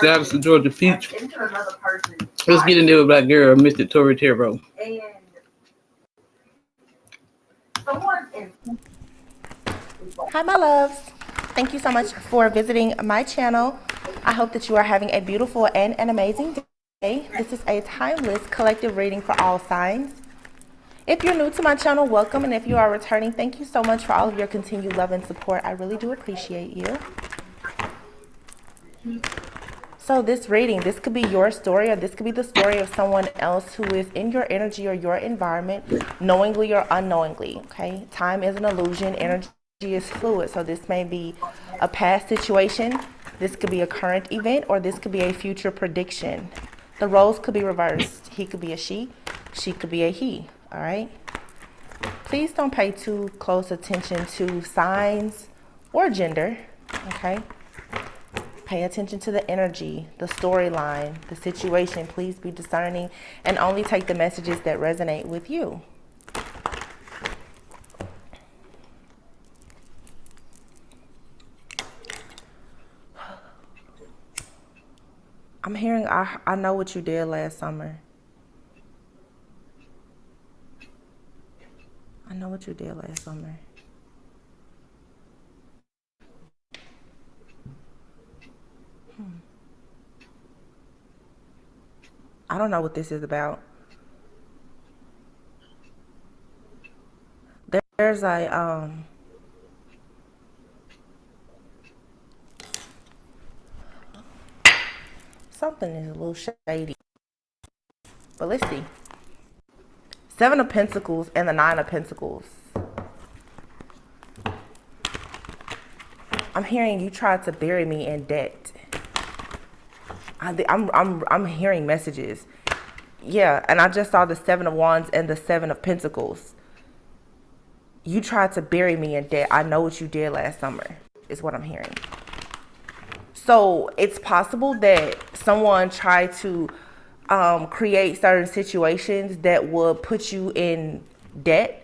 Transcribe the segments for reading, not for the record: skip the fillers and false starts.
Dallas and Georgia Peach. Let's get in there with Black Girl, Mr. Tori Tarot. Hi, my loves. Thank you so much for visiting my channel. I hope that you are having a beautiful and an amazing day. This is a timeless collective reading for all signs. If you're new to my channel, welcome. And if you are returning, thank you so much for all of your continued love and support. I really do appreciate you. So this reading, this could be your story, or this could be the story of someone else who is in your energy or your environment, knowingly or unknowingly, okay? Time is an illusion, energy is fluid, so this may be a past situation, this could be a current event, or this could be a future prediction. The roles could be reversed. He could be a she could be a he, all right? Please don't pay too close attention to signs or gender, okay? Pay attention to the energy, the storyline, the situation. Please be discerning and only take the messages that resonate with you. I'm hearing, I know what you did last summer. I know what you did last summer. I don't know what this is about. There's a something is a little shady. But let's see. 7 of Pentacles and the 9 of Pentacles. I'm hearing you tried to bury me in debt. I'm hearing messages. Yeah, and I just saw the 7 of Wands and the 7 of Pentacles. You tried to bury me in debt. I know what you did last summer, is what I'm hearing. So it's possible that someone tried to create certain situations that would put you in debt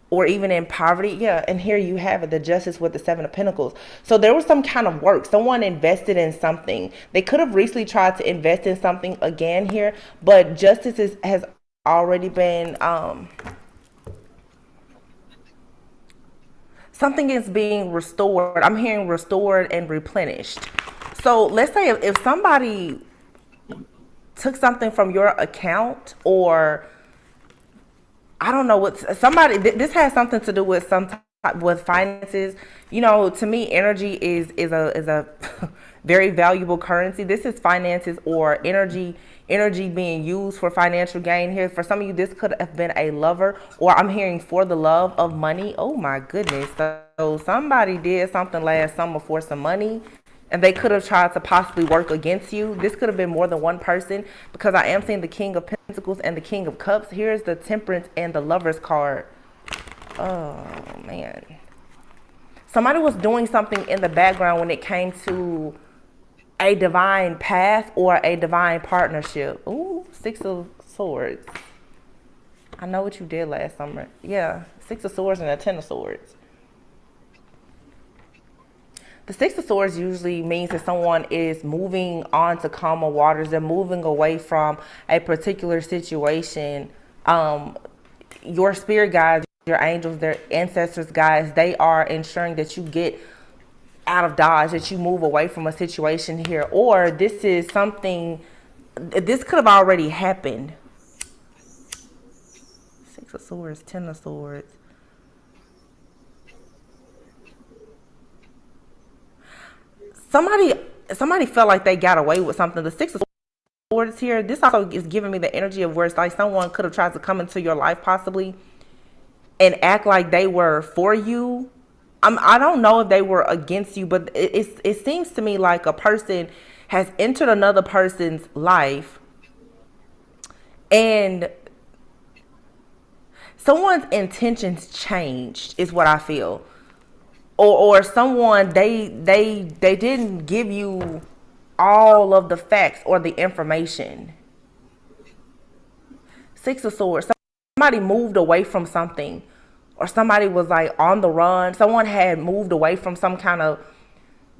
or even in poverty. Yeah, and here you have it, the Justice with the 7 of Pentacles. So there was some kind of work. Someone invested in something. They could have recently tried to invest in something again here, but justice has already been... something is being restored. I'm hearing restored and replenished. So let's say if somebody took something from your account, or I don't know what, somebody, this has something to do with some type with finances. You know, to me, energy is a very valuable currency. This is finances or energy being used for financial gain here. For some of you, this could have been a lover, or I'm hearing for the love of money. Oh my goodness. So somebody did something last summer for some money, and they could have tried to possibly work against you. This could have been more than one person, because I am seeing the King of Pentacles and the King of Cups. Here's the Temperance and the Lovers card. Oh, man. Somebody was doing something in the background when it came to a divine path or a divine partnership. Ooh, 6 of Swords. I know what you did last summer. Yeah, 6 of Swords and a 10 of Swords. The 6 of Swords usually means that someone is moving on to calmer waters. They're moving away from a particular situation. Your spirit guides, your angels, their ancestors, guys, they are ensuring that you get out of Dodge, that you move away from a situation here. Or this is something, this could have already happened. 6 of Swords, 10 of Swords. Somebody felt like they got away with something. The 6 of Swords here, this also is giving me the energy of where it's like someone could have tried to come into your life possibly and act like they were for you. I don't know if they were against you, but it seems to me like a person has entered another person's life and someone's intentions changed, is what I feel. Or someone, they didn't give you all of the facts or the information. 6 of Swords. Somebody moved away from something, or somebody was like on the run. Someone had moved away from some kind of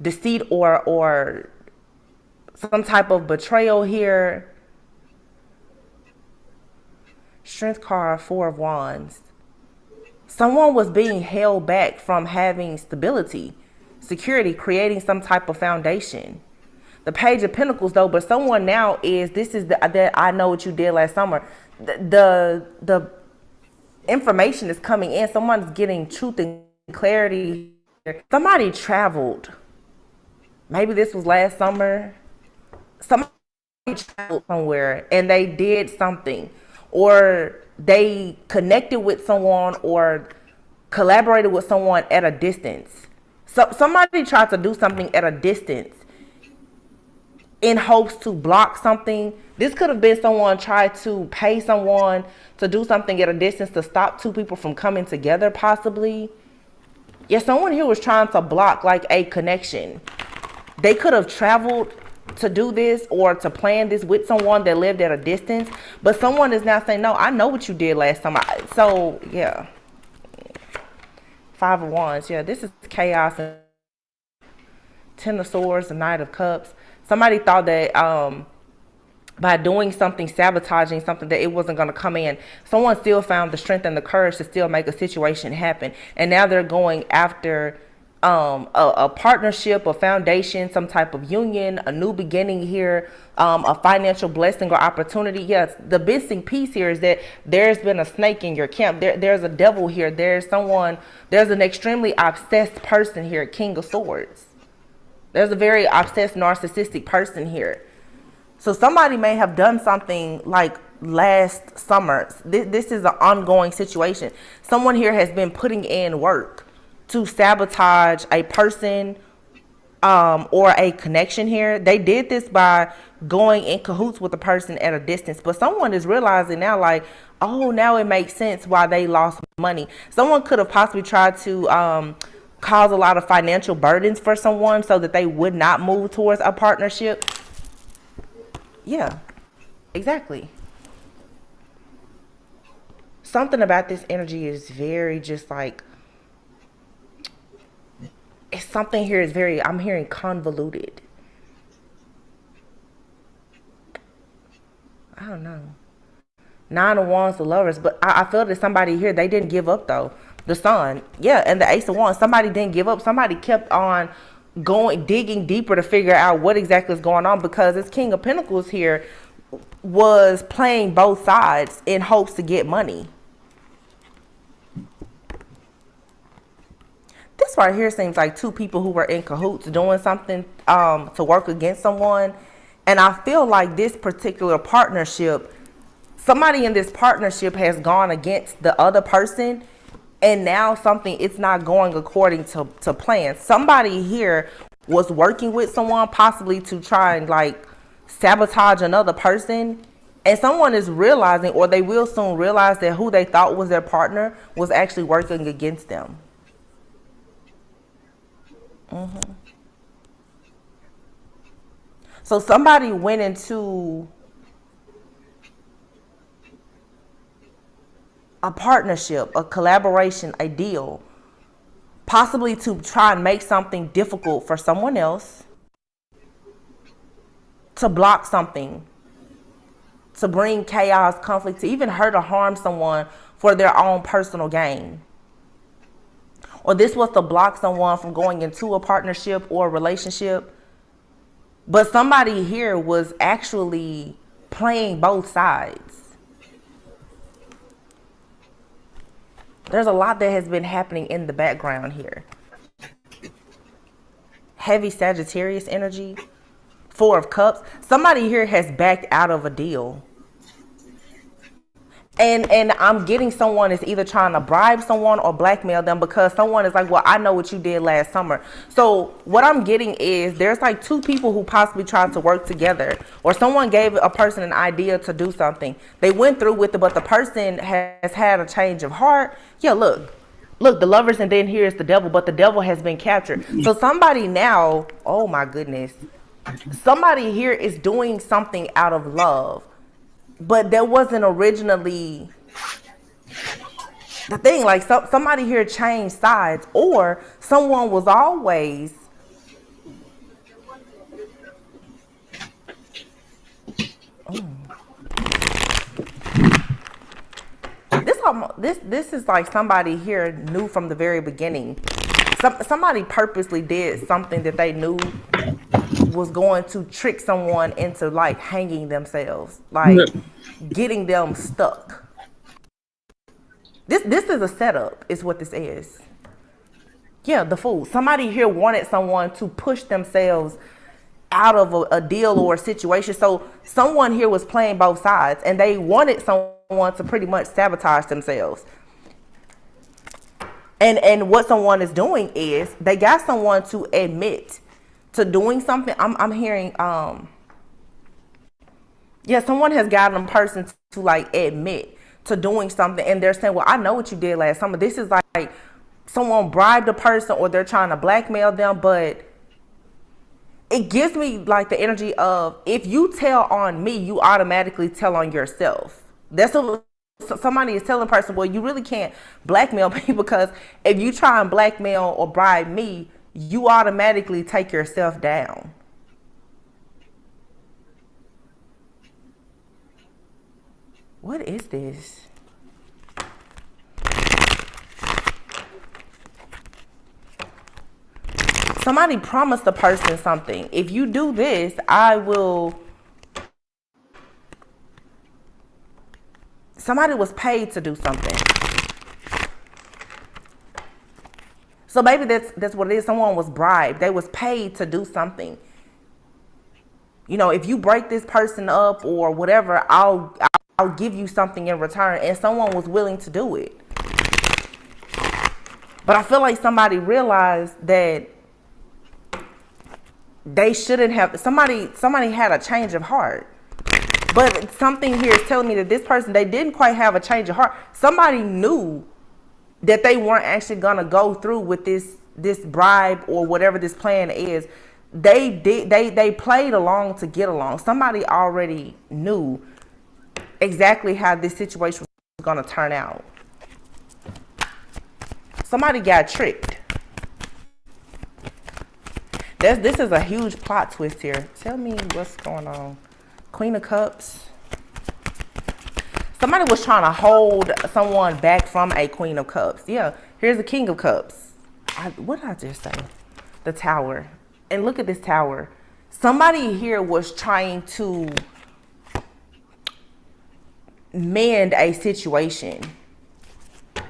deceit or some type of betrayal here. Strength card, 4 of Wands. Someone was being held back from having stability, security, creating some type of foundation. The Page of Pentacles, though, but someone now is, this is that I know what you did last summer. The information is coming in. Someone's getting truth and clarity. Somebody traveled. Maybe this was last summer. Somebody traveled somewhere and they did something, or they connected with someone or collaborated with someone at a distance. So somebody tried to do something at a distance in hopes to block something. This could have been someone tried to pay someone to do something at a distance to stop two people from coming together, possibly. Yeah, someone here was trying to block like a connection. They could have traveled to do this or to plan this with someone that lived at a distance, but someone is now saying, no, I know what you did last summer. So yeah, 5 of Wands. Yeah, this is chaos. 10 of Swords, the Knight of Cups. Somebody thought that by doing something, sabotaging something, that it wasn't going to come in. Someone still found the strength and the courage to still make a situation happen, and now they're going after a partnership, a foundation, some type of union, a new beginning here, a financial blessing or opportunity. Yes, the missing piece here is that there's been a snake in your camp. There's a devil here. There's an extremely obsessed person here, King of Swords. There's a very obsessed, narcissistic person here. So somebody may have done something like last summer. This is an ongoing situation. Someone here has been putting in work to sabotage a person or a connection here. They did this by going in cahoots with a person at a distance. But someone is realizing now, like, oh, now it makes sense why they lost money. Someone could have possibly tried to cause a lot of financial burdens for someone so that they would not move towards a partnership. Yeah, exactly. Something about this energy is very just like, it's something here is very, I'm hearing convoluted. I don't know. 9 of Wands, the Lovers, but I feel that somebody here, they didn't give up though. The Sun, yeah, and the Ace of Wands, somebody didn't give up. Somebody kept on going, digging deeper to figure out what exactly is going on, because this King of Pentacles here was playing both sides in hopes to get money. This right here seems like two people who were in cahoots doing something to work against someone. And I feel like this particular partnership, somebody in this partnership has gone against the other person, and now it's not going according to plan. Somebody here was working with someone possibly to try and like sabotage another person, and someone is realizing, or they will soon realize, that who they thought was their partner was actually working against them. So somebody went into a partnership, a collaboration, a deal, possibly to try and make something difficult for someone else, to block something, to bring chaos, conflict, to even hurt or harm someone for their own personal gain. Or this was to block someone from going into a partnership or a relationship. But somebody here was actually playing both sides. There's a lot that has been happening in the background here. Heavy Sagittarius energy. 4 of Cups. Somebody here has backed out of a deal. And I'm getting someone is either trying to bribe someone or blackmail them, because someone is like, well, I know what you did last summer. So what I'm getting is there's like two people who possibly tried to work together, or someone gave a person an idea to do something. They went through with it, but the person has had a change of heart. Yeah, look, the Lovers, and then here's the Devil, but the Devil has been captured. So somebody now, oh my goodness, somebody here is doing something out of love. But there wasn't originally the thing. Like somebody here changed sides, or someone was always this is like somebody here knew from the very beginning. Somebody purposely did something that they knew was going to trick someone into like hanging themselves, like getting them stuck. This is a setup, is what this is. Yeah, the Fool. Somebody here wanted someone to push themselves out of a deal or a situation. So someone here was playing both sides, and they wanted someone to pretty much sabotage themselves. And what someone is doing is they got someone to admit to doing something. I'm hearing someone has gotten a person to like admit to doing something, and they're saying, well, I know what you did last summer. This is like someone bribed a person, or they're trying to blackmail them. But it gives me like the energy of, if you tell on me, you automatically tell on yourself. That's what somebody is telling a person. Well, you really can't blackmail me, because if you try and blackmail or bribe me, you automatically take yourself down. What is this? Somebody promised the person something. If you do this, I will. Somebody was paid to do something. So maybe that's what it is. Someone was bribed. They was paid to do something. You know, if you break this person up or whatever, I'll give you something in return. And someone was willing to do it. But I feel like somebody realized that they shouldn't have. Somebody had a change of heart. But something here is telling me that this person, they didn't quite have a change of heart. Somebody knew that they weren't actually gonna go through with this bribe or whatever this plan is. They played along to get along. Somebody already knew exactly how this situation was gonna turn out. Somebody got tricked. This is a huge plot twist here. Tell me what's going on. Queen of Cups. Somebody was trying to hold someone back from a Queen of Cups. Yeah, here's the King of Cups. What did I just say? The Tower. And look at this Tower. Somebody here was trying to mend a situation.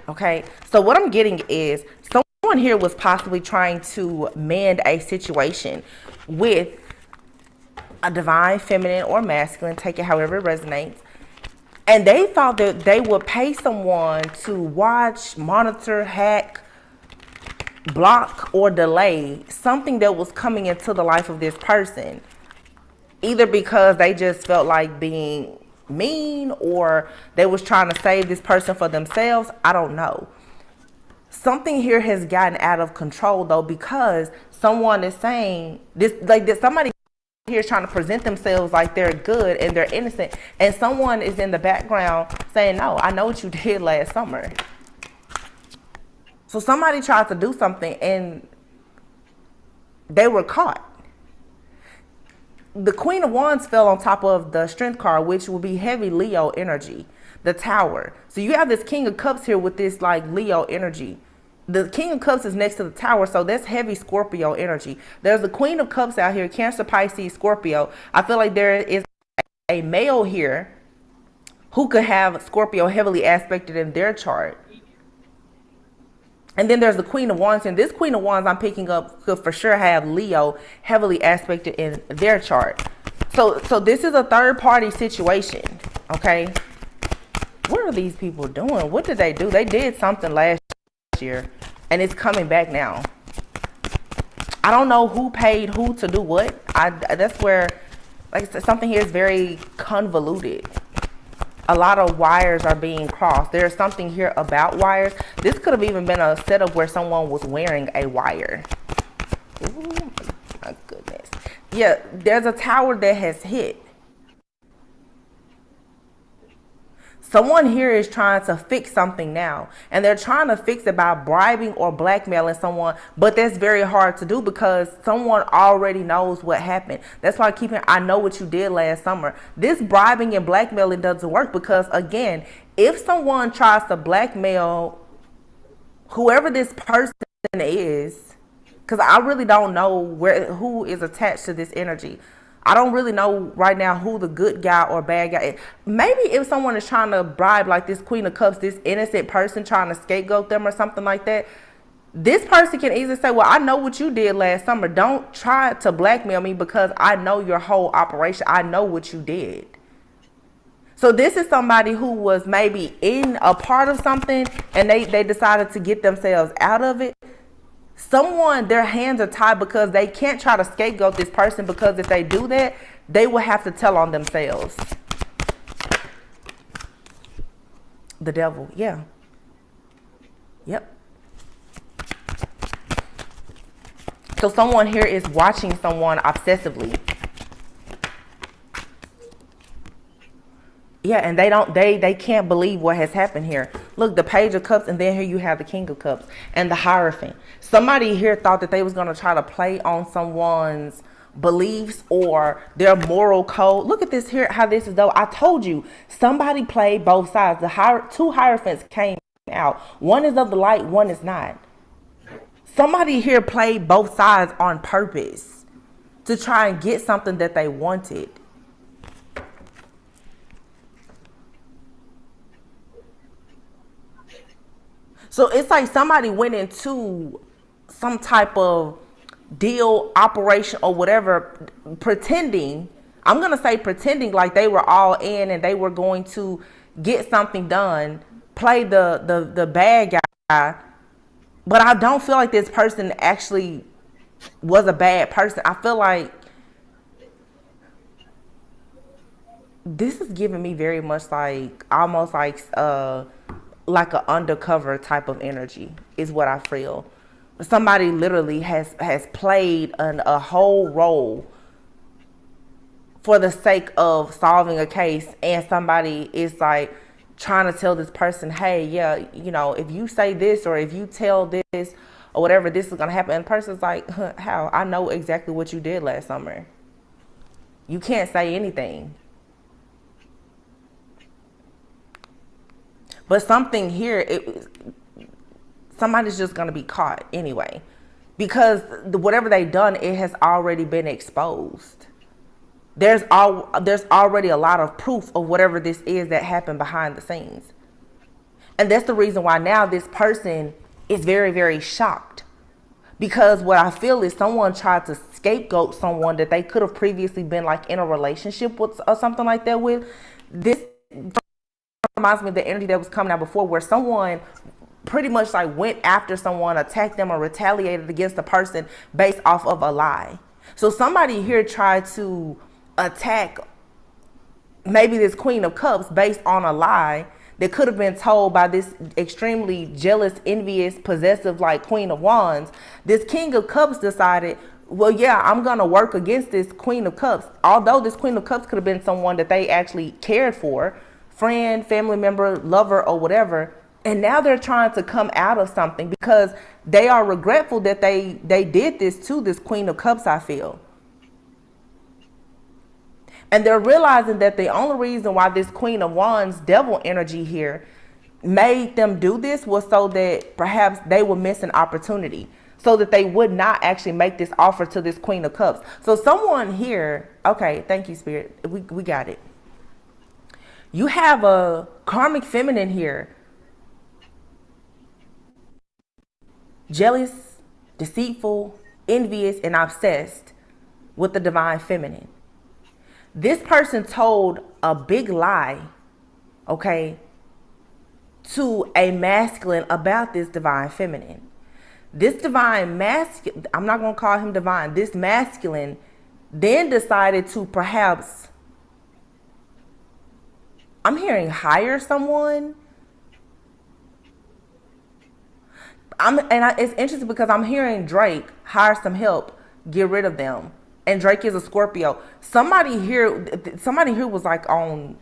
Okay, so what I'm getting is someone here was possibly trying to mend a situation with a divine feminine or masculine, take it however it resonates. And they thought that they would pay someone to watch, monitor, hack, block, or delay something that was coming into the life of this person. Either because they just felt like being mean, or they was trying to save this person for themselves. I don't know. Something here has gotten out of control though, because someone is saying this, like this, somebody here is trying to present themselves like they're good and they're innocent, and someone is in the background saying, no, I know what you did last summer. So somebody tried to do something and they were caught. The Queen of Wands fell on top of the Strength card, which will be heavy Leo energy, the Tower. So you have this King of Cups here with this like Leo energy. The King of Cups is next to the Tower, so that's heavy Scorpio energy. There's the Queen of Cups out here, Cancer, Pisces, Scorpio. I feel like there is a male here who could have Scorpio heavily aspected in their chart. And then there's the Queen of Wands, and this Queen of Wands I'm picking up could for sure have Leo heavily aspected in their chart. So this is a third party situation, okay? What are these people doing? What did they do? They did something last year, and it's coming back now. I don't know who paid who to do what. That's where, like I said, something here is very convoluted. A lot of wires are being crossed. There's something here about wires. This could have even been a setup where someone was wearing a wire. Ooh, my goodness. Yeah, there's a tower that has hit. Someone here is trying to fix something now, and they're trying to fix it by bribing or blackmailing someone, but that's very hard to do because someone already knows what happened. That's why I know what you did last summer. This bribing and blackmailing doesn't work because, again, if someone tries to blackmail whoever this person is, because I really don't know who is attached to this energy. I don't really know right now who the good guy or bad guy is. Maybe if someone is trying to bribe, like this Queen of Cups, this innocent person trying to scapegoat them or something like that, this person can easily say, well, I know what you did last summer. Don't try to blackmail me because I know your whole operation. I know what you did. So this is somebody who was maybe in a part of something and they decided to get themselves out of it. Someone, their hands are tied because they can't try to scapegoat this person, because if they do that, they will have to tell on themselves. The devil, yeah. Yep. So someone here is watching someone obsessively. Yeah, and they can't believe what has happened here. Look, the Page of Cups, and then here you have the King of Cups and the Hierophant. Somebody here thought that they was going to try to play on someone's beliefs or their moral code. Look at this here, how this is though. I told you, somebody played both sides. The two Hierophants came out. One is of the light, one is not. Somebody here played both sides on purpose to try and get something that they wanted. So it's like somebody went into some type of deal, operation, or whatever, pretending, I'm going to say pretending like they were all in and they were going to get something done, play the bad guy. But I don't feel like this person actually was a bad person. I feel like this is giving me very much like, almost like an undercover type of energy is what I feel. Somebody literally has played a whole role for the sake of solving a case, and somebody is like trying to tell this person, hey, yeah, you know, if you say this or if you tell this or whatever, this is gonna happen. And the person's like, how? I know exactly what you did last summer. You can't say anything. But something here, somebody's just going to be caught anyway. Because whatever they've done, it has already been exposed. There's already a lot of proof of whatever this is that happened behind the scenes. And that's the reason why now this person is very, very shocked. Because what I feel is someone tried to scapegoat someone that they could have previously been like in a relationship with or something like that with. This reminds me of the energy that was coming out before, where someone pretty much like went after someone, attacked them, or retaliated against the person based off of a lie. So somebody here tried to attack maybe this Queen of Cups based on a lie that could have been told by this extremely jealous, envious, possessive like Queen of Wands. This King of Cups decided, well, yeah, I'm going to work against this Queen of Cups. Although this Queen of Cups could have been someone that they actually cared for, friend, family member, lover, or whatever. And now they're trying to come out of something because they are regretful that they did this to this Queen of Cups, I feel. And they're realizing that the only reason why this Queen of Wands devil energy here made them do this was so that perhaps they would miss an opportunity, so that they would not actually make this offer to this Queen of Cups. So someone here, okay, thank you, Spirit. We got it. You have a karmic feminine here. Jealous, deceitful, envious, and obsessed with the divine feminine. This person told a big lie, okay, to a masculine about this divine feminine. This divine masculine, I'm not going to call him divine, this masculine then decided to perhaps, I'm hearing hire someone. It's interesting because I'm hearing Drake hire some help, get rid of them. And Drake is a Scorpio. Somebody here was like on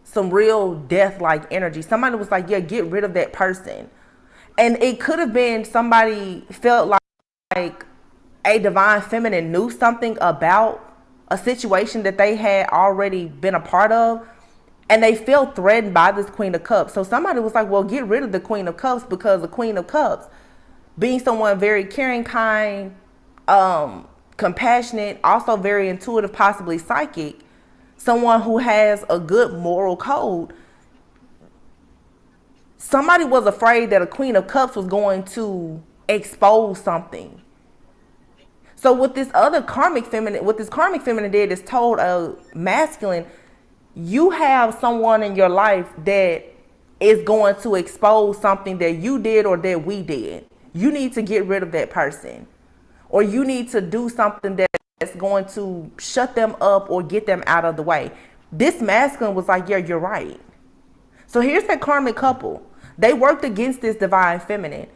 some real death-like energy. Somebody was like, yeah, get rid of that person. And it could have been somebody felt like a divine feminine knew something about a situation that they had already been a part of, and they felt threatened by this Queen of Cups. So somebody was like, well, get rid of the Queen of Cups, because the Queen of Cups, being someone very caring, kind, compassionate, also very intuitive, possibly psychic, someone who has a good moral code, somebody was afraid that a Queen of Cups was going to expose something. So what this karmic feminine did is told a masculine, you have someone in your life that is going to expose something that you did or that we did. You need to get rid of that person, or you need to do something that's going to shut them up or get them out of the way. This masculine was like, yeah, you're right. So here's that karmic couple. They worked against this divine feminine.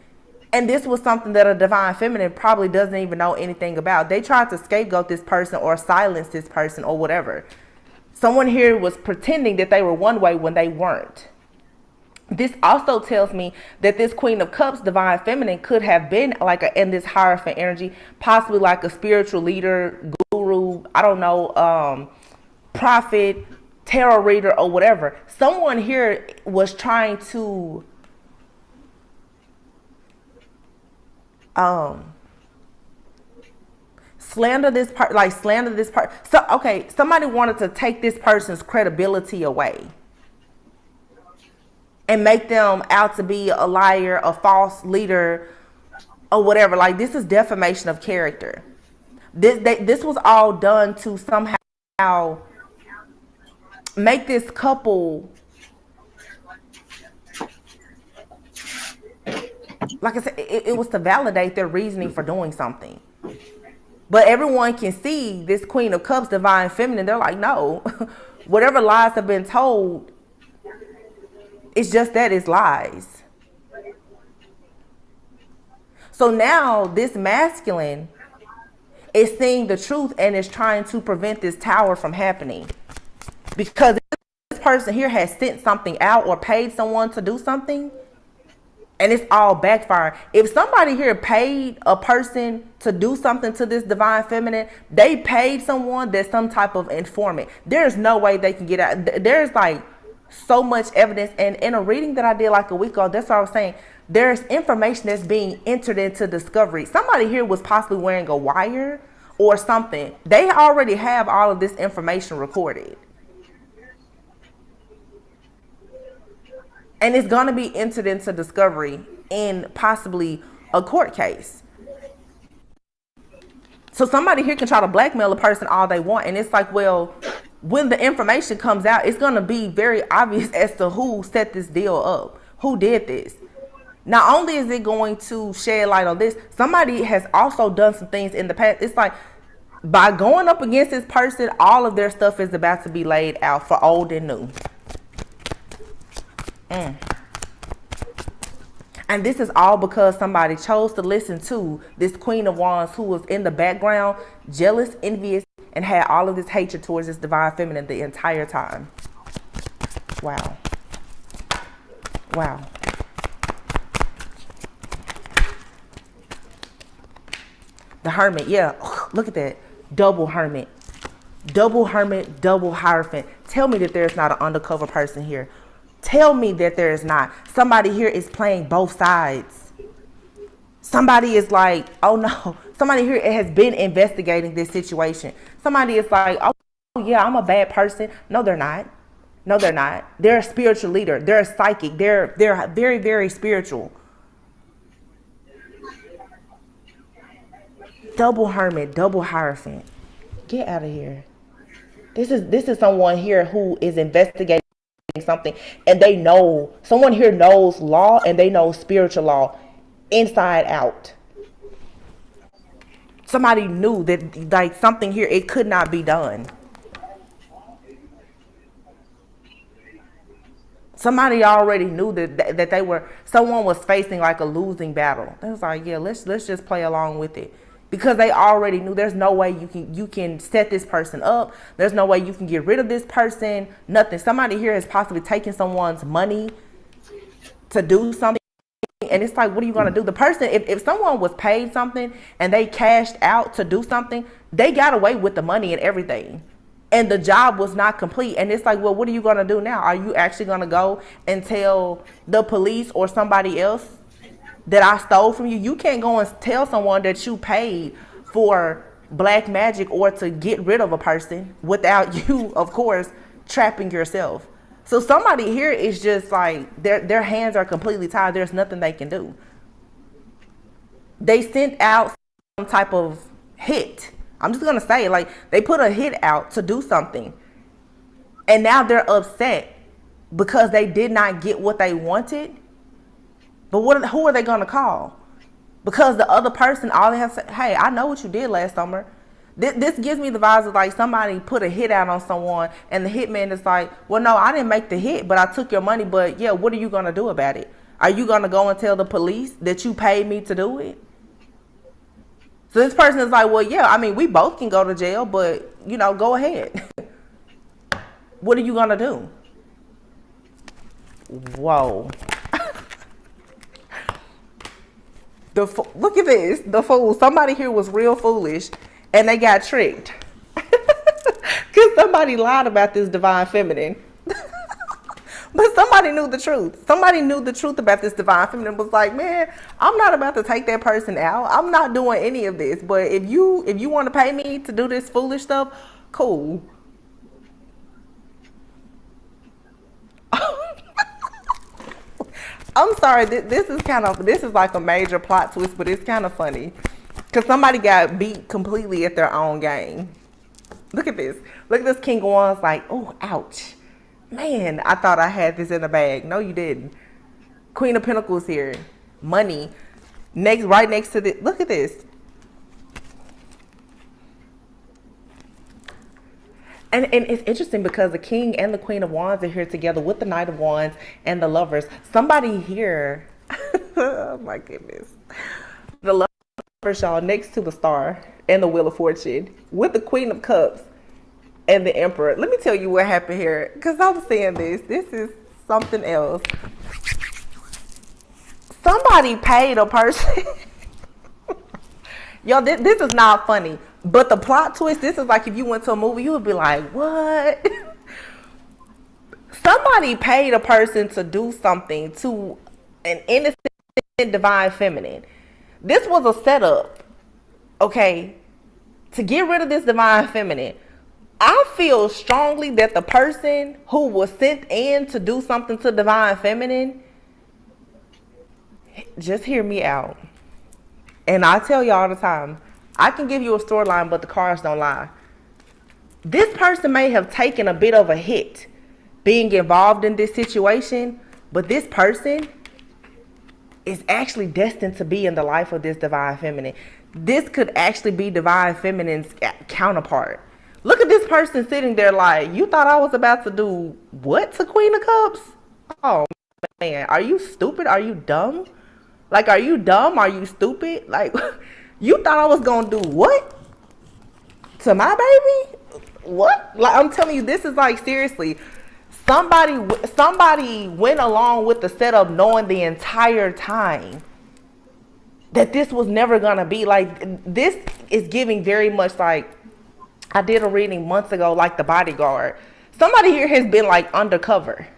And this was something that a divine feminine probably doesn't even know anything about. They tried to scapegoat this person or silence this person or whatever. Someone here was pretending that they were one way when they weren't. This also tells me that this Queen of Cups, divine feminine, could have been like in this Hierophant energy, possibly like a spiritual leader, guru, I don't know, prophet, tarot reader, or whatever. Someone here was trying to slander this part. So, okay, somebody wanted to take this person's credibility away and make them out to be a liar, a false leader, or whatever. Like, this is defamation of character. This was all done to somehow make this couple, like I said, it was to validate their reasoning for doing something. But everyone can see this Queen of Cups, divine feminine. They're like, no, whatever lies have been told, it's just that it's lies. So now this masculine is seeing the truth and is trying to prevent this tower from happening. Because this person here has sent something out or paid someone to do something, and it's all backfiring. If somebody here paid a person to do something to this divine feminine, they paid someone that's some type of informant. There's no way they can get out. There's like so much evidence. And in a reading that I did like a week ago, that's what I was saying. There's information that's being entered into discovery. Somebody here was possibly wearing a wire or something. They already have all of this information recorded. And it's going to be entered into discovery in possibly a court case. So somebody here can try to blackmail a person all they want. And it's like, well, when the information comes out, it's going to be very obvious as to who set this deal up, who did this. Not only is it going to shed light on this, somebody has also done some things in the past. It's like, by going up against this person, all of their stuff is about to be laid out for old and new. And this is all because somebody chose to listen to this Queen of Wands, who was in the background, jealous, envious, and had all of this hatred towards this divine feminine the entire time. Wow. Wow. The Hermit, yeah. Look at that. Double Hermit. Double Hermit, double Hierophant. Tell me that there's not an undercover person here. Tell me that there is not. Somebody here is playing both sides. Somebody is like, oh no. Somebody here has been investigating this situation. Somebody is like, oh yeah, I'm a bad person. No, they're not. No, they're not. They're a spiritual leader. They're a psychic. They're very, very spiritual. Double Hermit, double Hierophant. Get out of here. This is someone here who is investigating something, and they know, someone here knows law and they know spiritual law inside out. Somebody knew that like something here, it could not be done. Somebody already knew that they were, someone was facing like a losing battle. They was like, yeah, let's just play along with it, because they already knew there's no way you can set this person up. There's no way you can get rid of this person. Nothing. Somebody here has possibly taken someone's money to do something. And it's like, what are you going to do? The person, if someone was paid something and they cashed out to do something, they got away with the money and everything. And the job was not complete. And it's like, well, what are you going to do now? Are you actually going to go and tell the police or somebody else that I stole from you? You can't go and tell someone that you paid for black magic or to get rid of a person without you, of course, trapping yourself. So somebody here is just like, their hands are completely tied. There's nothing they can do. They sent out some type of hit. I'm just going to say, like, they put a hit out to do something. And now they're upset because they did not get what they wanted. But who are they going to call? Because the other person, all they have to say, hey, I know what you did last summer. This gives me the vibes of like somebody put a hit out on someone and the hitman is like, well, no, I didn't make the hit, but I took your money. But yeah, what are you going to do about it? Are you going to go and tell the police that you paid me to do it? So this person is like, well, yeah, I mean, we both can go to jail, but, you know, go ahead. What are you going to do? Whoa. Look at this. The fool. Somebody here was real foolish and they got tricked. Because somebody lied about this divine feminine. But somebody knew the truth. Somebody knew the truth about this divine feminine, was like, man, I'm not about to take that person out. I'm not doing any of this. But if you want to pay me to do this foolish stuff, cool. I'm sorry, this is like a major plot twist, but it's kind of funny. Because somebody got beat completely at their own game. Look at this. Look at this King of Wands like, oh, ouch. Man, I thought I had this in the bag. No, you didn't. Queen of Pentacles here. Money. Right next to this. Look at this. And it's interesting because the King and the Queen of Wands are here together with the Knight of Wands and the Lovers. Somebody here. Oh, my goodness. The Lovers, y'all, next to the Star and the Wheel of Fortune with the Queen of Cups and the Emperor. Let me tell you what happened here, because I'm saying this. This is something else. Somebody paid a person. Yo, this is not funny. But the plot twist, this is like if you went to a movie, you would be like, what? Somebody paid a person to do something to an innocent divine feminine. This was a setup, okay, to get rid of this divine feminine. I feel strongly that the person who was sent in to do something to divine feminine, just hear me out. And I tell you all the time, I can give you a storyline, but the cards don't lie. This person may have taken a bit of a hit being involved in this situation, but this person is actually destined to be in the life of this divine feminine. This could actually be divine feminine's counterpart. Look at this person sitting there like, you thought I was about to do what to Queen of Cups? Oh, man, are you stupid? Are you dumb? Like, are you dumb? Are you stupid? Like, you thought I was going to do what? To my baby? What? Like, I'm telling you, this is like, seriously, somebody went along with the setup knowing the entire time that this was never going to be. Like, this is giving very much like, I did a reading months ago, like The Bodyguard. Somebody here has been like undercover.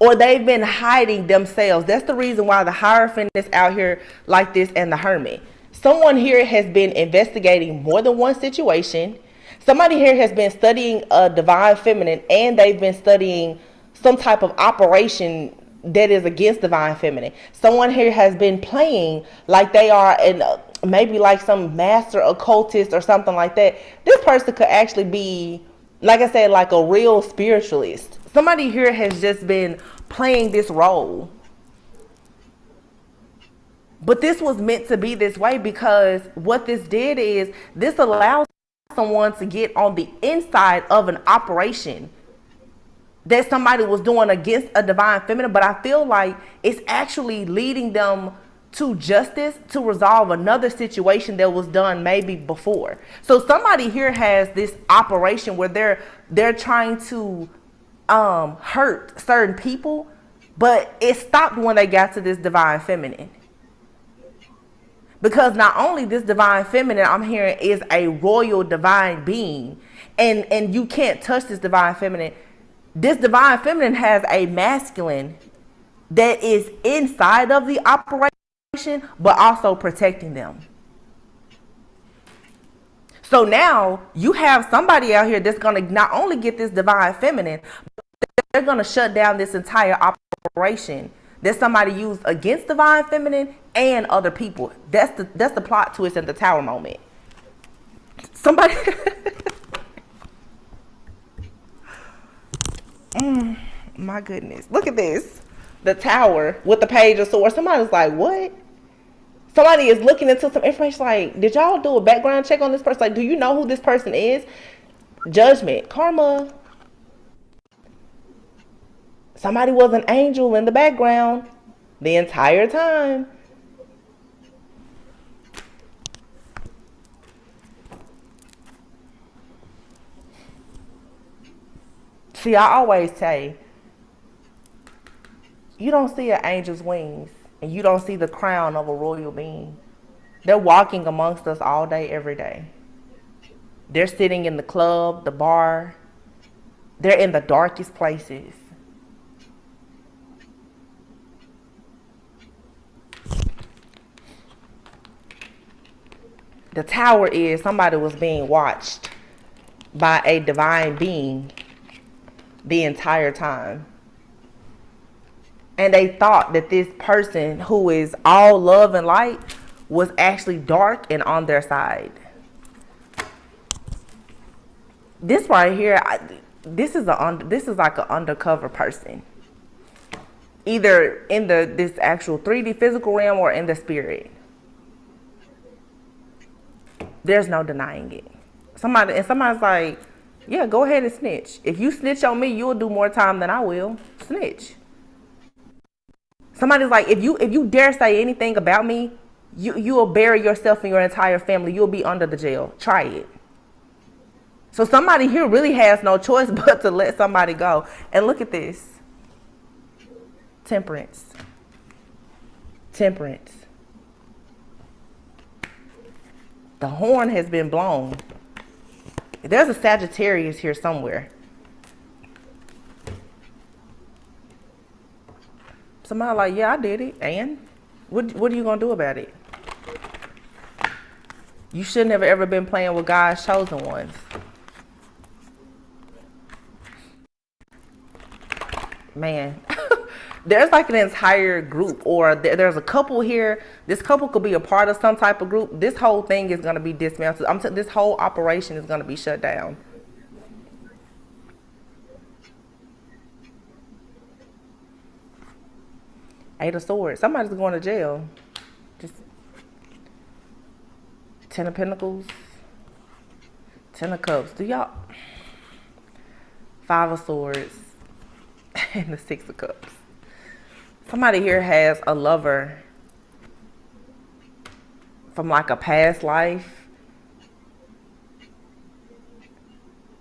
Or they've been hiding themselves. That's the reason why the Hierophant is out here like this and the Hermit. Someone here has been investigating more than one situation. Somebody here has been studying a divine feminine, and they've been studying some type of operation that is against divine feminine. Someone here has been playing like they are maybe like some master occultist or something like that. This person could actually be, like I said, like a real spiritualist. Somebody here has just been playing this role. But this was meant to be this way, because what this did is this allows someone to get on the inside of an operation that somebody was doing against a divine feminine. But I feel like it's actually leading them to justice to resolve another situation that was done maybe before. So somebody here has this operation where they're trying to hurt certain people, but it stopped when they got to this divine feminine. Because not only this divine feminine I'm hearing is a royal divine being, and you can't touch this divine feminine. This divine feminine has a masculine that is inside of the operation, but also protecting them. So now you have somebody out here that's going to not only get this divine feminine, but they're going to shut down this entire operation that somebody used against divine feminine and other people. That's the plot twist in the tower moment. Somebody my goodness. Look at this. The tower with the page of swords. Somebody's like, what? Somebody is looking into some information like, did y'all do a background check on this person? Like, do you know who this person is? Judgment, karma. Somebody was an angel in the background the entire time. See, I always say, you don't see an angel's wings and you don't see the crown of a royal being. They're walking amongst us all day, every day. They're sitting in the club, the bar. They're in the darkest places. The tower is somebody was being watched by a divine being the entire time. And they thought that this person who is all love and light was actually dark and on their side. This right here, this is like an undercover person. Either in this actual 3D physical realm or in the spirit. There's no denying it. Somebody's like, yeah, go ahead and snitch. If you snitch on me, you'll do more time than I will. Snitch. Somebody's like, if you dare say anything about me, you will bury yourself and your entire family. You'll be under the jail. Try it. So somebody here really has no choice but to let somebody go. And look at this. Temperance. Temperance. The horn has been blown. There's a Sagittarius here somewhere. Somebody like, yeah, I did it. And what are you going to do about it? You shouldn't have ever been playing with God's chosen ones. Man. There's like an entire group, or there's a couple here. This couple could be a part of some type of group. This whole thing is going to be dismantled. This whole operation is going to be shut down. Eight of Swords. Somebody's going to jail. Just 10 of Pentacles. 10 of Cups. Do y'all? 5 of Swords. And the 6 of Cups. Somebody here has a lover from like a past life.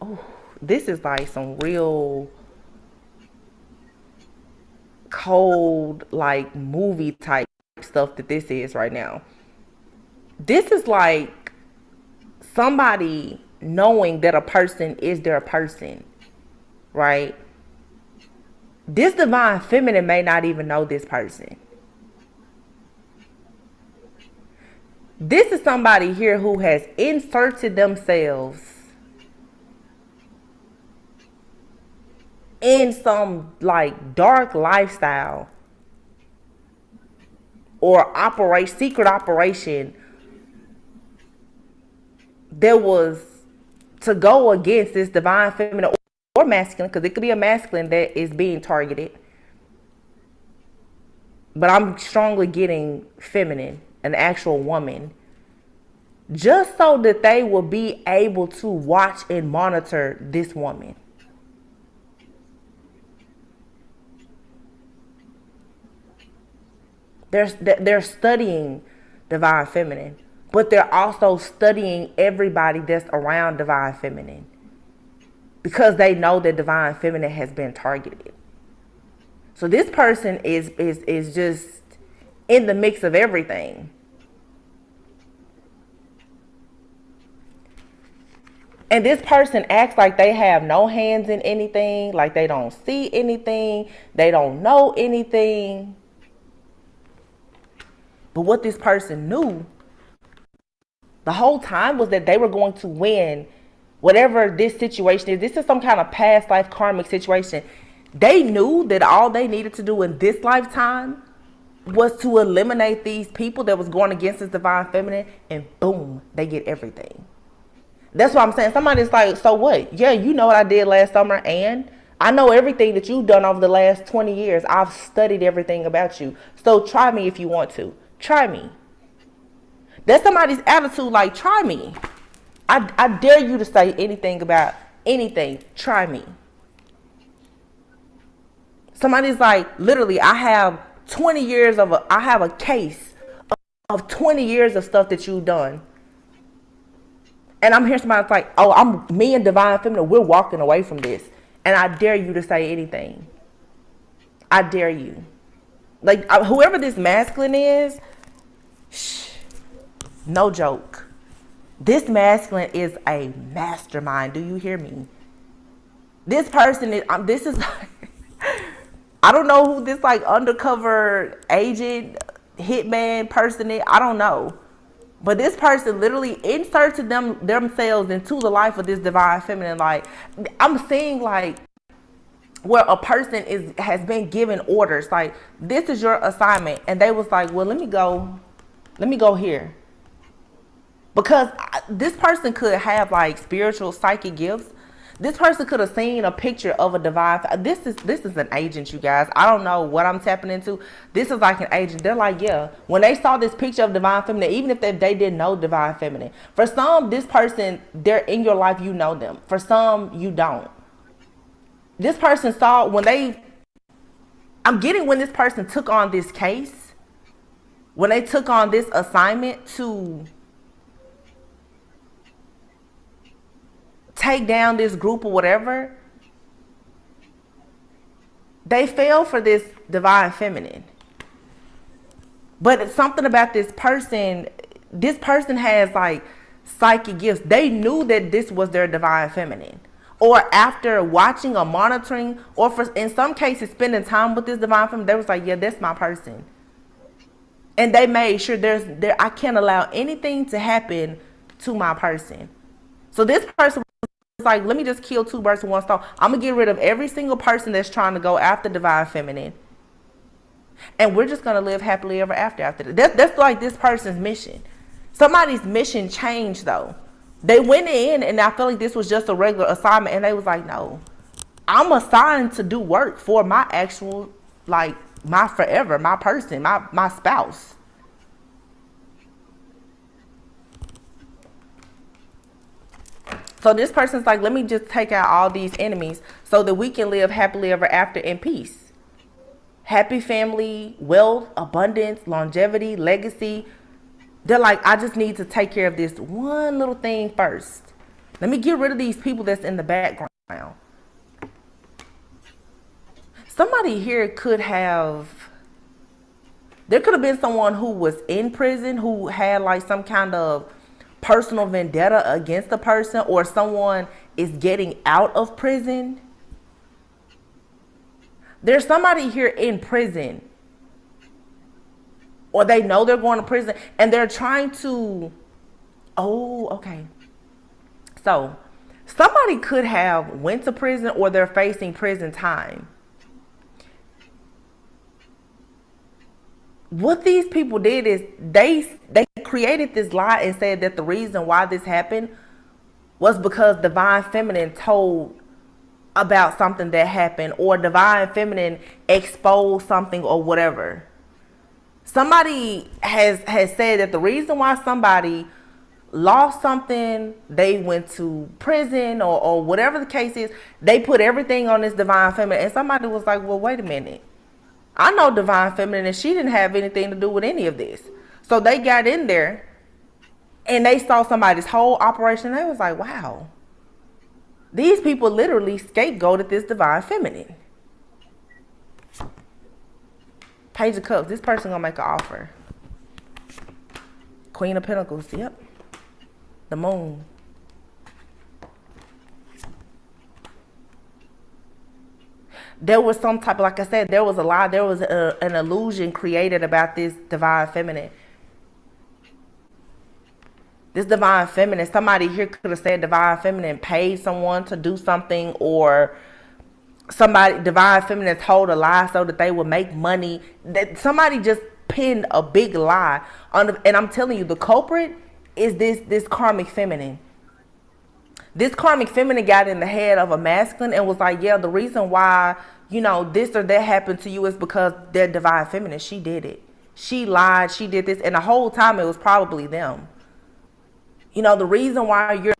Oh, this is like some real cold, like movie type stuff that this is right now. This is like somebody knowing that a person is their person, right? This divine feminine may not even know this person. This is somebody here who has inserted themselves in some like dark lifestyle or secret operation that was to go against this divine feminine or masculine, because it could be a masculine that is being targeted. But I'm strongly getting feminine, an actual woman, just so that they will be able to watch and monitor this woman. They're studying divine feminine, but they're also studying everybody that's around divine feminine because they know that divine feminine has been targeted. So this person is just in the mix of everything. And this person acts like they have no hands in anything, like they don't see anything, they don't know anything. But what this person knew the whole time was that they were going to win whatever this situation is. This is some kind of past life karmic situation. They knew that all they needed to do in this lifetime was to eliminate these people that was going against this divine feminine, and boom, they get everything. That's what I'm saying. Somebody's like, so what? Yeah, you know what I did last summer, and I know everything that you've done over the last 20 years. I've studied everything about you. So try me if you want to. Try me. That's somebody's attitude, like, try me. I dare you to say anything about anything. Try me. Somebody's like, literally, I have 20 years of I have a case of 20 years of stuff that you've done. And I'm hearing somebody like, oh, me and divine feminine, we're walking away from this. And I dare you to say anything. I dare you. Like, whoever this masculine is, no joke. This masculine is a mastermind. Do you hear me? This person is, this is, I don't know who this like undercover agent, hitman person is. I don't know. But this person literally inserted themselves into the life of this divine feminine. Like, I'm seeing like where a person has been given orders. Like, this is your assignment. And they was like, well, let me go here. Because this person could have like spiritual psychic gifts. This person could have seen a picture of a divine. This is an agent, you guys. I don't know what I'm tapping into. This is like an agent. They're like, yeah. When they saw this picture of divine feminine, even if they didn't know divine feminine. For some, this person, they're in your life, you know them. For some, you don't. This person saw I'm getting when this person took on this case, when they took on this assignment to take down this group or whatever, they fell for this divine feminine. But it's something about this person has like psychic gifts. They knew that this was their divine feminine. Or after watching or monitoring, or in some cases spending time with this divine feminine, they was like, yeah, that's my person. And they made sure I can't allow anything to happen to my person. So this person was like, let me just kill two birds with one stone. I'm going to get rid of every single person that's trying to go after divine feminine. And we're just going to live happily ever after that. That's like this person's mission. Somebody's mission changed though. They went in and I feel like this was just a regular assignment, and they was like, no, I'm assigned to do work for my actual, like my forever, my person, my spouse. So this person's like, let me just take out all these enemies so that we can live happily ever after in peace. Happy family, wealth, abundance, longevity, legacy. They're like, I just need to take care of this one little thing first. Let me get rid of these people that's in the background. Somebody here there could have been someone who was in prison who had like some kind of personal vendetta against the person, or someone is getting out of prison. There's somebody here in prison, or they know they're going to prison and they're trying to, okay. So somebody could have went to prison, or they're facing prison time. What these people did is they created this lie and said that the reason why this happened was because divine feminine told about something that happened, or divine feminine exposed something or whatever. Somebody has said that the reason why somebody lost something, they went to prison or whatever the case is, they put everything on this divine feminine. And somebody was like, well, wait a minute. I know divine feminine, and she didn't have anything to do with any of this. So they got in there and they saw somebody's whole operation. And they was like, wow, these people literally scapegoated this divine feminine. Page of Cups. This person gonna make an offer. Queen of Pentacles. Yep. The Moon. There was some type, like I said, there was a lie. There was an illusion created about this divine feminine. This divine feminine, somebody here could have said divine feminine paid someone to do something, or somebody, divine feminine, told a lie so that they would make money. That somebody just pinned a big lie on the, and I'm telling you, the culprit is this karmic feminine. This karmic feminine got in the head of a masculine and was like, yeah, the reason why, you know, this or that happened to you is because they're divine feminine. She did it. She lied. She did this. And the whole time it was probably them. You know, the reason why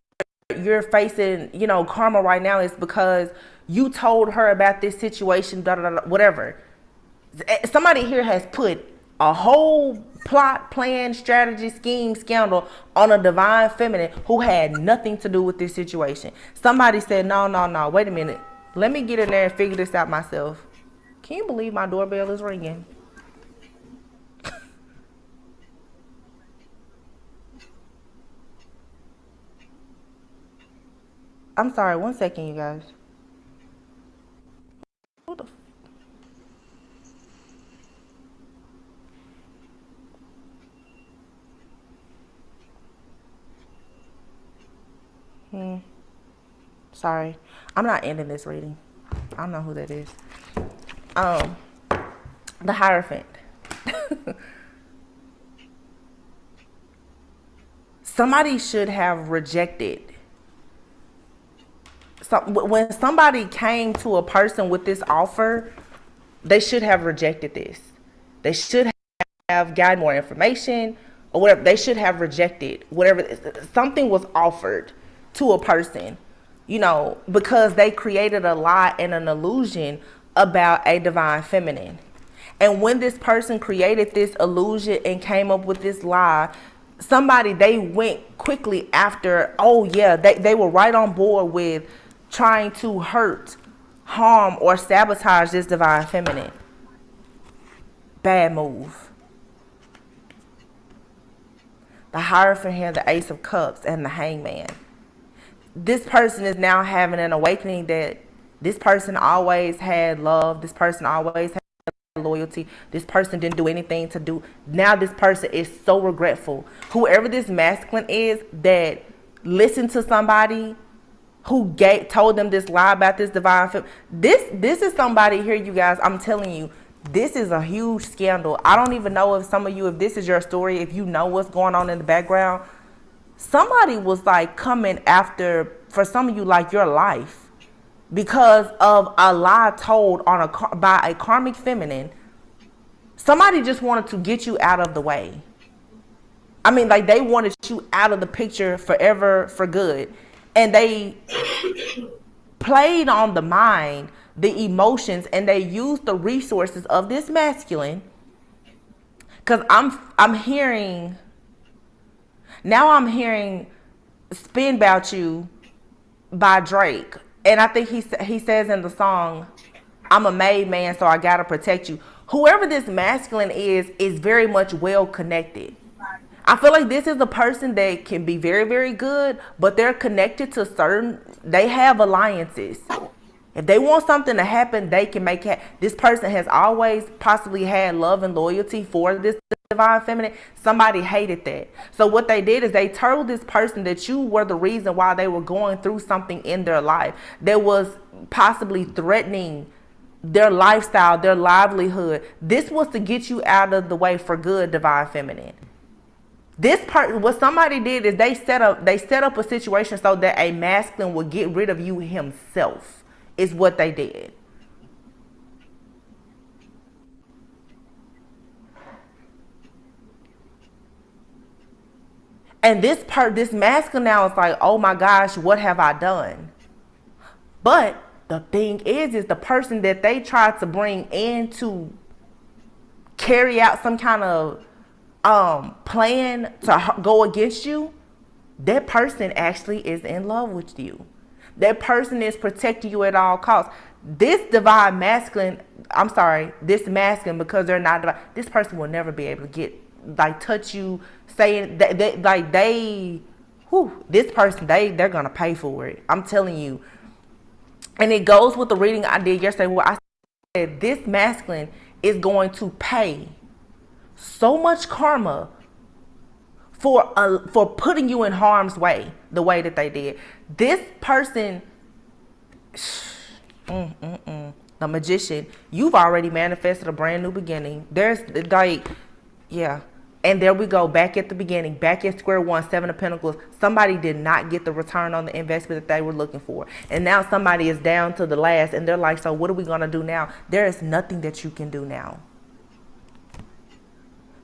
you're facing, you know, karma right now is because you told her about this situation, da, da, da, whatever. Somebody here has put a whole plot, plan, strategy, scheme, scandal on a divine feminine who had nothing to do with this situation. Somebody said, no, wait a minute. Let me get in there and figure this out myself. Can you believe my doorbell is ringing? I'm sorry, 1 second, you guys. Who the Sorry. I'm not ending this reading. I don't know who that is. The Hierophant. Somebody should have rejected. So when somebody came to a person with this offer, they should have rejected this. They should have gotten more information or whatever. They should have rejected whatever. Something was offered to a person, you know, because they created a lie and an illusion about a divine feminine. And when this person created this illusion and came up with this lie, they went quickly after, oh yeah, they were right on board with trying to hurt, harm, or sabotage this divine feminine. Bad move. The Hierophant here, the Ace of Cups, and the Hangman. This person is now having an awakening that this person always had love. This person always had loyalty. This person didn't do anything to do. Now this person is so regretful. Whoever this masculine is that listened to somebody who told them this lie about this divine feminine. This is somebody here, you guys. I'm telling you, this is a huge scandal. I don't even know if some of you, if this is your story, if you know what's going on in the background. Somebody was like coming after, for some of you, like your life because of a lie told by a karmic feminine. Somebody just wanted to get you out of the way. I mean, like they wanted you out of the picture forever for good. And they played on the mind, the emotions, and they used the resources of this masculine. Because I'm hearing Spin About You by Drake. And I think he says in the song, I'm a made man, so I gotta protect you. Whoever this masculine is very much well connected. I feel like this is a person that can be very, very good, but they're connected to they have alliances. If they want something to happen, they can make it. This person has always possibly had love and loyalty for this divine feminine. Somebody hated that. So what they did is they told this person that you were the reason why they were going through something in their life that was possibly threatening their lifestyle, their livelihood. This was to get you out of the way for good, divine feminine. What somebody did is they set up a situation so that a masculine would get rid of you himself, is what they did. And this masculine now is like, oh my gosh, what have I done? But the thing is the person that they tried to bring into carry out some kind of plan to go against you, that person actually is in love with you. That person is protecting you at all costs. This divine masculine, this masculine, because they're not divine, this person will never be able to get, like, touch you, saying that this person, they're gonna pay for it. I'm telling you. And it goes with the reading I did yesterday, where I said this masculine is going to pay so much karma for putting you in harm's way the way that they did. This person, the magician, you've already manifested a brand new beginning. There's like, yeah. And there we go, back at the beginning, back at square one, 7 of Pentacles. Somebody did not get the return on the investment that they were looking for. And now somebody is down to the last, and they're like, so what are we going to do now? There is nothing that you can do now.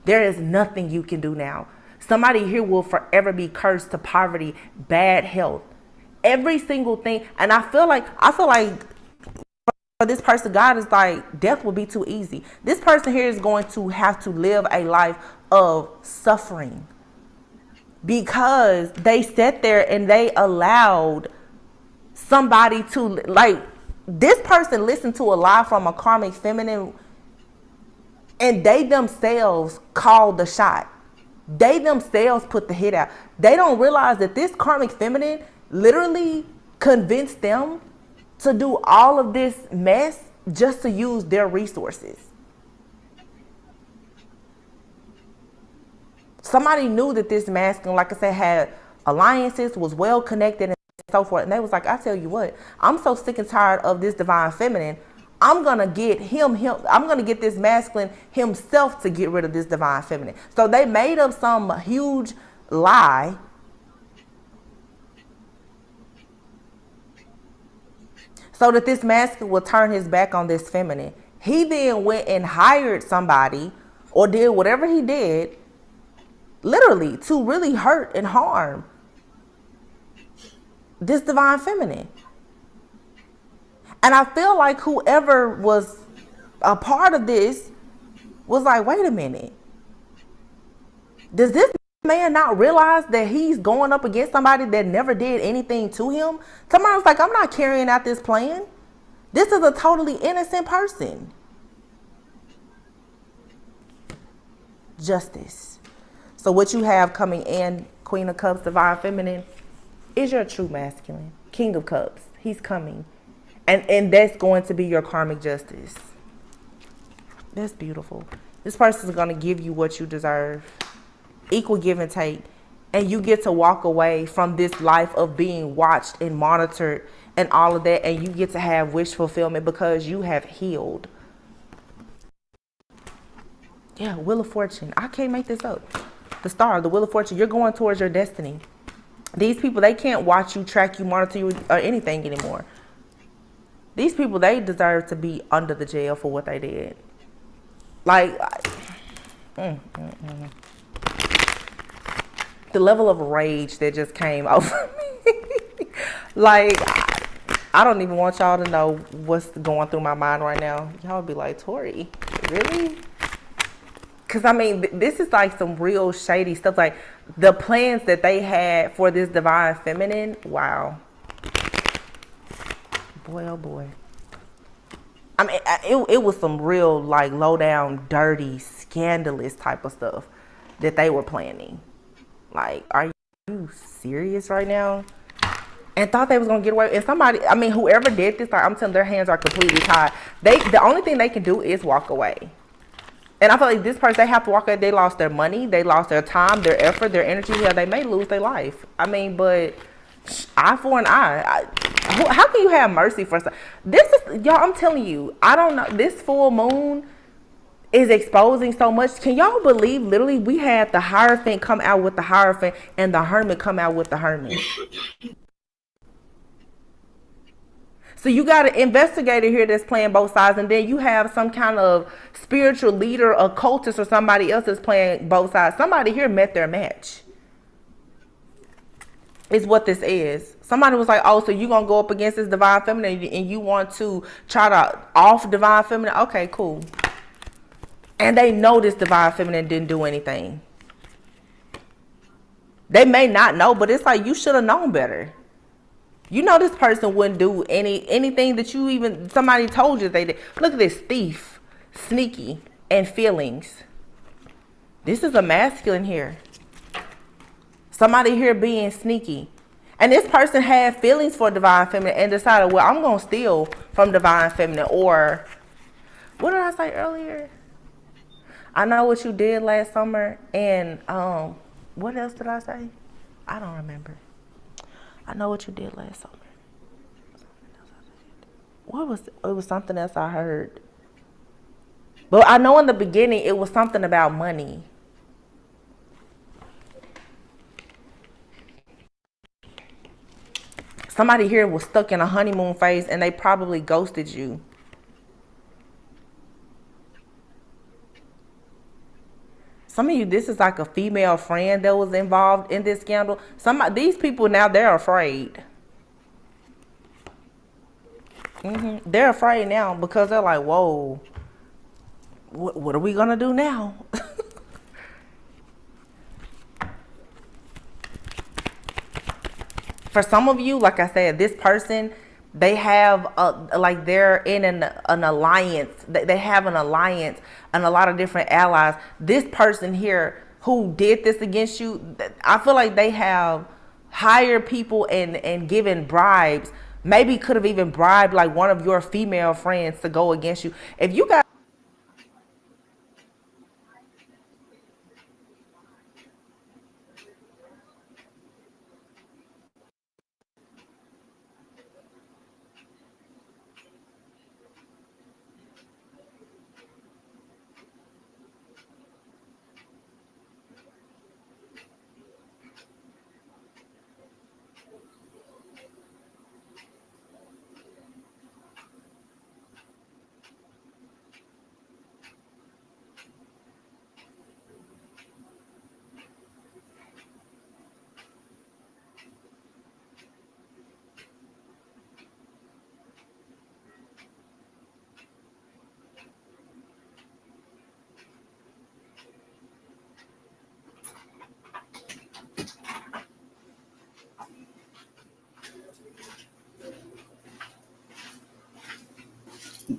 There is nothing you can do now. Somebody here will forever be cursed to poverty, bad health, every single thing. And I feel like for this person, God is like, death will be too easy. This person here is going to have to live a life of suffering because they sat there and they allowed somebody to, like, this person listened to a lie from a karmic feminine, and they themselves called the shot. They themselves put the hit out. They don't realize that this karmic feminine literally convinced them to do all of this mess just to use their resources. Somebody knew that this masculine, like I said, had alliances, was well connected and so forth. And they was like, I tell you what, I'm so sick and tired of this divine feminine. I'm going to get I'm going to get this masculine himself to get rid of this divine feminine. So they made up some huge lie so that this masculine will turn his back on this feminine. He then went and hired somebody or did whatever he did, literally, to really hurt and harm this divine feminine. And I feel like whoever was a part of this was like, wait a minute. Does this man not realize that he's going up against somebody that never did anything to him? Somebody was like, I'm not carrying out this plan. This is a totally innocent person. Justice. So what you have coming in, Queen of Cups, Divine Feminine, is your true masculine. King of Cups. He's coming. And that's going to be your karmic justice. That's beautiful. This person is going to give you what you deserve. Equal give and take. And you get to walk away from this life of being watched and monitored and all of that. And you get to have wish fulfillment because you have healed. Yeah, Wheel of Fortune. I can't make this up. The Star, the Wheel of Fortune. You're going towards your destiny. These people, they can't watch you, track you, monitor you, or anything anymore. These people, they deserve to be under the jail for what they did. Like, the level of rage that just came over me. Like, I don't even want y'all to know what's going through my mind right now. Y'all be like, Tori, really? Because, I mean, this is like some real shady stuff. Like, the plans that they had for this divine feminine, wow. Boy, oh boy. I mean, it was some real, like, low down, dirty, scandalous type of stuff that they were planning. Like, are you serious right now? And thought they was going to get away. And somebody, I mean, whoever did this, like, I'm telling, their hands are completely tied. The only thing they can do is walk away. And I feel like this person, they have to walk away. They lost their money. They lost their time, their effort, their energy. Yeah, they may lose their life. I mean, but eye for an eye. How can you have mercy for some? This is, y'all, I'm telling you, I don't know. This full moon is exposing so much. Can y'all believe, literally, we had the Hierophant come out with the Hierophant and the Hermit come out with the Hermit. So you got an investigator here that's playing both sides, and then you have some kind of spiritual leader, occultist, or somebody else that's playing both sides. Somebody here met their match. Is what this is. Somebody was like, oh, so you're going to go up against this divine feminine and you want to try to off divine feminine? Okay, cool. And they know this divine feminine didn't do anything. They may not know, but it's like you should have known better. You know this person wouldn't do anything that you even somebody told you they did. Look at this thief, sneaky, and feelings. This is a masculine here. Somebody here being sneaky. And this person had feelings for divine feminine and decided, well, I'm going to steal from divine feminine. Or, what did I say earlier? I know what you did last summer. And what else did I say? I don't remember. I know what you did last summer. It was something else I heard. But I know in the beginning it was something about money. Somebody here was stuck in a honeymoon phase and they probably ghosted you. Some of you, this is like a female friend that was involved in this scandal. These people now, they're afraid. They're afraid now because they're like, whoa, what are we going to do now? For some of you, like I said, this person, they have like they're in an alliance. They have an alliance and a lot of different allies. This person here who did this against you, I feel like they have hired people and given bribes. Maybe could have even bribed like one of your female friends to go against you. If you got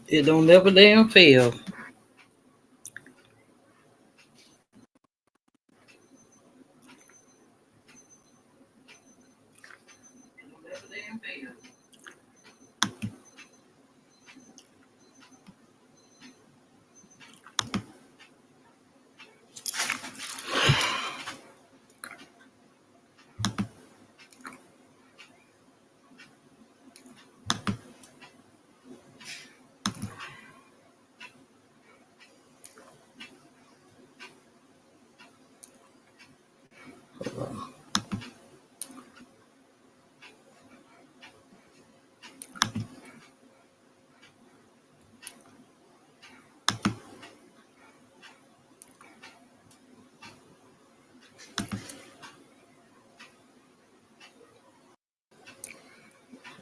It don't never damn fail.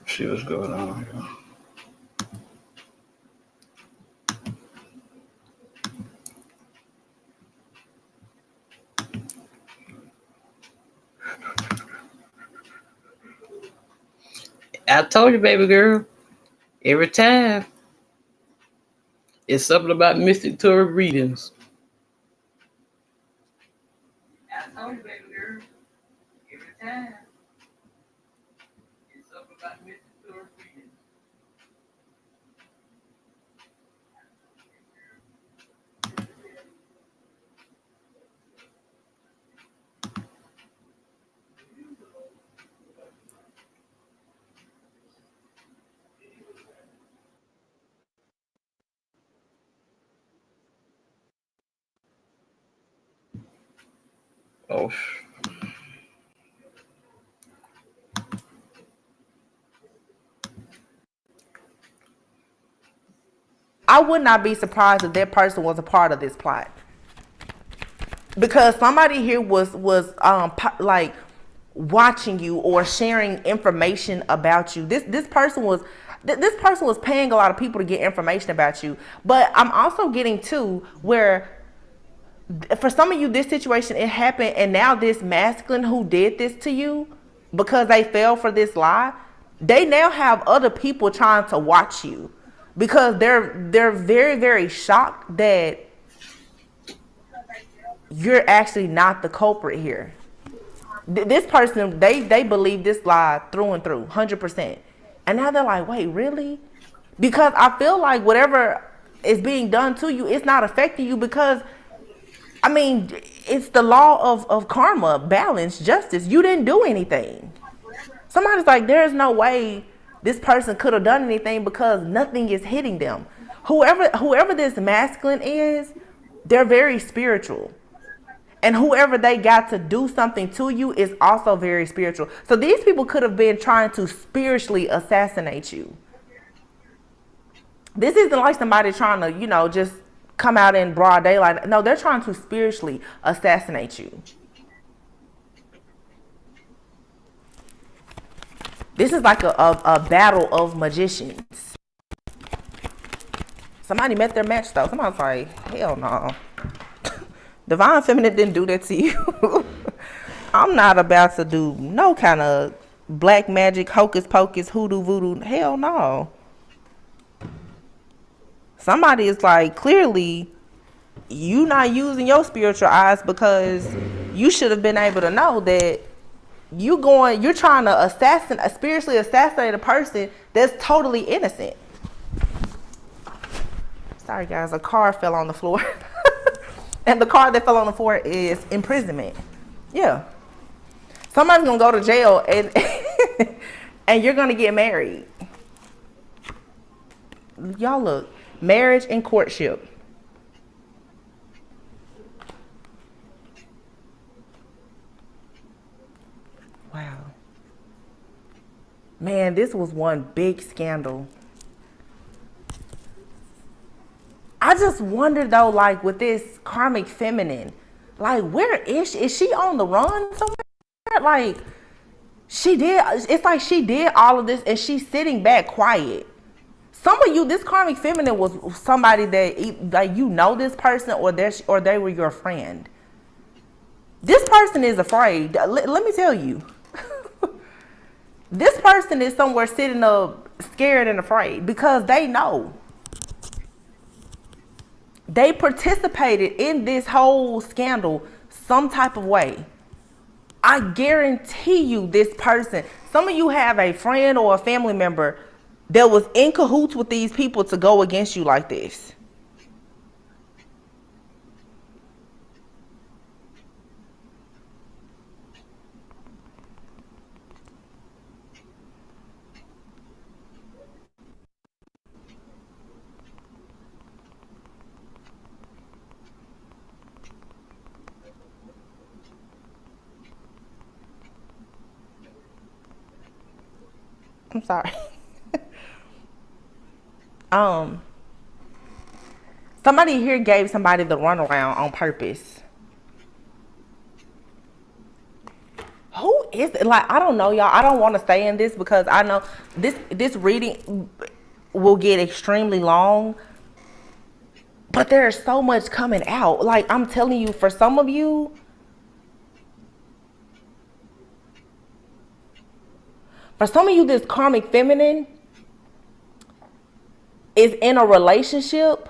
See what's going on here. I told you, baby girl, every time it's something about Mystic Tori readings. I told you, baby girl, every time it's something about Mystic Tori readings. Oh, I would not be surprised if that person was a part of this plot. Because somebody here was like watching you or sharing information about you. This person was, This person was paying a lot of people to get information about you. But I'm also getting to where, for some of you, this situation, it happened, and now this masculine who did this to you, because they fell for this lie, they now have other people trying to watch you, because they're very, very shocked that you're actually not the culprit here. This person, they believe this lie through and through, 100%. And now they're like, wait, really? Because I feel like whatever is being done to you, it's not affecting you, because, I mean, it's the law of karma, balance, justice. You didn't do anything. Somebody's like, there's no way this person could have done anything because nothing is hitting them. Whoever this masculine is, they're very spiritual. And whoever they got to do something to you is also very spiritual. So these people could have been trying to spiritually assassinate you. This isn't like somebody trying to, just come out in broad daylight. No, they're trying to spiritually assassinate you. This is like a battle of magicians. Somebody met their match though. Somebody's like, hell no. Divine Feminine didn't do that to you. I'm not about to do no kind of black magic, hocus pocus, hoodoo voodoo. Hell no. Somebody is like, clearly, you not using your spiritual eyes, because you should have been able to know that you're trying to spiritually assassinate a person that's totally innocent. Sorry guys, a car fell on the floor. And the car that fell on the floor is imprisonment. Yeah. Somebody's gonna go to jail and and you're gonna get married. Y'all look, marriage and courtship. Wow. Man, this was one big scandal. I just wonder though, like with this karmic feminine, like where is she? Is she on the run somewhere? Like it's like she did all of this and she's sitting back quiet. Some of you, this karmic feminine was somebody that, like, this person, or they were your friend. This person is afraid. Let me tell you. This person is somewhere sitting up scared and afraid, because they know. They participated in this whole scandal some type of way. I guarantee you this person, some of you have a friend or a family member that was in cahoots with these people to go against you like this. I'm sorry. Somebody here gave somebody the runaround on purpose. Who is it? Like, I don't know, y'all. I don't want to stay in this, because I know this reading will get extremely long. But there's so much coming out. Like, I'm telling you, for some of you, this karmic feminine is in a relationship.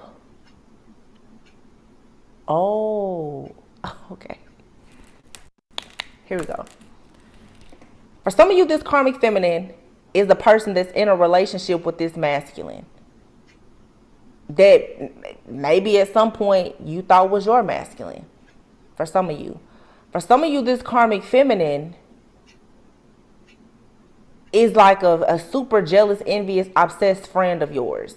Oh, okay. Here we go. For some of you, this karmic feminine is the person that's in a relationship with this masculine that maybe at some point you thought was your masculine. For some of you. For some of you, this karmic feminine is like a super jealous, envious, obsessed friend of yours.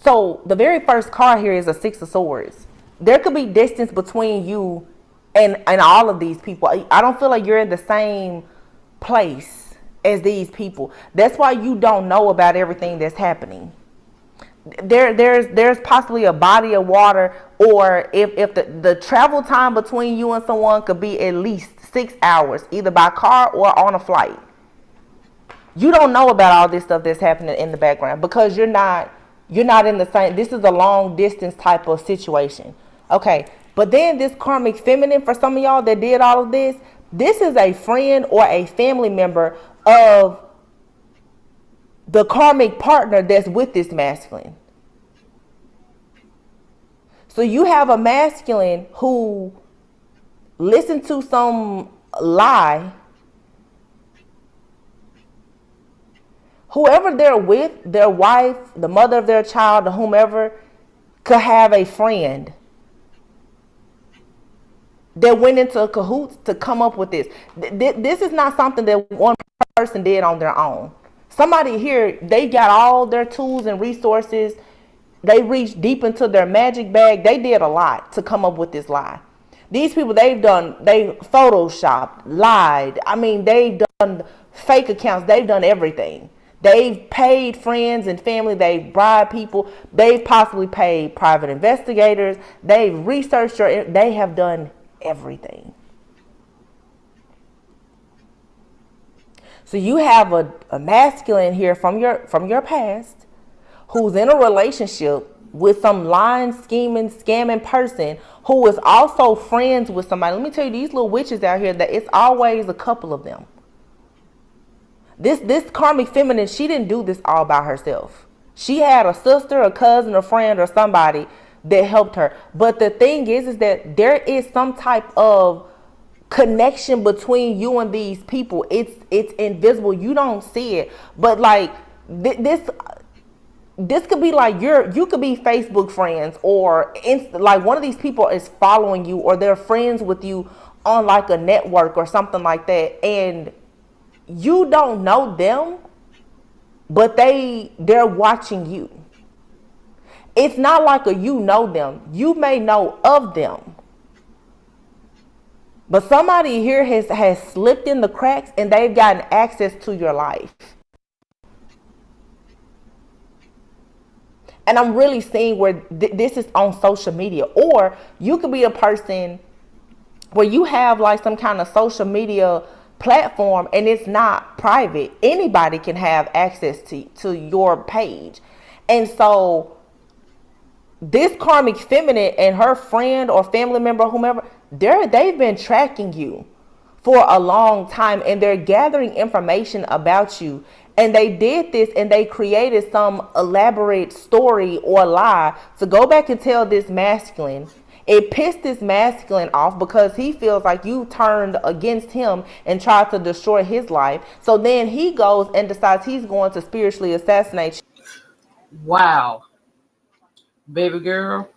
So the very first card here is a Six of Swords. There could be distance between you and all of these people. I don't feel like you're in the same place as these people. That's why you don't know about everything that's happening. There's possibly a body of water, or if the travel time between you and someone could be at least 6 hours, either by car or on a flight. You don't know about all this stuff that's happening in the background because you're not in the same. This is a long distance type of situation. Okay, but then this karmic feminine, for some of y'all that did all of this, this is a friend or a family member of the karmic partner that's with this masculine. So you have a masculine who listened to some lie. Whoever they're with, their wife, the mother of their child, or whomever, could have a friend that went into a cahoots to come up with this. This is not something that one person did on their own. Somebody here, they got all their tools and resources. They reached deep into their magic bag. They did a lot to come up with this lie. These people, they photoshopped, lied. I mean, they've done fake accounts. They've done everything. They've paid friends and family. They've bribed people. They've possibly paid private investigators. They've researched they have done everything. So you have a masculine here from your past who's in a relationship with some lying, scheming, scamming person who is also friends with somebody. Let me tell you, these little witches out here, that it's always a couple of them. This karmic feminine, she didn't do this all by herself. She had a sister, a cousin, a friend, or somebody that helped her. But the thing is that there is some type of connection between you and these people. It's invisible. You don't see it. But like this could be like you could be Facebook friends, or like one of these people is following you, or they're friends with you on like a network or something like that, and you don't know them, but they're watching you. It's not like you know them. You may know of them, but somebody here has slipped in the cracks and they've gotten access to your life. And I'm really seeing where this is on social media. Or you could be a person where you have like some kind of social media platform and it's not private. Anybody can have access to your page. And so this karmic feminine and her friend or family member, whomever, they've been tracking you for a long time, and they're gathering information about you. And they did this and they created some elaborate story or lie to go back and tell this masculine. It pissed this masculine off because he feels like you turned against him and tried to destroy his life. So then he goes and decides he's going to spiritually assassinate you. Wow. Baby girl,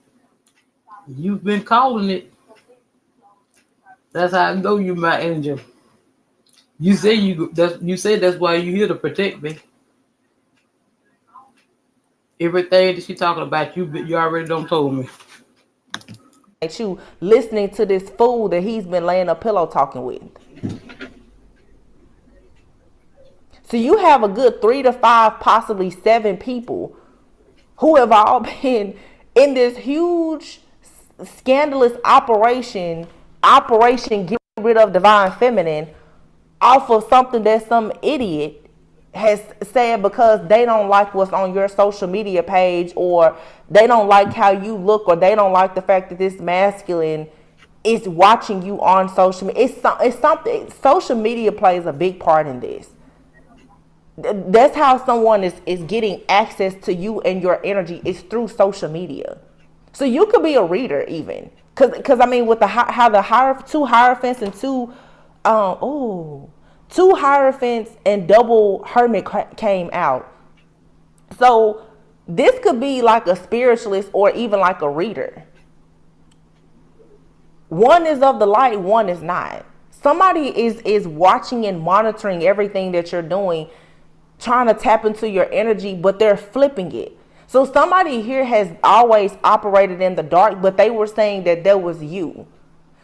you've been calling it. That's how I know you my angel. You say that's why you're here to protect me. Everything that she talking about, you already done told me. You listening to this fool that he's been laying a pillow talking with. So you have a good 3 to 5, possibly 7 people who have all been in this huge scandalous operation get rid of divine feminine off of something that some idiot has said because they don't like what's on your social media page, or they don't like how you look, or they don't like the fact that this masculine is watching you on social media. It's something. Social media plays a big part in this. That's how someone is getting access to you and your energy, is through social media. So you could be a reader even, because I mean, with how the two hierophants and two hierophants and double hermit came out. So this could be like a spiritualist or even like a reader. One is of the light, one is not. Somebody is watching and monitoring everything that you're doing, trying to tap into your energy, but they're flipping it. So somebody here has always operated in the dark, but they were saying that was you.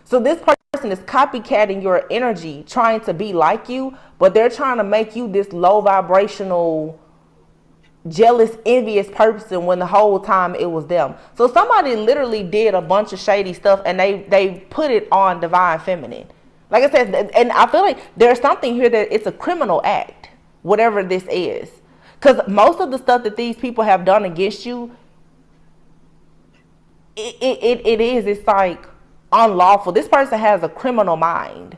So this person is copycatting your energy, trying to be like you, but they're trying to make you this low vibrational, jealous, envious person when the whole time it was them. So somebody literally did a bunch of shady stuff and they put it on divine feminine. Like I said, and I feel like there's something here that it's a criminal act, whatever this is. Because most of the stuff that these people have done against you, it's like unlawful. This person has a criminal mind.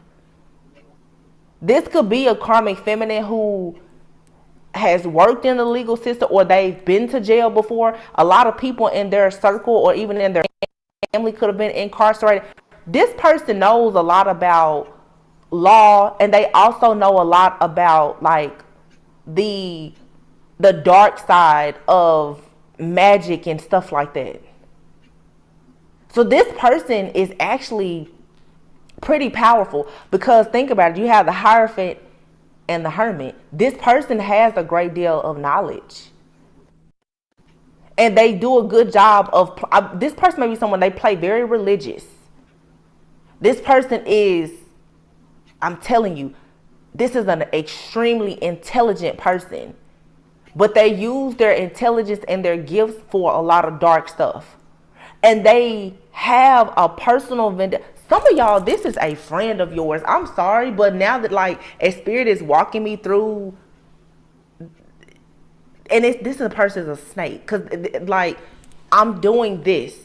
This could be a karmic feminine who has worked in the legal system, or they've been to jail before. A lot of people in their circle or even in their family could have been incarcerated. This person knows a lot about law, and they also know a lot about like the dark side of magic and stuff like that. So this person is actually pretty powerful, because think about it, you have the Hierophant and the Hermit. This person has a great deal of knowledge, and they do a good job of, this person may be someone, they play very religious. This person is, I'm telling you, this is an extremely intelligent person, but they use their intelligence and their gifts for a lot of dark stuff. And they have a personal vendetta. Some of y'all, this is a friend of yours. I'm sorry, but now that like a spirit is walking me through, and this is a person is a snake, because like I'm doing this,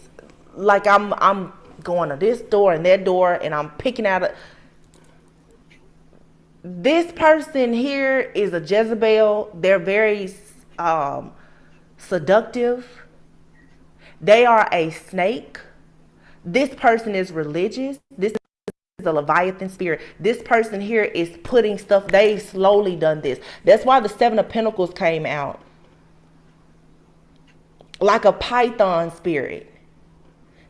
like I'm going to this door and that door, and I'm picking out this person here is a Jezebel. They're very seductive. They are a snake. This person is religious. This is a Leviathan spirit. This person here is putting stuff, they slowly done this. That's why the Seven of Pentacles came out. Like a python spirit.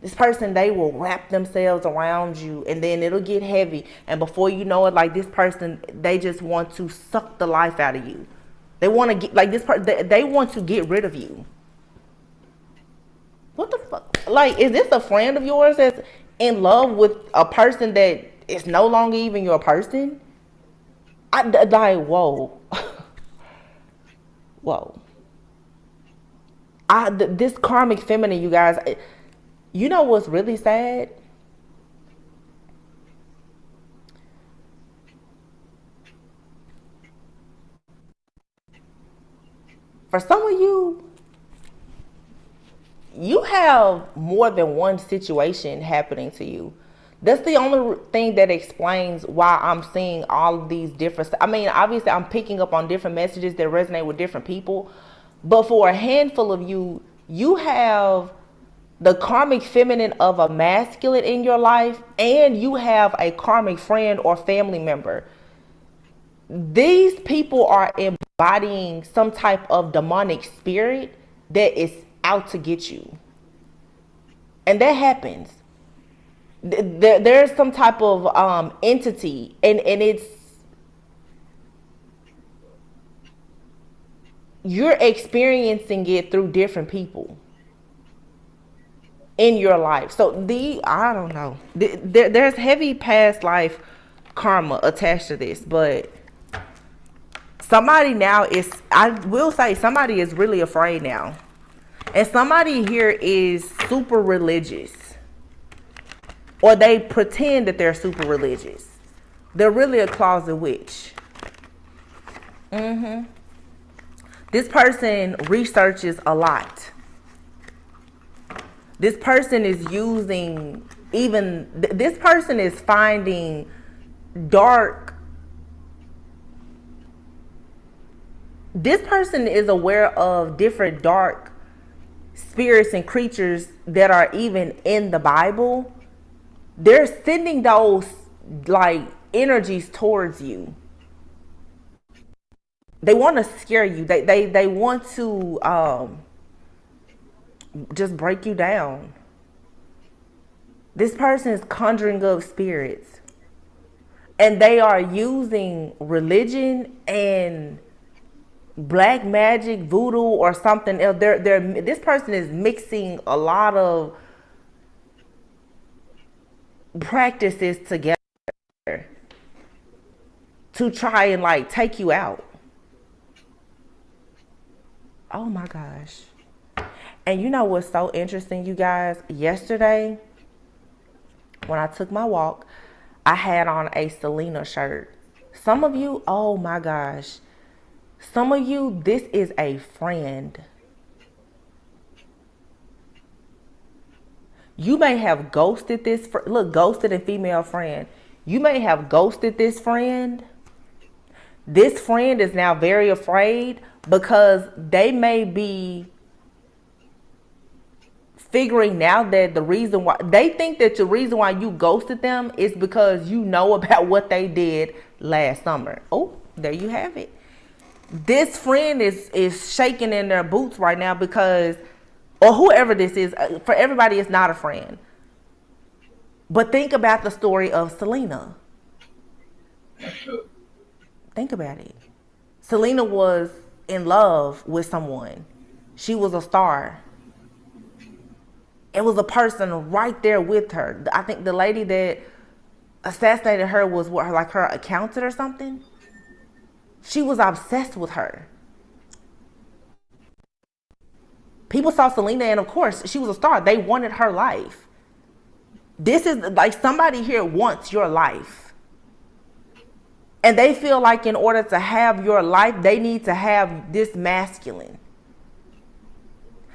This person, they will wrap themselves around you, and then it'll get heavy. And before you know it, like this person, they just want to suck the life out of you. They want to get, like this person, they want to get rid of you. What the fuck? Like, is this a friend of yours that's in love with a person that is no longer even your person? Like, whoa. Whoa. This karmic feminine, you guys, you know what's really sad? For some of you, you have more than one situation happening to you. That's the only thing that explains why I'm seeing all of these different. I mean, obviously, I'm picking up on different messages that resonate with different people. But for a handful of you, you have the karmic feminine of a masculine in your life, and you have a karmic friend or family member. These people are embodying some type of demonic spirit that is out to get you. And that happens. There's some type of entity, and it's, you're experiencing it through different people in your life. So I don't know. There's heavy past life karma attached to this, but somebody now is, I will say, somebody is really afraid now. And somebody here is super religious. Or they pretend that they're super religious. They're really a closet witch. This person researches a lot. This person is using, even, this person is finding dark. This person is aware of different dark spirits and creatures that are even in the Bible. They're sending those like energies towards you. They want to scare you. They want to just break you down. This person is conjuring up spirits, and they are using religion and black magic, voodoo, or something else. This person is mixing a lot of practices together to try and like take you out. Oh my gosh. And you know what's so interesting, you guys? Yesterday, when I took my walk, I had on a Selena shirt. Some of you, oh my gosh. Some of you, this is a friend. You may have ghosted this, look, ghosted and female friend. You may have ghosted this friend. This friend is now very afraid because they may be figuring out that the reason why they think that the reason why you ghosted them is because you know about what they did last summer. Oh, there you have it. This friend is shaking in their boots right now because, or whoever this is, for everybody it's not a friend. But think about the story of Selena. Think about it. Selena was in love with someone. She was a star. It was a person right there with her. I think the lady that assassinated her was what, like her accountant or something. She was obsessed with her. People saw Selena and of course she was a star. They wanted her life. This is like somebody here wants your life. And they feel like in order to have your life, they need to have this masculine.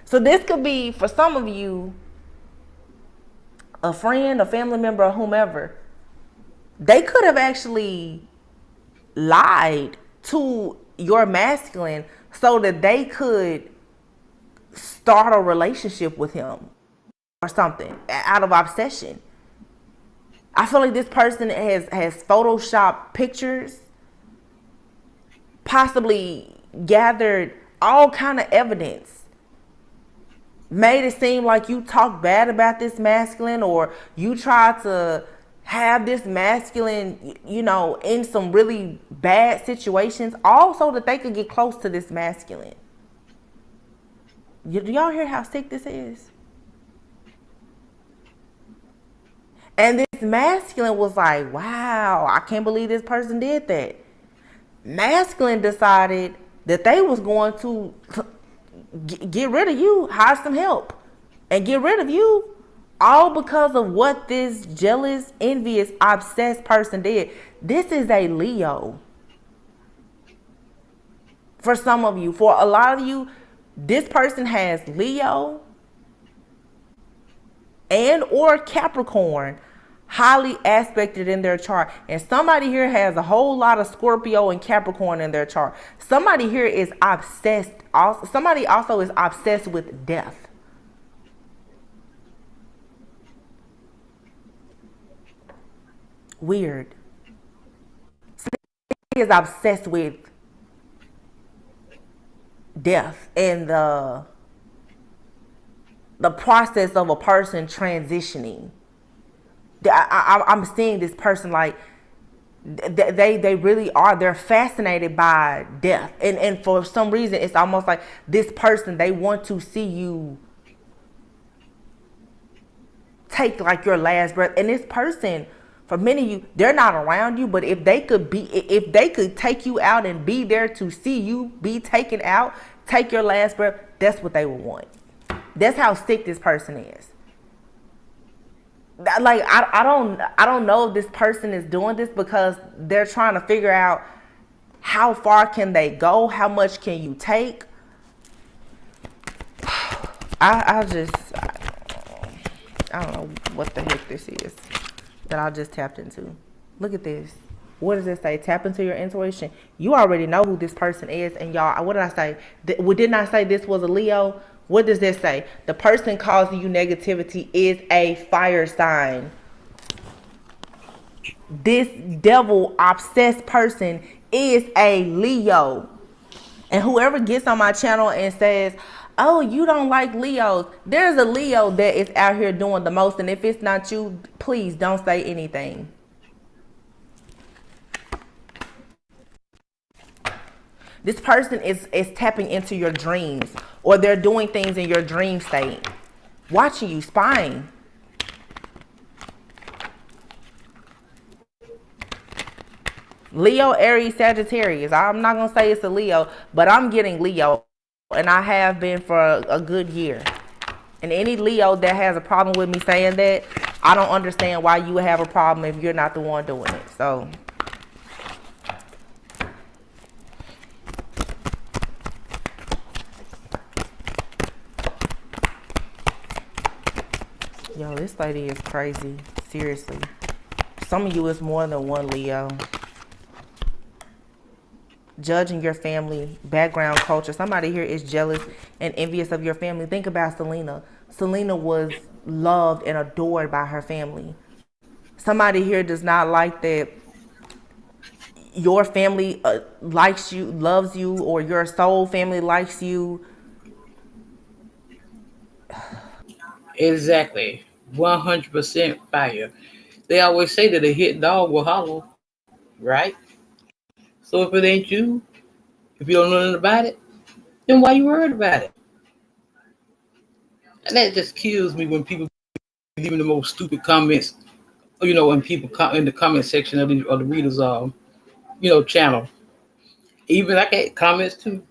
So this could be, for some of you, a friend, a family member, or whomever. They could have actually lied to your masculine so that they could start a relationship with him or something out of obsession. I feel like this person has photoshopped pictures, possibly gathered all kind of evidence, made it seem like you talk bad about this masculine or you try to have this masculine, you know, in some really bad situations, all so that they could get close to this masculine. Do y'all hear how sick this is? And this masculine was like, wow, I can't believe this person did that. Masculine decided that they was going to get rid of you, hire some help, and get rid of you, all because of what this jealous, envious, obsessed person did. This is a Leo. For some of you, for a lot of you, this person has Leo and or Capricorn highly aspected in their chart. And somebody here has a whole lot of Scorpio and Capricorn in their chart. Somebody here is obsessed. Somebody also is obsessed with death. Weird. Somebody is obsessed with death and the process of a person transitioning. I'm seeing this person like they really are. They're fascinated by death, and for some reason it's almost like this person, they want to see you take like your last breath. And this person, for many of you, they're not around you, but if they could take you out and be there to see you be taken out, take your last breath, that's what they would want. That's how sick this person is. Like, I don't know if this person is doing this because they're trying to figure out how far can they go, how much can you take. I don't know what the heck this is that I just tapped into. Look at this. What does it say? Tap into your intuition. You already know who this person is. And y'all, what did I say? Didn't I say this was a Leo? What does this say? The person causing you negativity is a fire sign. This devil obsessed person is a Leo. And whoever gets on my channel and says, oh, you don't like Leos, there's a Leo that is out here doing the most. And if it's not you, please don't say anything. This person is tapping into your dreams, or they're doing things in your dream state, watching you, spying. Leo, Aries, Sagittarius. I'm not going to say it's a Leo, but I'm getting Leo, and I have been for a good year. And any Leo that has a problem with me saying that, I don't understand why you would have a problem if you're not the one doing it. So yo, this lady is crazy. Seriously. Some of you is more than one Leo. Judging your family, background, culture. Somebody here is jealous and envious of your family. Think about Selena. Selena was loved and adored by her family. Somebody here does not like that your family likes you, loves you, or your soul family likes you. Exactly. 100% fire. They always say that a hit dog will holler, right? So if it ain't you, if you don't know nothing about it, then why you worried about it? And that just kills me when people leaving the most stupid comments, when people in the comment section of the readers, channel. Even I get comments too.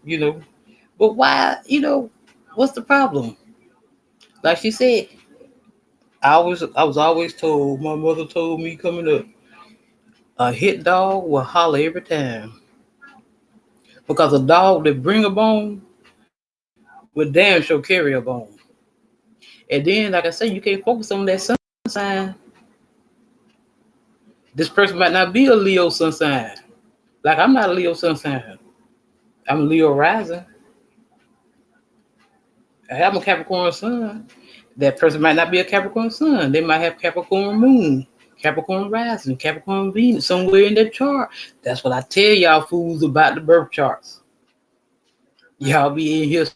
But why, what's the problem? Like she said, I was always told, my mother told me coming up, a hit dog will holler every time. Because a dog that bring a bone will damn sure carry a bone. And then, like I said, you can't focus on that sun sign. This person might not be a Leo sun sign. Like I'm not a Leo sun sign. I'm a Leo rising. I have a Capricorn sun. That person might not be a Capricorn sun. They might have Capricorn moon, Capricorn rising, Capricorn Venus, somewhere in their chart. That's what I tell y'all fools about the birth charts. Y'all be in here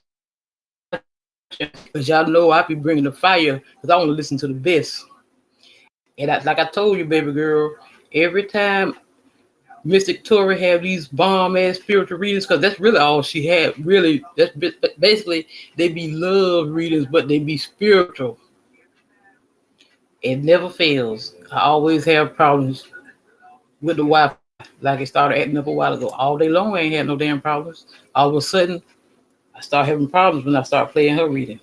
because y'all know I be bringing the fire because I want to listen to the best. And like I told you, baby girl, every time Mystic Tori have these bomb ass spiritual readings, because that's really all she had. Really, that's basically they be love readings, but they be spiritual. It never fails. I always have problems with the Wi-Fi. Like it started acting up a while ago. All day long, I ain't had no damn problems. All of a sudden, I start having problems when I start playing her reading.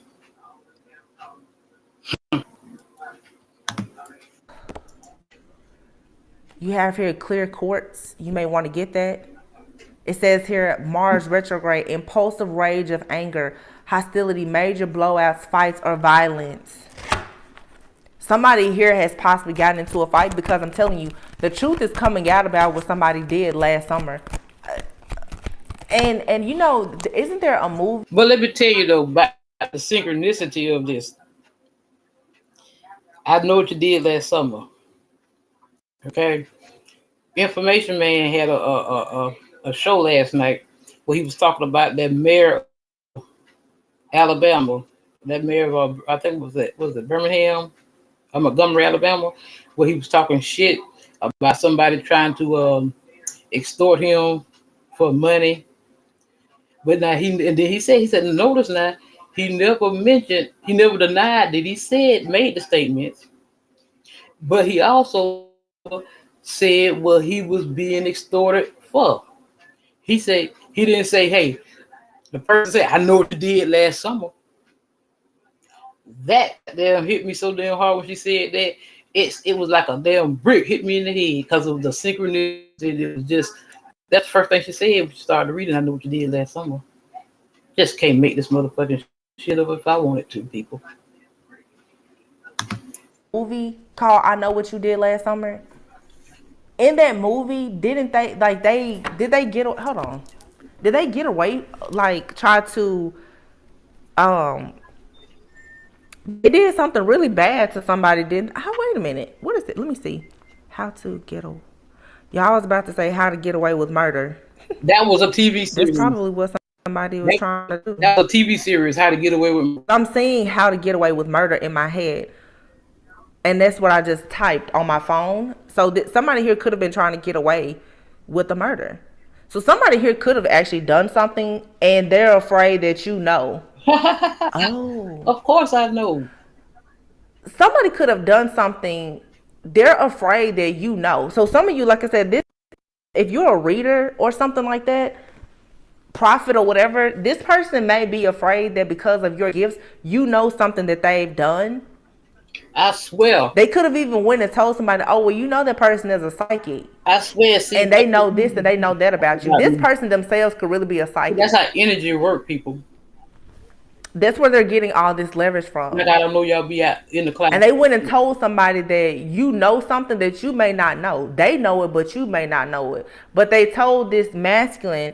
You have here clear quartz. You may want to get that. It says here, Mars retrograde, impulsive rage of anger, hostility, major blowouts, fights, or violence. Somebody here has possibly gotten into a fight because I'm telling you, the truth is coming out about what somebody did last summer. And isn't there a movie? But let me tell you though, about the synchronicity of this. I know what you did last summer. Okay, Information Man had a show last night where he was talking about that mayor of Alabama, that mayor of I think was it Birmingham, Montgomery, Alabama, where he was talking shit about somebody trying to extort him for money. But now he said notice now he never denied that he made the statements, but he also said what he was being extorted for. He didn't say, hey, the person said, I know what you did last summer. That damn hit me so damn hard when she said that. It was like a damn brick hit me in the head because of the synchronicity. It was just, that's the first thing she said when she started reading, I know what you did last summer. Just can't make this motherfucking shit up if I wanted to, people. Movie called I Know What You Did Last Summer. In that movie, did they get hold on? Did they get away try to they did something really bad to somebody, didn't? Wait a minute. What is it? Let me see. How to get away. Y'all was about to say how to get away with murder. That was a TV series. That's probably what somebody was trying to do. That was a TV series, How to Get Away with Murder. I'm seeing How to Get Away with Murder in my head. And that's what I just typed on my phone. So somebody here could have been trying to get away with the murder. So somebody here could have actually done something and they're afraid that you know. Oh. Of course I know. Somebody could have done something. They're afraid that you know. So some of you, like I said, if you're a reader or something like that, prophet or whatever, this person may be afraid that because of your gifts, you know something that they've done. I swear. They could have even went and told somebody, oh, well, you know that person is a psychic. I swear it seems And they like know this and they know that about you. This me. person themselves could really be a That's psychic. how energy work, people. That's where they're getting all this leverage from. Like I don't know y'all be out in the And cloud. they went and told somebody that you know something that you may not know. They know it, but you may not know it. But they told this masculine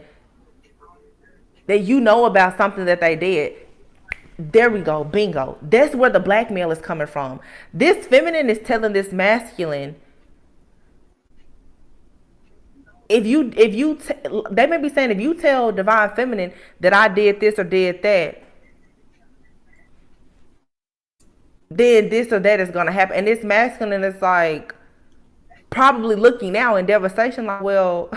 that you know about something that they did. There we go, bingo. That's where the blackmail is coming from. This feminine is telling this masculine, they may be saying, if you tell divine feminine that I did this or did that, then this or that is gonna happen. And this masculine is like probably looking now in devastation, like, well,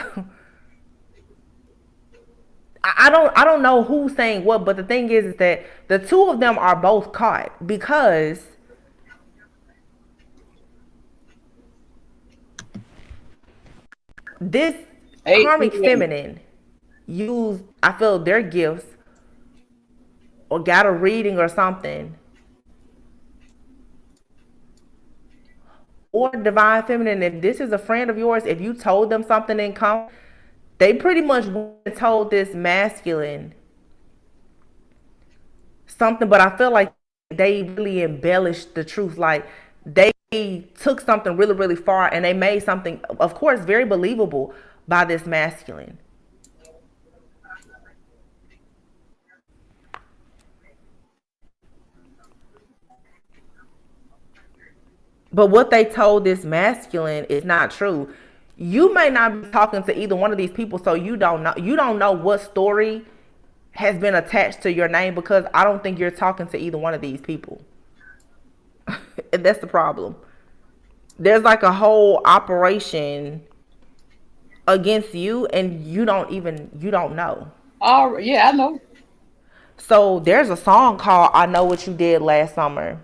I don't know who's saying what, but the thing is that the two of them are both caught because this karmic 8 feminine used, I feel, their gifts or got a reading or something, or divine feminine, if this is a friend of yours, if you told them something in common, they pretty much told this masculine something, but I feel like they really embellished the truth. Like they took something really, really far and they made something, of course, very believable by this masculine. But what they told this masculine is not true. You may not be talking to either one of these people, so you don't know what story has been attached to your name, because I don't think you're talking to either one of these people. And that's the problem. There's like a whole operation against you and you don't know. Oh yeah, I know. So there's a song called I Know What You Did Last Summer.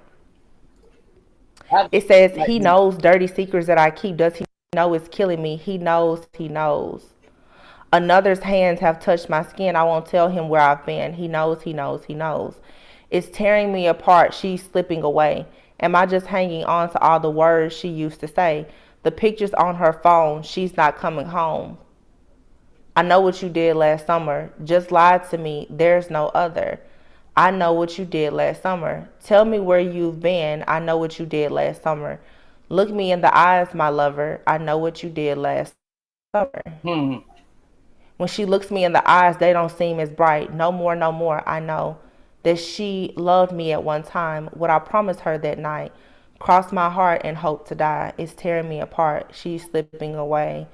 I It says, like he knows dirty secrets that I keep. Does he know it's killing me? He knows, he knows. Another's hands have touched my skin. I won't tell him where I've been. He knows, he knows, he knows. It's tearing me apart. She's slipping away. Am I just hanging on to all the words she used to say? The pictures on her phone. She's not coming home. I know what you did last summer. Just lied to me. There's no other. I know what you did last summer. Tell me where you've been. I know what you did last summer. Look me in the eyes, my lover. I know what you did last summer. When she looks me in the eyes, they don't seem as bright. No more, no more. I know that she loved me at one time. What I promised her that night. Cross my heart and hope to die. It's tearing me apart. She's slipping away.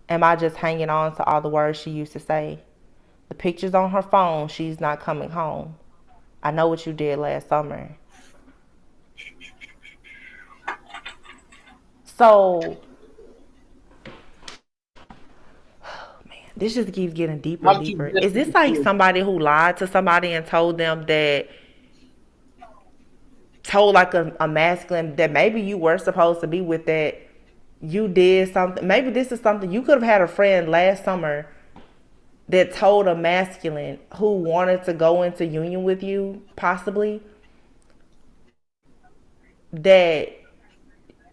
Am I just hanging on to all the words she used to say? The pictures on her phone. She's not coming home. I know what you did last summer. So, man, this just keeps getting deeper and deeper. Is this like somebody who lied to somebody and told them that, told like a masculine that maybe you were supposed to be with, that you did something? Maybe this is something you could have had a friend last summer that told a masculine who wanted to go into union with you, possibly, that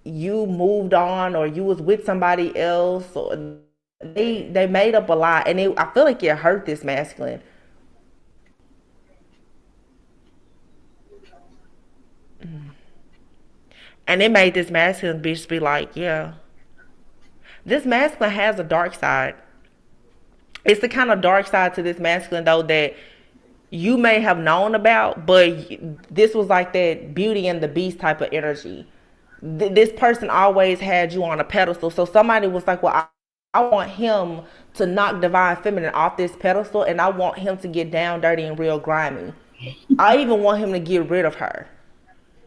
you moved on or you was with somebody else, or they made up a lie, and I feel like it hurt this masculine. And it made this masculine bitch be like, yeah. This masculine has a dark side. It's the kind of dark side to this masculine, though, that you may have known about, but this was like that Beauty and the Beast type of energy. This person always had you on a pedestal. So somebody was like, well, I want him to knock divine feminine off this pedestal, and I want him to get down dirty and real grimy. I even want him to get rid of her.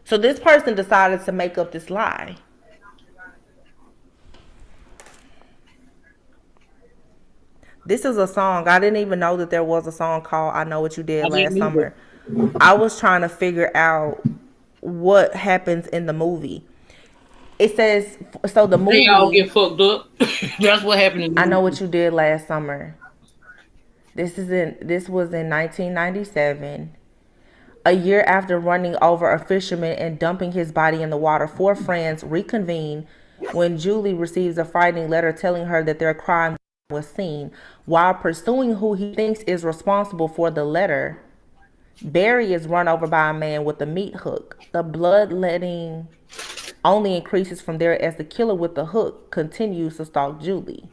So this person decided to make up this lie. This is a song. I didn't even know that there was a song called I Know What You Did Last Summer. I was trying to figure out what happens in the movie. It says, so the movie, they all get fucked up. That's what happened in the I Know movie. What You Did Last Summer. This was in 1997. A year after running over a fisherman and dumping his body in the water, four friends reconvene when Julie receives a frightening letter telling her that their crime was seen. While pursuing who he thinks is responsible for the letter, Barry is run over by a man with a meat hook. The bloodletting only increases from there as the killer with the hook continues to stalk Julie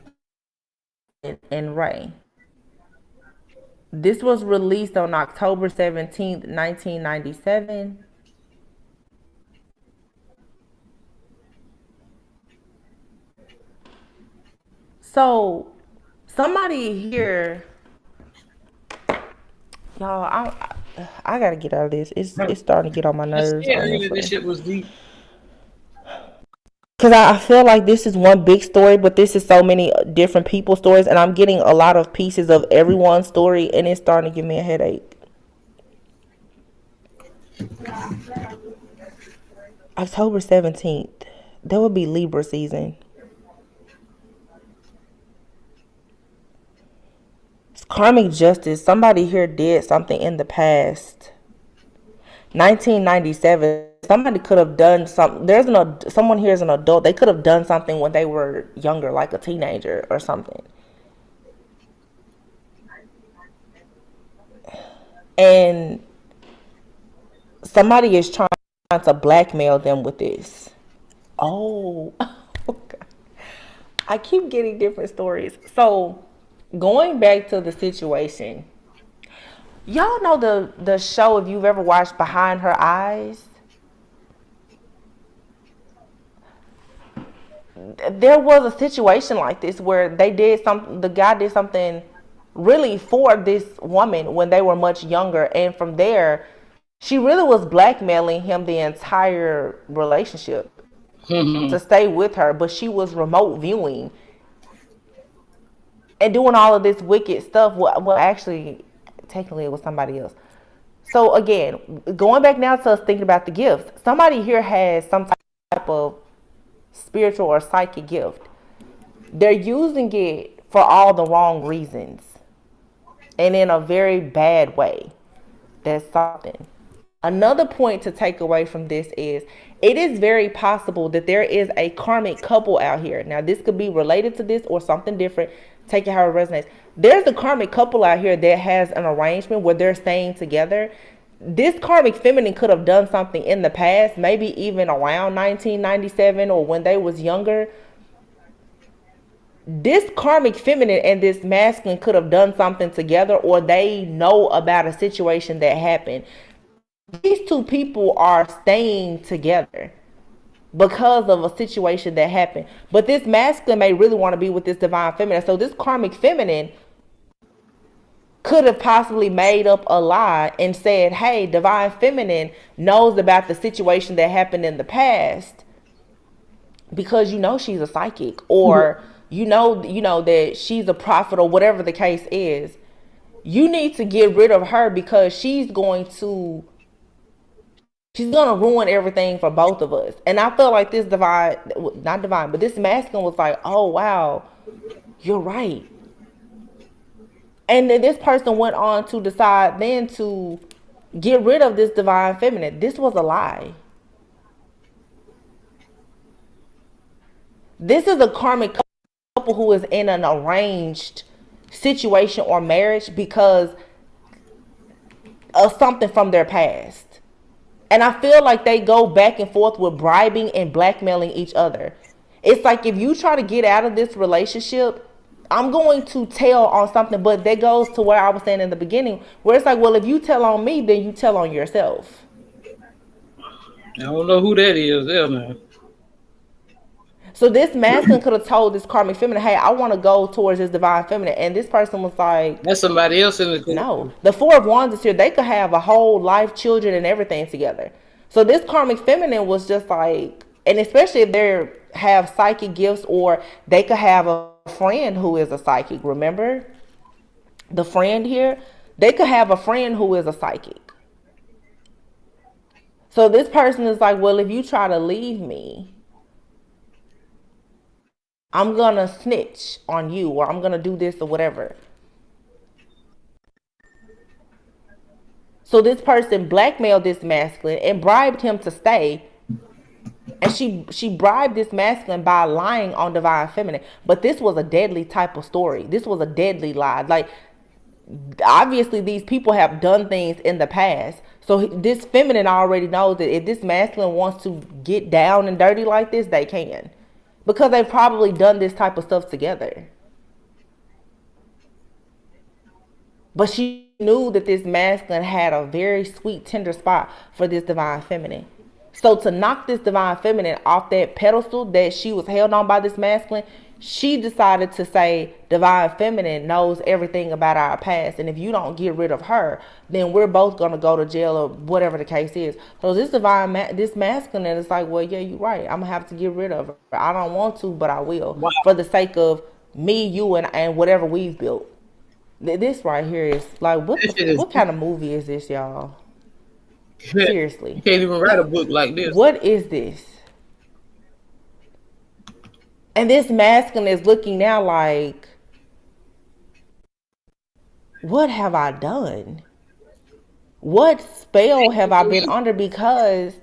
and Ray. This was released on October 17th, 1997. So, somebody here, y'all, I gotta get out of this. It's starting to get on my I said nerves, earlier this honestly. shit was deep. Because I feel like this is one big story, but this is so many different people's stories, and I'm getting a lot of pieces of everyone's story, and it's starting to give me a headache. October 17th. That would be Libra season. It's karmic justice. Somebody here did something in the past. 1997. Somebody could have done something. Someone here is an adult. They could have done something when they were younger, like a teenager or something. And somebody is trying to blackmail them with this. Oh, okay. I keep getting different stories. So, going back to the situation, y'all know the show, if you've ever watched Behind Her Eyes? There was a situation like this where the guy did something really for this woman when they were much younger, and from there, she really was blackmailing him the entire relationship to stay with her, but she was remote viewing and doing all of this wicked stuff. Well, actually, technically, it was somebody else. So again, going back now to us thinking about the gifts, somebody here has some type of spiritual or psychic gift. They're using it for all the wrong reasons and in a very bad way. That's something. Another point to take away from this is it is very possible that there is a karmic couple out here. Now, this could be related to this or something different. Take it how it resonates. There's a karmic couple out here that has an arrangement where they're staying together. This karmic feminine could have done something in the past, maybe even around 1997 or when they was younger. This karmic feminine and this masculine could have done something together, or they know about a situation that happened. These two people are staying together because of a situation that happened. But this masculine may really want to be with this divine feminine. So this karmic feminine could have possibly made up a lie and said, hey, divine feminine knows about the situation that happened in the past because she's a psychic, or you know that she's a prophet, or whatever the case is. You need to get rid of her because she's going to ruin everything for both of us. And I feel like this not divine, but this masculine was like, oh wow, you're right. And then this person went on to decide then to get rid of this divine feminine. This was a lie. This is a karmic couple who is in an arranged situation or marriage because of something from their past. And I feel like they go back and forth with bribing and blackmailing each other. It's like if you try to get out of this relationship, I'm going to tell on something, but that goes to where I was saying in the beginning, where it's like, well, if you tell on me, then you tell on yourself. I don't know who that is there, man. So this masculine could have told this karmic feminine, hey, I want to go towards this divine feminine. And this person was like, that's somebody else in the no. The Four of Wands is here. They could have a whole life, children, and everything together. So this karmic feminine was just like, and especially if they have psychic gifts, or they could have a friend who is a psychic. Remember the friend here? They could have a friend who is a psychic. So this person is like, well, if you try to leave me, I'm gonna snitch on you, or I'm gonna do this or whatever. So this person blackmailed this masculine and bribed him to stay. And she bribed this masculine by lying on divine feminine. But this was a deadly type of story. This was a deadly lie. Like, obviously these people have done things in the past. So this feminine already knows that if this masculine wants to get down and dirty like this, they can. Because they've probably done this type of stuff together. But she knew that this masculine had a very sweet, tender spot for this divine feminine. So to knock this divine feminine off that pedestal that she was held on by this masculine, she decided to say divine feminine knows everything about our past, and if you don't get rid of her, then we're both going to go to jail or whatever the case is. So this this masculine is like, well, yeah, you're right. I'm going to have to get rid of her. I don't want to, but I will. Wow. For the sake of me, you, and whatever we've built. This right here is like, what kind of movie is this, y'all? Seriously. You can't even write a book like this. What is this? And this masculine is looking now like, what have I done? What spell have I been under? Because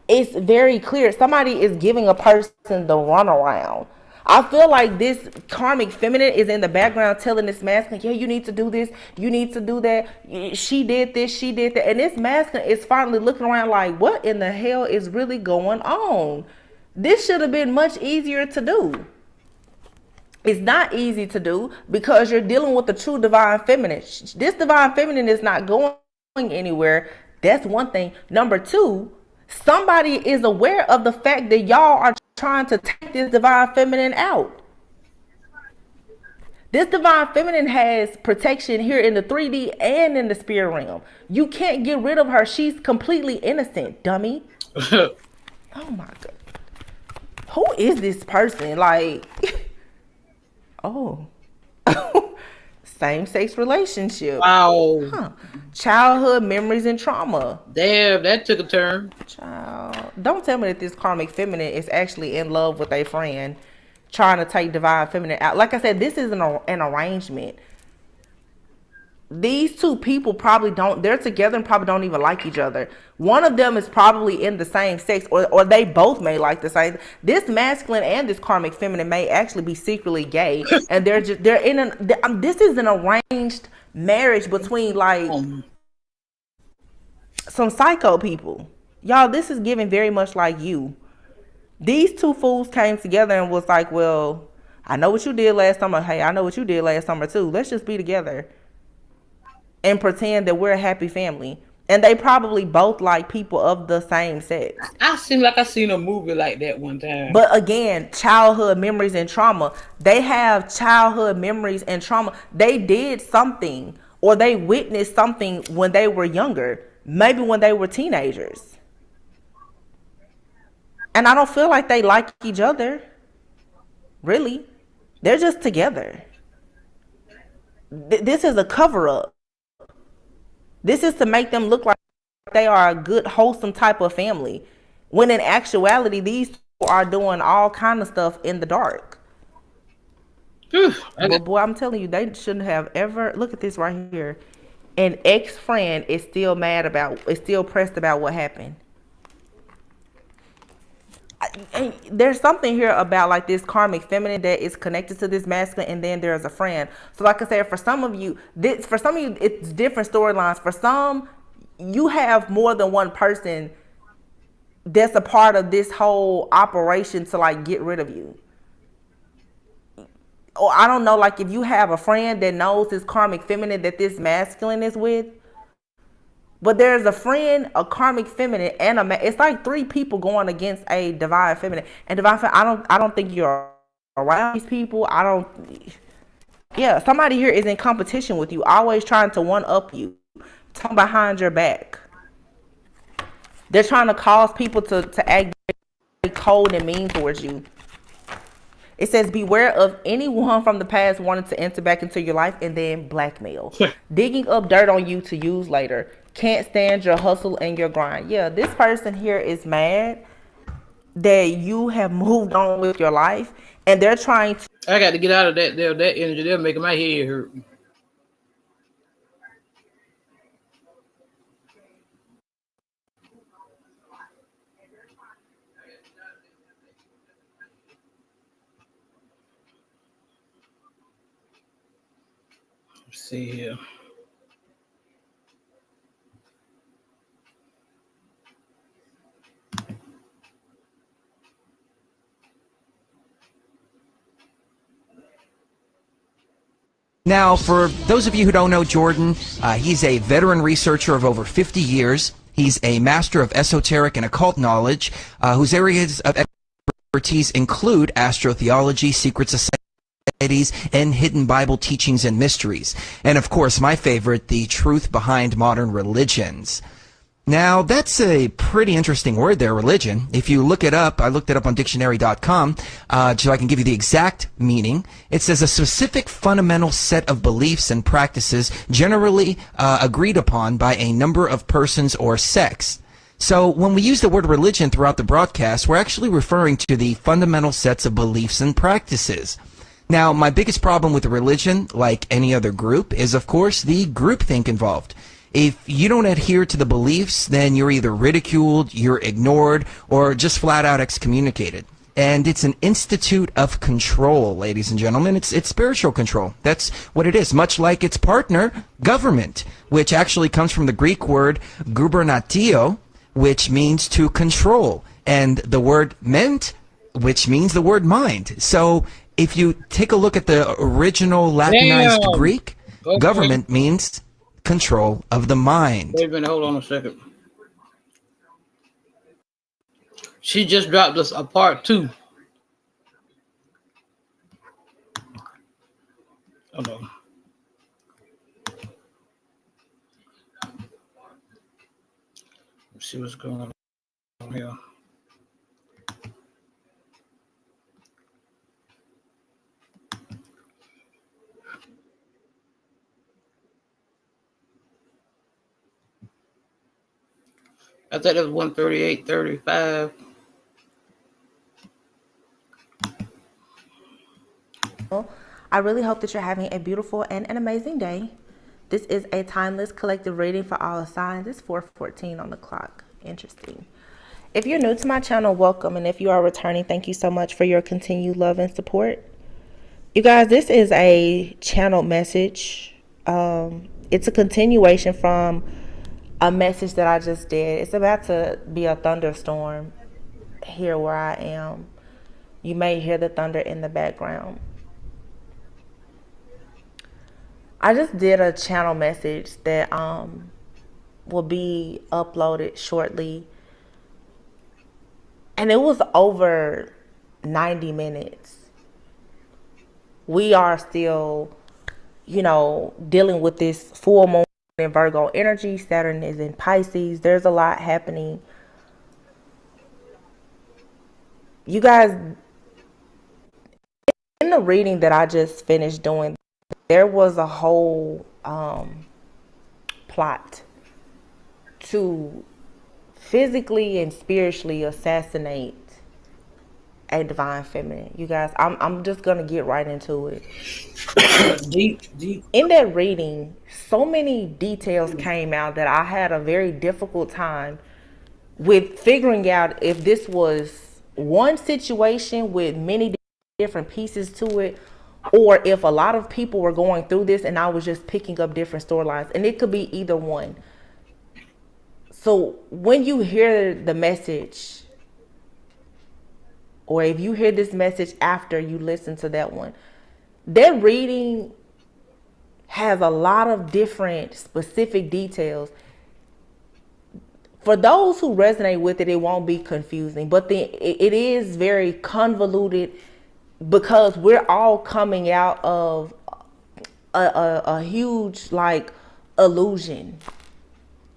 it's very clear. Somebody is giving a person the runaround. I feel like this karmic feminine is in the background telling this masculine, yeah, you need to do this, you need to do that. She did this, she did that. And this masculine is finally looking around like, what in the hell is really going on? This should have been much easier to do. It's not easy to do because you're dealing with the true divine feminine. This divine feminine is not going anywhere. That's one thing. Number two, somebody is aware of the fact that y'all are trying to take this divine feminine out. This divine feminine has protection here in the 3D and in the spirit realm. You can't get rid of her. She's completely innocent, dummy. Oh my God. Who is this person? Like, oh. Same-sex relationship. Wow. Huh. Childhood memories and trauma. Damn, that took a turn. Child. Don't tell me that this karmic feminine is actually in love with a friend trying to take divine feminine out. Like I said, this is an arrangement. These two people probably they're together and probably don't even like each other. One of them is probably in the same sex, or they both may like the same. This masculine and this karmic feminine may actually be secretly gay, and they're in this is an arranged marriage between like some psycho people. Y'all, this is giving very much like you. These two fools came together and was like, well, I know what you did last summer. Hey, I know what you did last summer too. Let's just be together and pretend that we're a happy family. And they probably both like people of the same sex. I seen a movie like that one time. But again, childhood memories and trauma. They have childhood memories and trauma. They did something or they witnessed something when they were younger. Maybe when they were teenagers. And I don't feel like they like each other. Really. They're just together. This is a cover-up. This is to make them look like they are a good, wholesome type of family. When in actuality, these people are doing all kind of stuff in the dark. But boy, I'm telling you, they shouldn't have ever. Look at this right here. An ex-friend is still still pressed about what happened. And there's something here about like this karmic feminine that is connected to this masculine, and then there's a friend. So like I said, for some of you it's different storylines. For some, you have more than one person that's a part of this whole operation to like get rid of you. Or I don't know, like if you have a friend that knows this karmic feminine that this masculine is with. But there's a friend, a karmic feminine, and it's like three people going against a divine feminine. And divine feminine, I don't think you're around these people. Yeah, somebody here is in competition with you, always trying to one up you, talking behind your back. They're trying to cause people to act cold and mean towards you. It says, beware of anyone from the past wanting to enter back into your life and then blackmail. Digging up dirt on you to use later. Can't stand your hustle and your grind. Yeah, this person here is mad that you have moved on with your life. And they're trying to... I got to get out of that energy. They're making my head hurt. see here. Now, for those of you who don't know Jordan, he's a veteran researcher of over 50 years. He's a master of esoteric and occult knowledge, whose areas of expertise include astrotheology, secret societies, and hidden Bible teachings and mysteries. And of course, my favorite, the truth behind modern religions. Now, that's a pretty interesting word there, religion. If you look it up, I looked it up on dictionary.com, so I can give you the exact meaning. It says a specific fundamental set of beliefs and practices generally agreed upon by a number of persons or sects. So when we use the word religion throughout the broadcast, we're actually referring to the fundamental sets of beliefs and practices. Now, my biggest problem with religion, like any other group, is of course the groupthink involved. If you don't adhere to the beliefs, then you're either ridiculed, you're ignored, or just flat out excommunicated. And it's an institute of control, ladies and gentlemen. It's spiritual control. That's what it is, much like its partner, government, which actually comes from the Greek word gubernatio, which means to control, and the word ment, which means the word mind. So if you take a look at the original Latinized Greek, government means control of the mind. Wait a minute, hold on a second. She just dropped us a part 2. Hold on. Let's see what's going on here. I thought it was 138.35. I really hope that you're having a beautiful and an amazing day. This is a timeless collective reading for all signs. It's 4:14 on the clock. Interesting. If you're new to my channel, welcome. And if you are returning, thank you so much for your continued love and support. You guys, this is a channel message. It's a continuation from a message that I just did. It's about to be a thunderstorm here where I am. You may hear the thunder in the background. I just did a channel message that will be uploaded shortly. And it was over 90 minutes. We are still, dealing with this full moon in Virgo energy. Saturn is in Pisces. There's a lot happening. You guys, in the reading that I just finished doing, there was a whole plot to physically and spiritually assassinate a divine feminine. You guys, I'm just gonna get right into it. Deep. In that reading, so many details came out that I had a very difficult time with figuring out if this was one situation with many different pieces to it, or if a lot of people were going through this and I was just picking up different storylines. And it could be either one. So when you hear the message, or if you hear this message after you listen to that one, that reading has a lot of different specific details. For those who resonate with it, it won't be confusing, but it is very convoluted because we're all coming out of a huge illusion.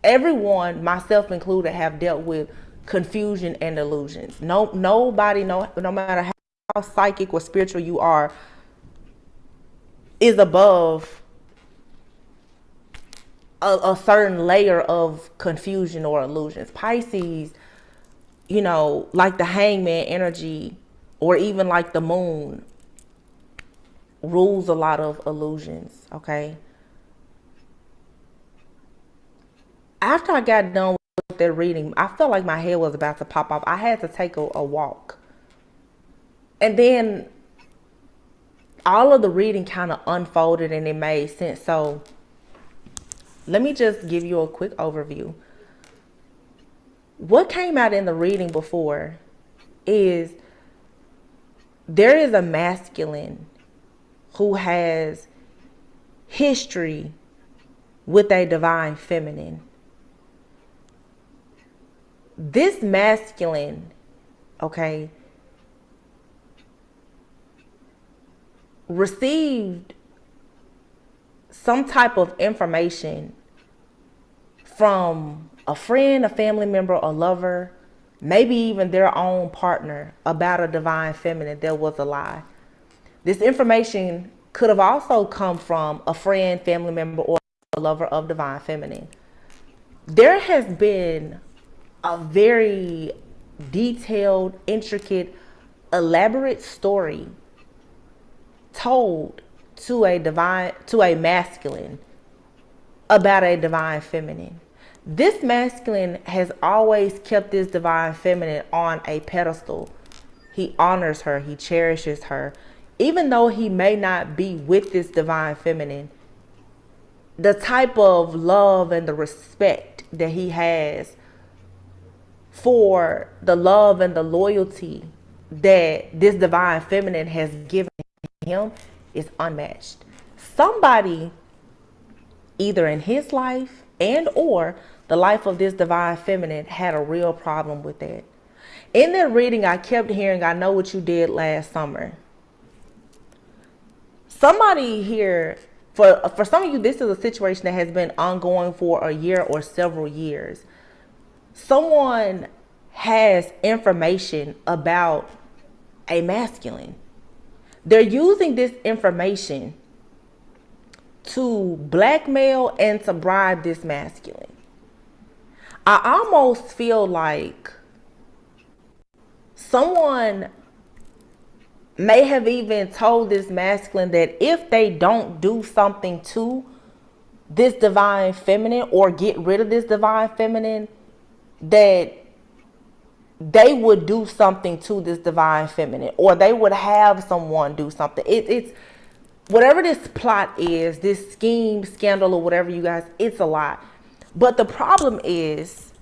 Everyone, myself included, have dealt with confusion and illusions. Nobody, no matter how psychic or spiritual you are, is above a certain layer of confusion or illusions. Pisces, like the hangman energy, or even like the moon, rules a lot of illusions, okay? After I got done with that reading, I felt like my head was about to pop off. I had to take a walk. And then all of the reading kind of unfolded and it made sense. So let me just give you a quick overview. What came out in the reading before is there is a masculine who has history with a divine feminine. This masculine, okay, received some type of information from a friend, a family member, a lover, maybe even their own partner about a divine feminine that was a lie. This information could have also come from a friend, family member, or a lover of divine feminine. There has been a very detailed, intricate, elaborate story told to a masculine about a divine feminine. This masculine has always kept this divine feminine on a pedestal. He honors her, he cherishes her. Even though he may not be with this divine feminine, the type of love and the respect that he has for the love and the loyalty that this divine feminine has given him is unmatched. Somebody either in his life and or the life of this divine feminine had a real problem with that. In that reading, I kept hearing, I know what you did last summer. Somebody here, for some of you, this is a situation that has been ongoing for a year or several years. Someone has information about a masculine. They're using this information to blackmail and to bribe this masculine. I almost feel like someone may have even told this masculine that if they don't do something to this divine feminine or get rid of this divine feminine, that they would do something to this divine feminine, or they would have someone do something. It's whatever this plot is, this scheme, scandal, or whatever, you guys, it's a lot. But the problem is,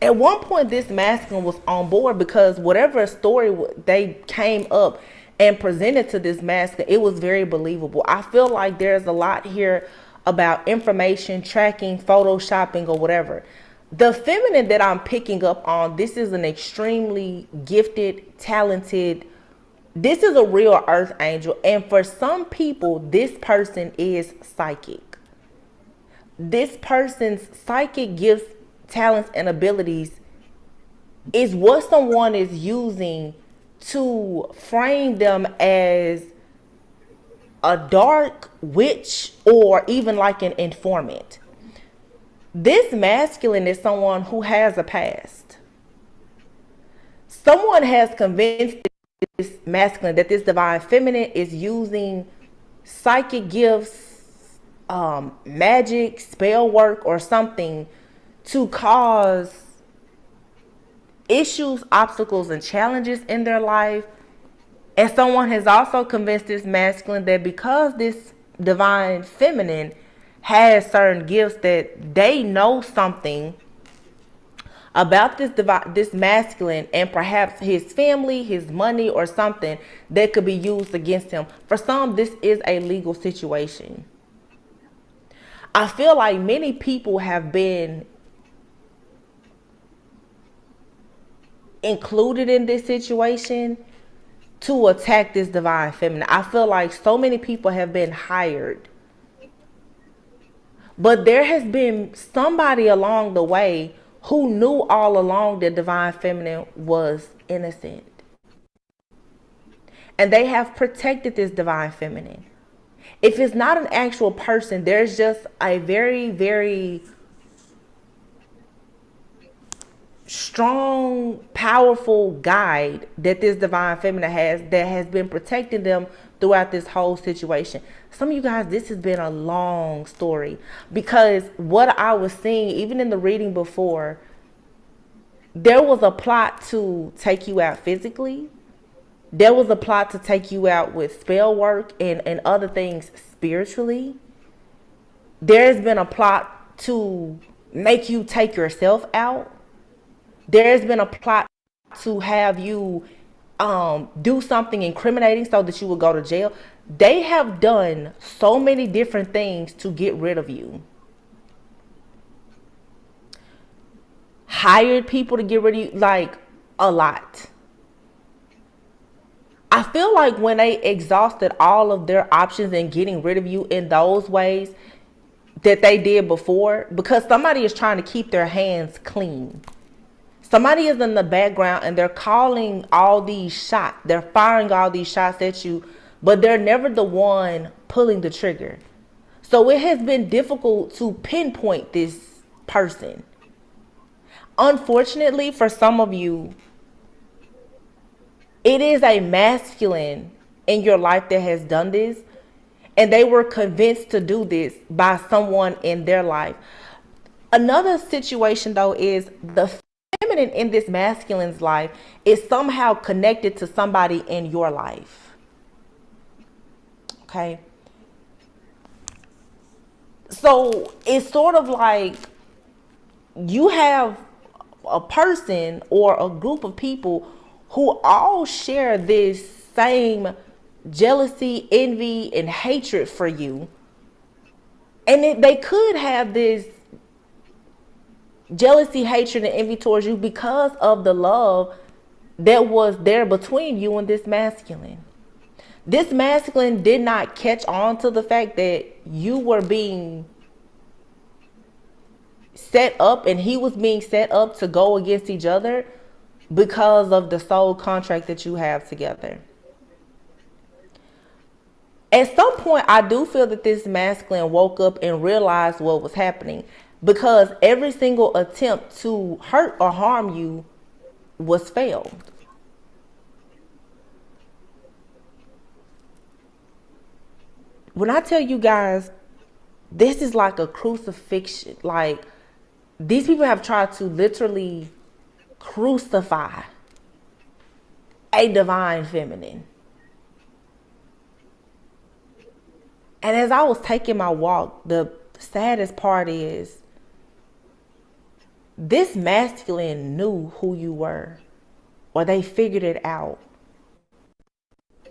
at one point, this masculine was on board because whatever story they came up and presented to this masculine, it was very believable. I feel like there's a lot here about information, tracking, photoshopping, or whatever. The feminine that I'm picking up on, this is an extremely gifted, talented, this is a real earth angel. And for some people, this person is psychic. This person's psychic gifts, talents, and abilities is what someone is using to frame them as a dark witch or even like an informant. This masculine is someone who has a past. Someone has convinced this masculine that this divine feminine is using psychic gifts, magic, spell work, or something to cause issues, obstacles, and challenges in their life. And someone has also convinced this masculine that because this divine feminine has certain gifts, that they know something about this masculine and perhaps his family, his money, or something that could be used against him. For some, this is a legal situation. I feel like many people have been included in this situation to attack this divine feminine. I feel like so many people have been hired. But there has been somebody along the way who knew all along that divine feminine was innocent. And they have protected this divine feminine. If it's not an actual person, there's just a very, very strong, powerful guide that this divine feminine has that has been protecting them throughout this whole situation. Some of you guys, this has been a long story, because what I was seeing, even in the reading before, there was a plot to take you out physically. there was a plot to take you out with spell work and other things spiritually. There's been a plot to make you take yourself out. There's been a plot to have you do something incriminating so that you will go to jail. They have done so many different things to get rid of you. Hired people to get rid of you, like a lot. I feel like when they exhausted all of their options in getting rid of you in those ways that they did before, because somebody is trying to keep their hands clean. Somebody is in the background and they're calling all these shots. They're firing all these shots at you, but they're never the one pulling the trigger. So it has been difficult to pinpoint this person. Unfortunately, for some of you, it is a masculine in your life that has done this, and they were convinced to do this by someone in their life. Another situation, though, is the feminine in this masculine's life is somehow connected to somebody in your life. Okay? So it's sort of like you have a person or a group of people who all share this same jealousy, envy, and hatred for you. And they could have this jealousy, hatred, and envy towards you because of the love that was there between you and this masculine. This masculine did not catch on to the fact that you were being set up and he was being set up to go against each other because of the soul contract that you have together. At some point, I do feel that this masculine woke up and realized what was happening, because every single attempt to hurt or harm you was failed. When I tell you guys, this is like a crucifixion. Like, these people have tried to literally crucify a divine feminine. And as I was taking my walk, the saddest part is this masculine knew who you were, or they figured it out.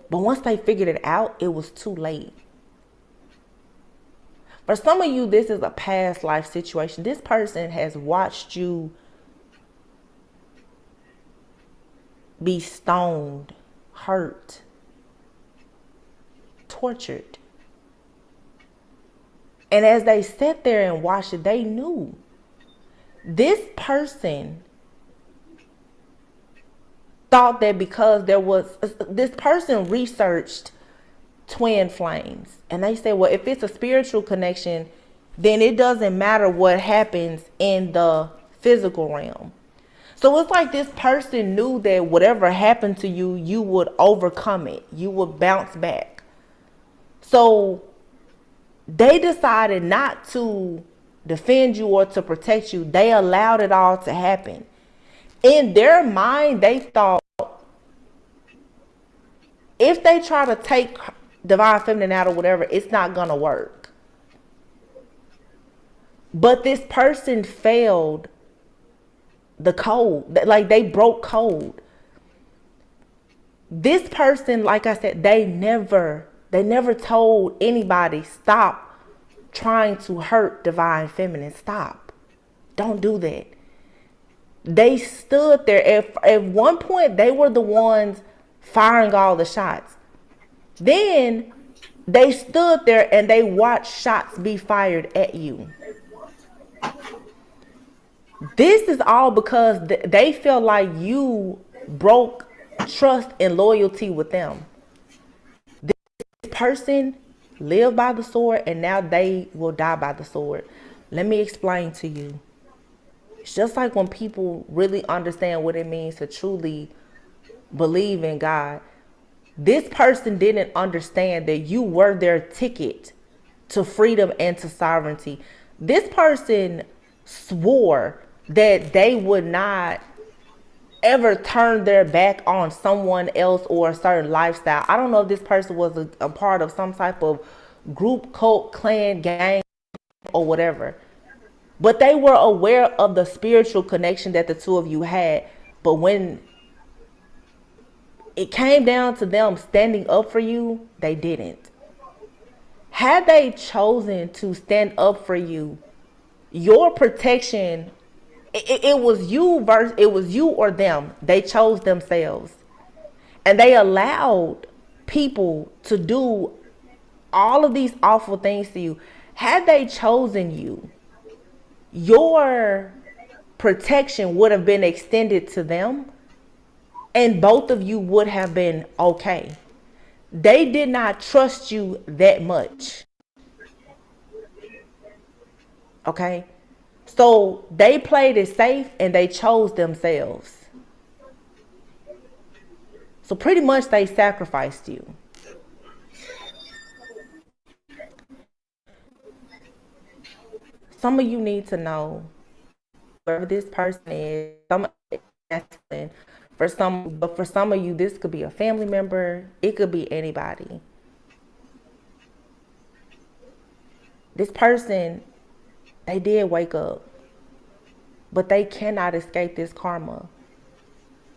But once they figured it out, it was too late. For some of you, this is a past life situation. This person has watched you be stoned, hurt, tortured. And as they sat there and watched it, they knew this person thought that because this person researched twin flames. And they said, well, if it's a spiritual connection, then it doesn't matter what happens in the physical realm. So it's like this person knew that whatever happened to you, you would overcome it. You would bounce back. So they decided not to defend you or to protect you. They allowed it all to happen. In their mind, they thought if they try to take divine feminine out or whatever, it's not going to work. But this person failed the code. Like, they broke code. This person, like I said, they never told anybody, stop trying to hurt divine feminine. Stop. Don't do that. They stood there. At one point, they were the ones firing all the shots. Then they stood there and they watched shots be fired at you. This is all because they felt like you broke trust and loyalty with them. This person lived by the sword, and now they will die by the sword. Let me explain to you. It's just like when people really understand what it means to truly believe in God. This person didn't understand that you were their ticket to freedom and to sovereignty. This person swore that they would not ever turned their back on someone else or a certain lifestyle. I don't know if this person was a part of some type of group, cult, clan, gang, or whatever. But they were aware of the spiritual connection that the two of you had. But when it came down to them standing up for you, they didn't. Had they chosen to stand up for you, your protection, it was you versus, it was you or them. They chose themselves. And they allowed people to do all of these awful things to you. Had they chosen you, your protection would have been extended to them, and both of you would have been okay. They did not trust you that much. Okay? So they played it safe and they chose themselves. So pretty much they sacrificed you. Some of you need to know whoever this person is, but for some of you, this could be a family member. It could be anybody. This person, they did wake up, but they cannot escape this karma.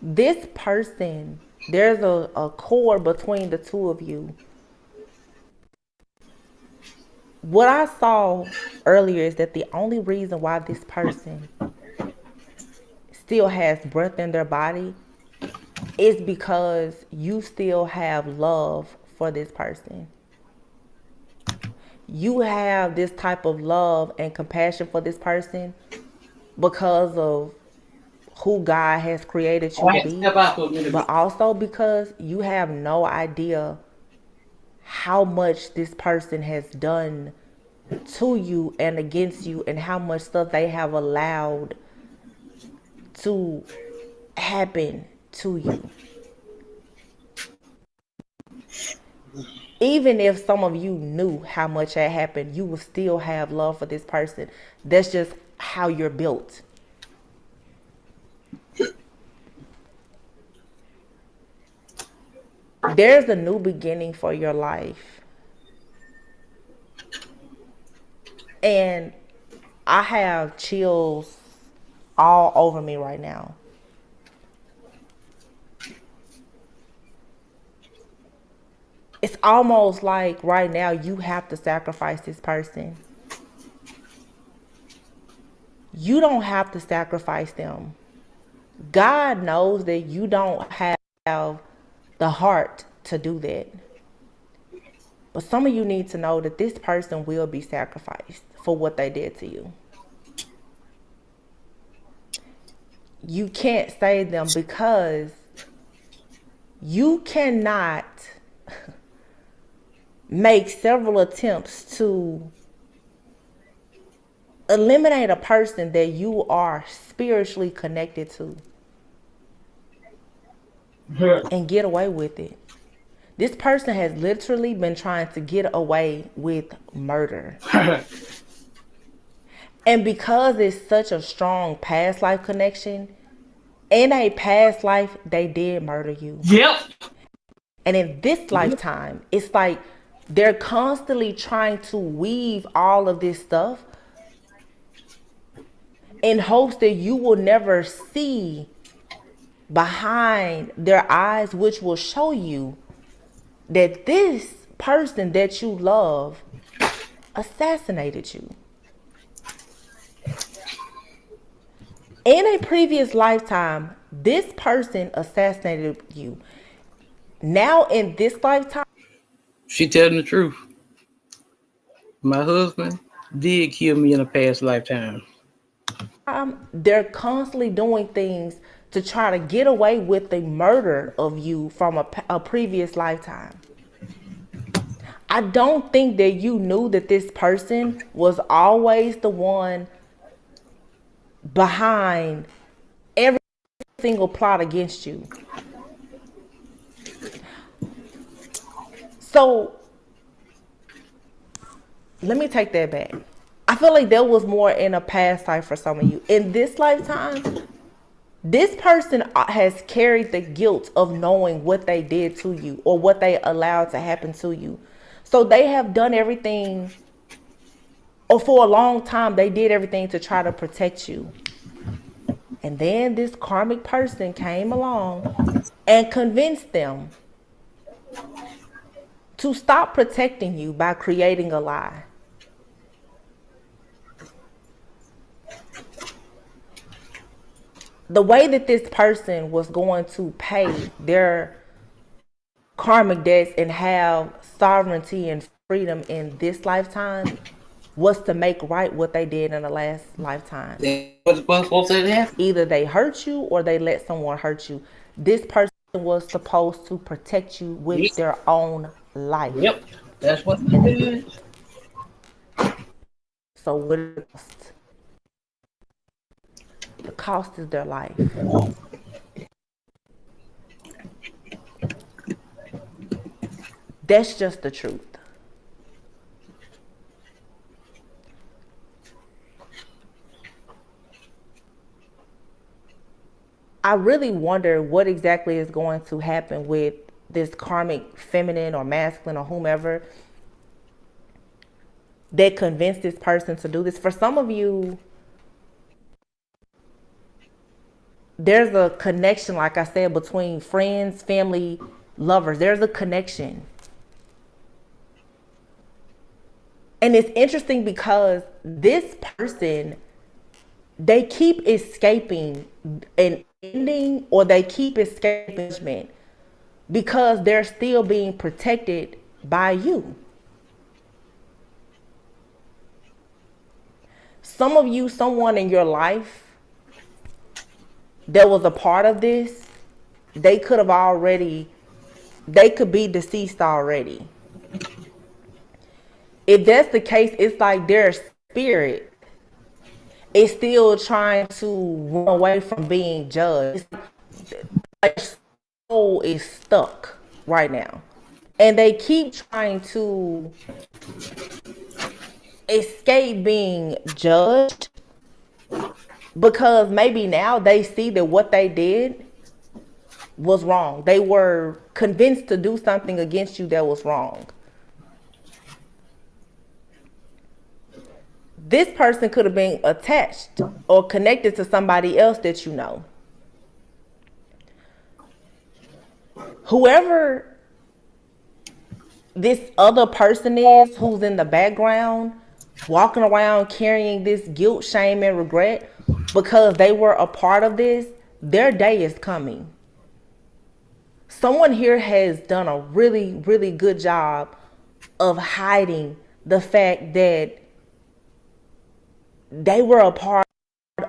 This person, there's a cord between the two of you. What I saw earlier is that the only reason why this person still has breath in their body is because you still have love for this person. You have this type of love and compassion for this person because of who God has created you to be, but also because you have no idea how much this person has done to you and against you, and how much stuff they have allowed to happen to you. Even if some of you knew how much had happened, you will still have love for this person. That's just how you're built. There's a new beginning for your life. And I have chills all over me right now. It's almost like right now you have to sacrifice this person. You don't have to sacrifice them. God knows that you don't have the heart to do that. But some of you need to know that this person will be sacrificed for what they did to you. You can't save them because you cannot make several attempts to eliminate a person that you are spiritually connected to and get away with it. This person has literally been trying to get away with murder. And because it's such a strong past life connection, in a past life, they did murder you. Yep. And in this lifetime, it's like they're constantly trying to weave all of this stuff in hopes that you will never see behind their eyes, which will show you that this person that you love assassinated you. In a previous lifetime, this person assassinated you. Now in this lifetime, she telling the truth. My husband did kill me in a past lifetime. They're constantly doing things to try to get away with the murder of you from a previous lifetime. I don't think that you knew that this person was always the one behind every single plot against you. So let me take that back. I feel like there was more in a past life for some of you. In this lifetime, This person has carried the guilt of knowing what they did to you or what they allowed to happen to you. So they have done everything, or for a long time, they did everything to try to protect you. And then this karmic person came along and convinced them to stop protecting you by creating a lie. The way that this person was going to pay their karmic debts and have sovereignty and freedom in this lifetime was to make right what they did in the last lifetime. Either they hurt you or they let someone hurt you. This person was supposed to protect you with their own life. Yep, that's what it is. So what is the cost? The cost is their life. That's just the truth. I really wonder what exactly is going to happen with this karmic feminine or masculine or whomever that convinced this person to do this. For some of you, there's a connection, like I said, between friends, family, lovers. There's a connection. And it's interesting because this person, they keep escaping an ending, or they keep escaping judgment because they're still being protected by you. Some of you, someone in your life that was a part of this, they could be deceased already. If that's the case, it's like their spirit is still trying to run away from being judged. Their soul is stuck right now. And they keep trying to escape being judged because maybe now they see that what they did was wrong. They were convinced to do something against you that was wrong. This person could have been attached or connected to somebody else that you know. Whoever this other person is who's in the background, walking around carrying this guilt, shame, and regret because they were a part of this, their day is coming. Someone here has done a really, really good job of hiding the fact that they were a part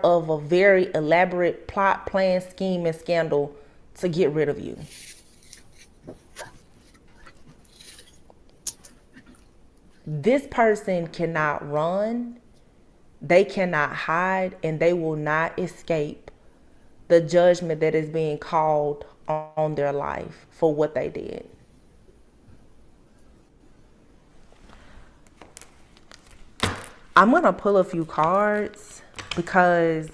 of a very elaborate plot, plan, scheme, and scandal to get rid of you. This person cannot run, they cannot hide, and they will not escape the judgment that is being called on their life for what they did. I'm gonna pull a few cards because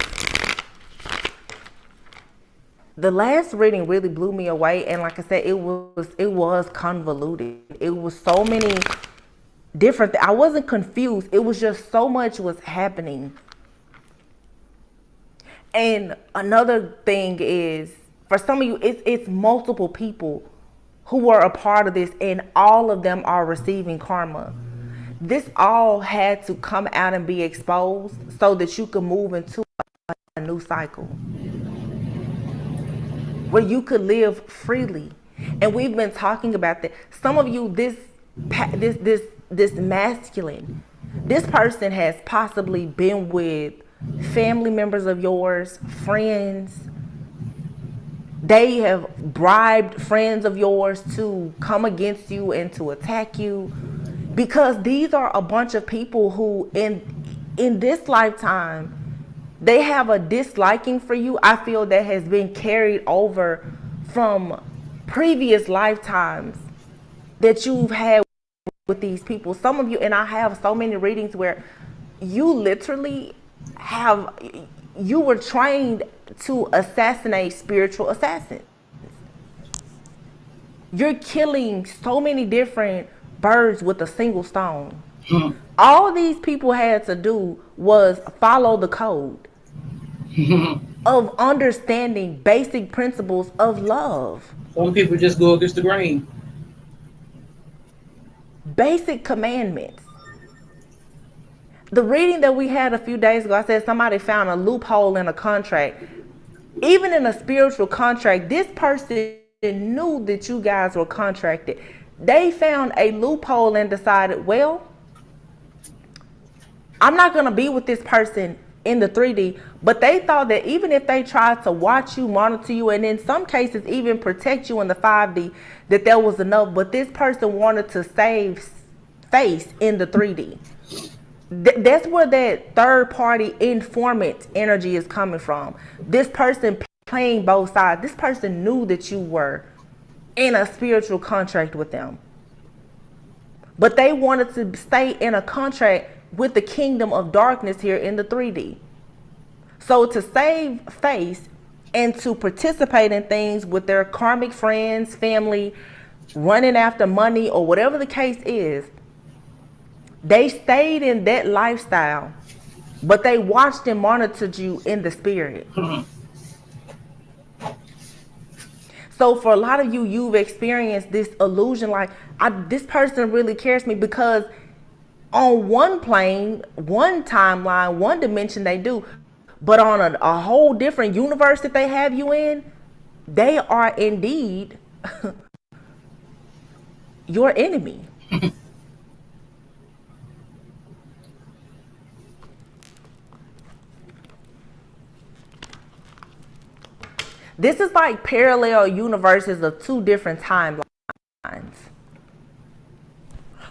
the last reading really blew me away, and like I said, it was convoluted. It was so many different I wasn't confused. It was just so much was happening. And another thing is, for some of you, it's multiple people who were a part of this, and all of them are receiving karma. This all had to come out and be exposed so that you could move into a new cycle where you could live freely. And we've been talking about that. Some of you, this masculine, this person has possibly been with family members of yours, friends. They have bribed friends of yours to come against you and to attack you, because these are a bunch of people who in this lifetime, they have a disliking for you. I feel that has been carried over from previous lifetimes that you've had with these people. Some of you, and I have so many readings where you literally have, you were trained to assassinate spiritual assassins. You're killing so many different birds with a single stone. All these people had to do was follow the code of understanding basic principles of love. Some people just go against the grain. Basic commandments. The reading that we had a few days ago, I said somebody found a loophole in a contract. Even in a spiritual contract, this person knew that you guys were contracted. They found a loophole and decided, well, I'm not going to be with this person in the 3D, but they thought that even if they tried to watch you, monitor you, and in some cases even protect you in the 5D, that there was enough. But this person wanted to save face in the 3D. That's where that third party informant energy is coming from. This person playing both sides. This person knew that you were in a spiritual contract with them, but they wanted to stay in a contract with the kingdom of darkness here in the 3D. So to save face and to participate in things with their karmic friends, family, running after money, or whatever the case is, they stayed in that lifestyle, but they watched and monitored you in the spirit. So for a lot of you, you've experienced this illusion, like, this person really cares me, because on one plane, one timeline, one dimension they do, but on a whole different universe that they have you in, they are indeed your enemy. This is like parallel universes of two different timelines,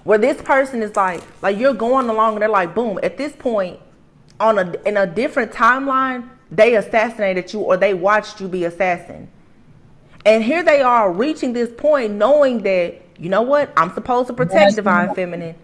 where this person is like you're going along and they're like, boom, at this point in a different timeline, they assassinated you or they watched you be assassinated. And here they are reaching this point knowing that, you know what, I'm supposed to protect divine feminine.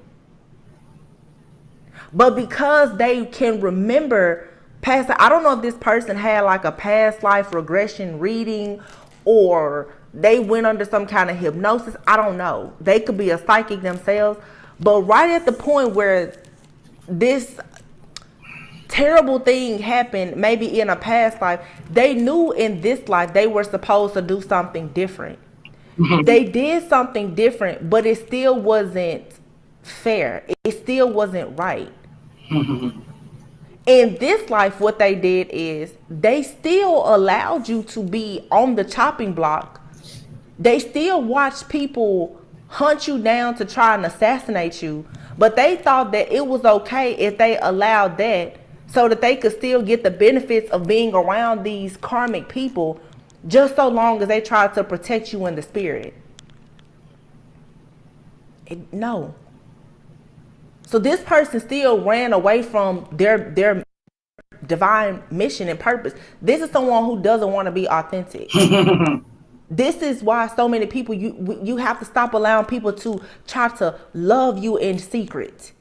But because they can remember past, I don't know if this person had like a past life regression reading, or they went under some kind of hypnosis. I don't know. They could be a psychic themselves. But right at the point where this terrible thing happened, maybe in a past life, they knew in this life they were supposed to do something different. They did something different, but it still wasn't fair. It still wasn't right. In this life, what they did is they still allowed you to be on the chopping block. They still watched people hunt you down to try and assassinate you, but they thought that it was okay if they allowed that, so that they could still get the benefits of being around these karmic people, just so long as they tried to protect you in the spirit. No. So this person still ran away from their divine mission and purpose. This is someone who doesn't want to be authentic. This is why so many people, you have to stop allowing people to try to love you in secret.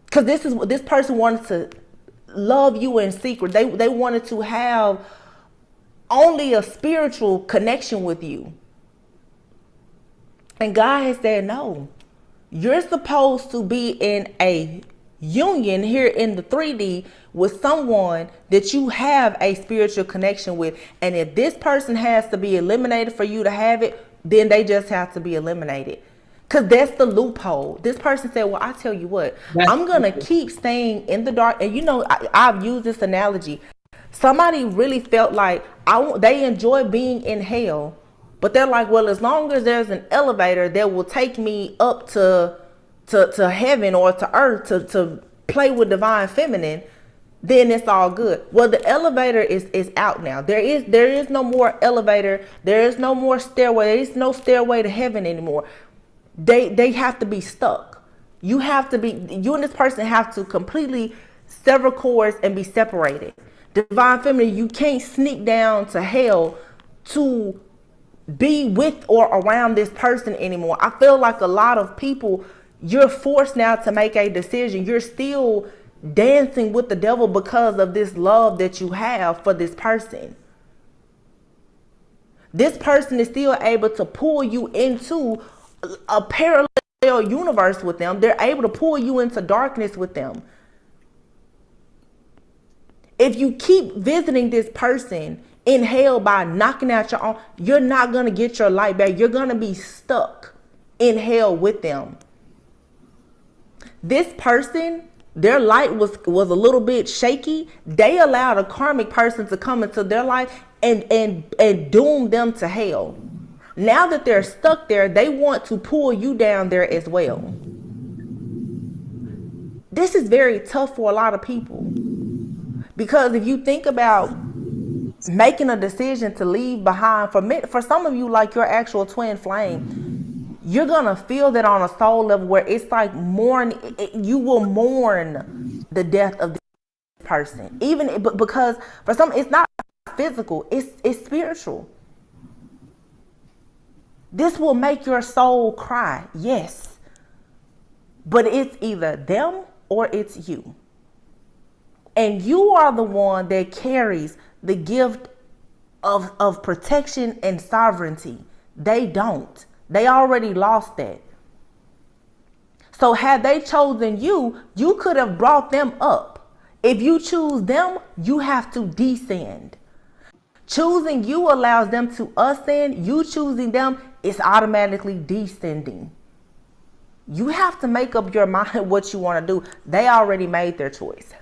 Because this is what this person wanted to love you in secret. They wanted to have only a spiritual connection with you. And God has said, no. You're supposed to be in a union here in the 3D with someone that you have a spiritual connection with. And if this person has to be eliminated for you to have it, then they just have to be eliminated. Because that's the loophole. This person said, well, I tell you what, I'm going to keep staying in the dark. And you know, I've used this analogy. Somebody really felt like they enjoy being in hell. But they're like, well, as long as there's an elevator that will take me up to heaven or to earth to play with divine feminine, then it's all good. Well, the elevator is out now. There is no more elevator. There is no more stairway. There is no stairway to heaven anymore. They have to be stuck. You and this person have to completely sever cords and be separated. Divine feminine, you can't sneak down to hell to be with or around this person anymore. I feel like a lot of people, you're forced now to make a decision. You're still dancing with the devil because of this love that you have for this person. This person is still able to pull you into a parallel universe with them. They're able to pull you into darkness with them. If you keep visiting this person in hell by knocking out your own, you're not going to get your light back. You're going to be stuck in hell with them. This person, their light was a little bit shaky. They allowed a karmic person to come into their life and doom them to hell. Now that they're stuck there, they want to pull you down there as well. This is very tough for a lot of people. Because if you think about making a decision to leave behind, for some of you, like your actual twin flame, you're going to feel that on a soul level where it's like you will mourn the death of this person. Even because for some, it's not physical, it's spiritual. This will make your soul cry, yes. But it's either them or it's you. And you are the one that carries the gift of protection and sovereignty. They don't. They already lost that. So had they chosen you, you could have brought them up. If you choose them, you have to descend. Choosing you allows them to ascend. You choosing them is automatically descending. You have to make up your mind what you want to do. They already made their choice.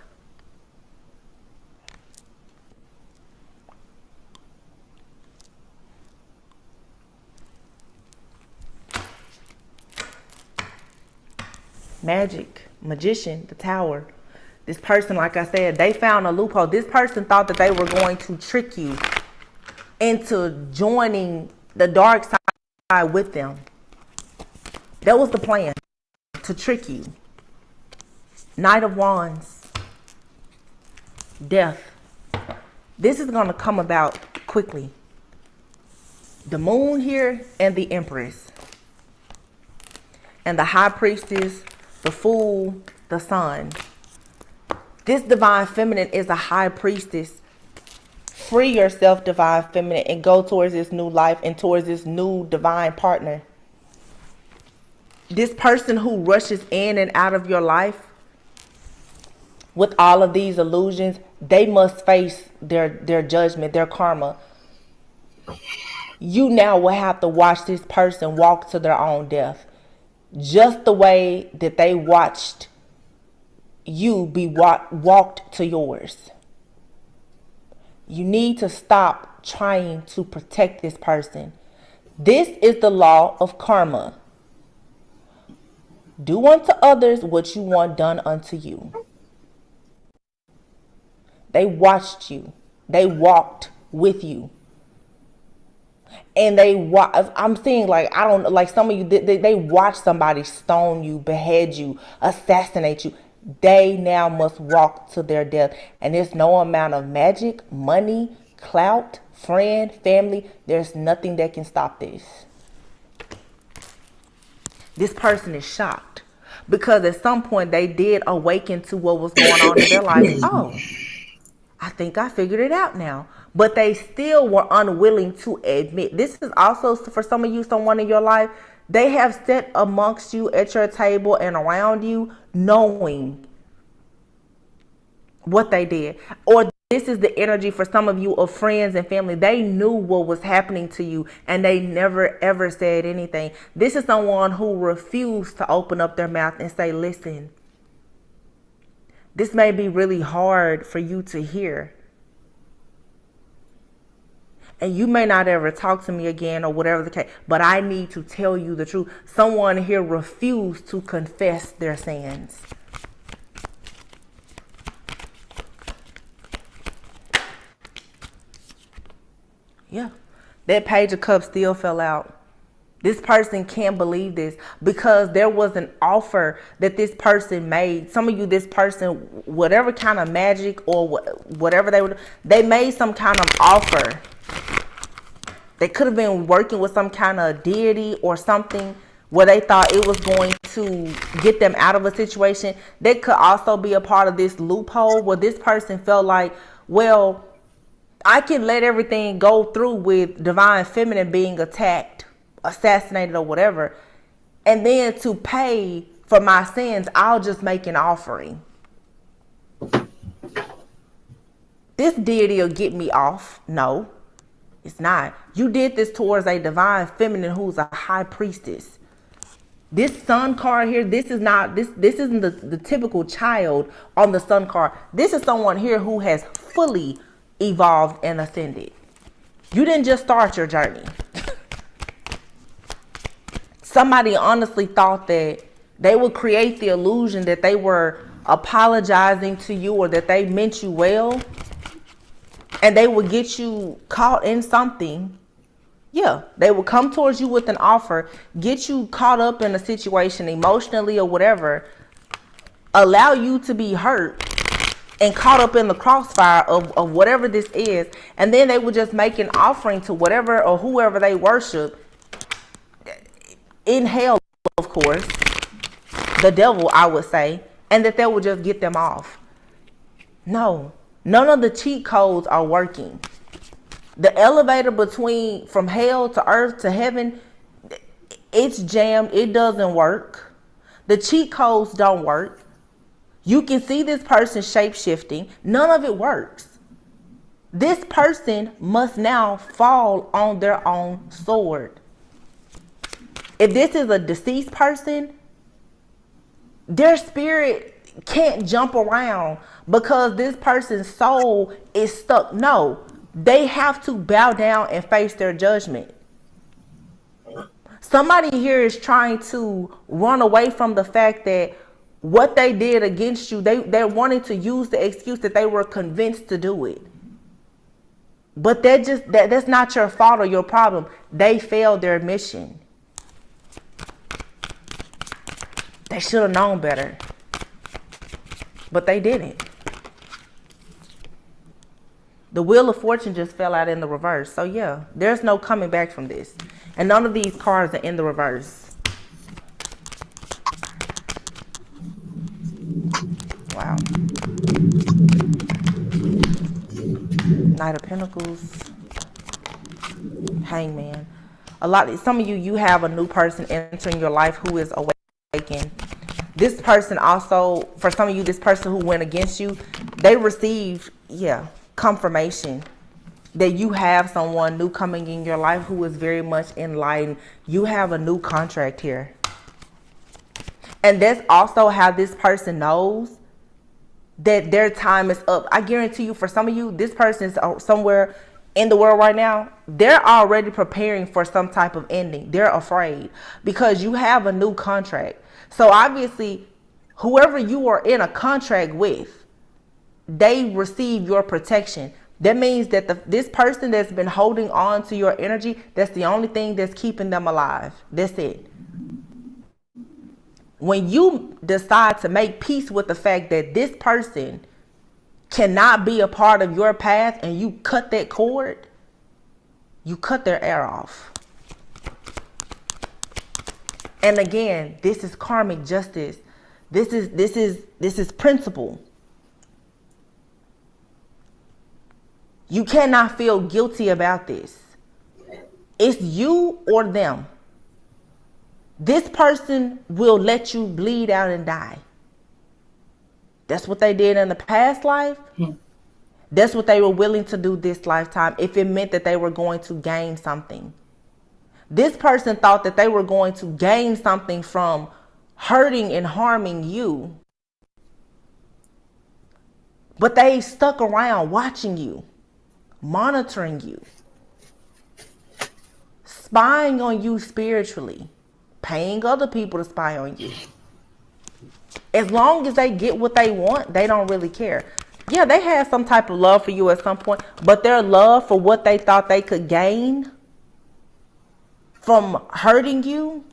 Magic, magician, the tower. This person, like I said, they found a loophole. This person thought that they were going to trick you into joining the dark side with them. That was the plan, to trick you. Knight of Wands, death. This is going to come about quickly. The moon here and the Empress. And the High Priestess, the Fool, the Sun. This Divine Feminine is a High Priestess. Free yourself, Divine Feminine, and go towards this new life and towards this new divine partner. This person who rushes in and out of your life with all of these illusions, they must face their judgment, their karma. You now will have to watch this person walk to their own death. Just the way that they watched you be walked to yours. You need to stop trying to protect this person. This is the law of karma. Do unto others what you want done unto you. They watched you. They walked with you. And I'm seeing like some of you, they watch somebody stone you, behead you, assassinate you. They now must walk to their death. And there's no amount of magic, money, clout, friend, family. There's nothing that can stop this. This person is shocked because at some point they did awaken to what was going on in their life. Oh, I think I figured it out now. But they still were unwilling to admit. This is also for some of you, someone in your life, they have sat amongst you at your table and around you knowing what they did. Or this is the energy for some of you of friends and family. They knew what was happening to you and they never ever said anything. This is someone who refused to open up their mouth and say, listen, this may be really hard for you to hear. And you may not ever talk to me again or whatever the case, but I need to tell you the truth. Someone here refused to confess their sins. Yeah, that Page of Cups still fell out. This person can't believe this because there was an offer that this person made. Some of you, this person, whatever kind of magic or whatever they made some kind of offer. They could have been working with some kind of deity or something where they thought it was going to get them out of a situation. That could also be a part of this loophole where this person felt like, well, I can let everything go through with divine feminine being attacked, assassinated, or whatever. And then to pay for my sins, I'll just make an offering. This deity will get me off. No, it's not. You did this towards a divine feminine who's a high priestess. This sun card here, this isn't the typical child on the sun card. This is someone here who has fully evolved and ascended. You didn't just start your journey. Somebody honestly thought that they would create the illusion that they were apologizing to you or that they meant you well, and they would get you caught in something. Yeah, they would come towards you with an offer, get you caught up in a situation emotionally or whatever, allow you to be hurt and caught up in the crossfire of whatever this is, and then they would just make an offering to whatever or whoever they worship, in hell, of course, the devil, I would say, and that would just get them off. No, none of the cheat codes are working. The elevator from hell to earth to heaven, it's jammed. It doesn't work. The cheat codes don't work. You can see this person shape-shifting. None of it works. This person must now fall on their own sword. If this is a deceased person, their spirit can't jump around because this person's soul is stuck. No, they have to bow down and face their judgment. Somebody here is trying to run away from the fact that what they did against you, they're wanting to use the excuse that they were convinced to do it. But that's not your fault or your problem. They failed their mission. They should have known better, but they didn't. The Wheel of Fortune just fell out in the reverse. So yeah, there's no coming back from this. And none of these cards are in the reverse. Wow. Knight of Pentacles. Hangman. Some of you have a new person entering your life who is awakened. This person also, for some of you, this person who went against you, they received, confirmation that you have someone new coming in your life who is very much enlightened. You have a new contract here. And that's also how this person knows that their time is up. I guarantee you, for some of you, this person is somewhere in the world right now. They're already preparing for some type of ending. They're afraid because you have a new contract. So obviously, whoever you are in a contract with, they receive your protection. That means that this person that's been holding on to your energy, that's the only thing that's keeping them alive. That's it. When you decide to make peace with the fact that this person cannot be a part of your path and you cut that cord, you cut their air off. And again, this is karmic justice. This is principle. You cannot feel guilty about this. It's you or them. This person will let you bleed out and die. That's what they did in the past life. That's what they were willing to do this lifetime if it meant that they were going to gain something. This person thought that they were going to gain something from hurting and harming you. But they stuck around watching you, monitoring you, spying on you spiritually, paying other people to spy on you. As long as they get what they want, they don't really care. Yeah, they had some type of love for you at some point, but their love for what they thought they could gain from hurting you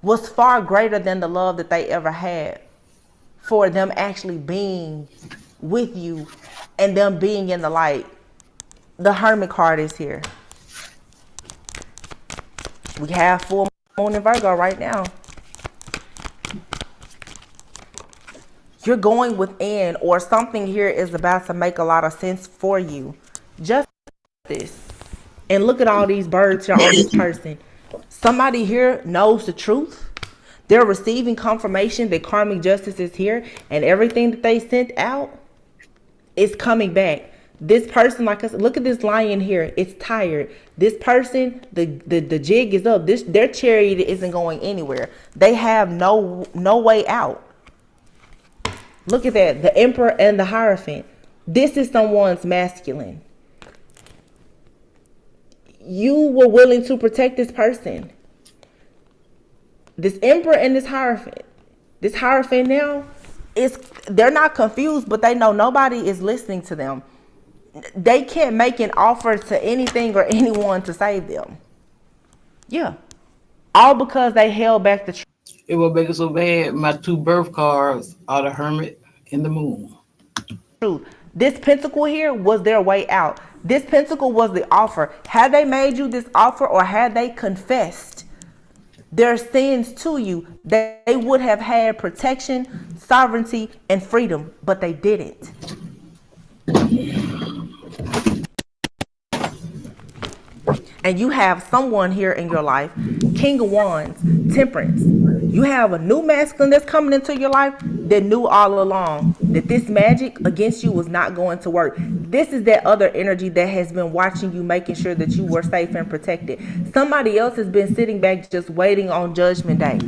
was far greater than the love that they ever had for them actually being with you and them being in the light. The Hermit card is here. We have full moon in Virgo right now. You're going within, or something here is about to make a lot of sense for you. Just this. And look at all these birds here on this person. Somebody here knows the truth. They're receiving confirmation that karmic justice is here, and everything that they sent out is coming back. This person, like I said, look at this lion here. It's tired. This person, the jig is up. Their chariot isn't going anywhere. They have no way out. Look at that. The Emperor and the Hierophant. This is someone's masculine. You were willing to protect this person. This Emperor and this Hierophant. This Hierophant now, they're not confused, but they know nobody is listening to them. They can't make an offer to anything or anyone to save them. Yeah. All because they held back the truth. It will make it so bad. My 2 birth cards are the Hermit and the Moon. This pentacle here was their way out. This pentacle was the offer. Had they made you this offer, or had they confessed their sins to you, they would have had protection, sovereignty, and freedom, but they didn't. And you have someone here in your life, King of Wands, Temperance. You have a new masculine that's coming into your life that knew all along that this magic against you was not going to work. This is that other energy that has been watching you, making sure that you were safe and protected. Somebody else has been sitting back just waiting on Judgment Day,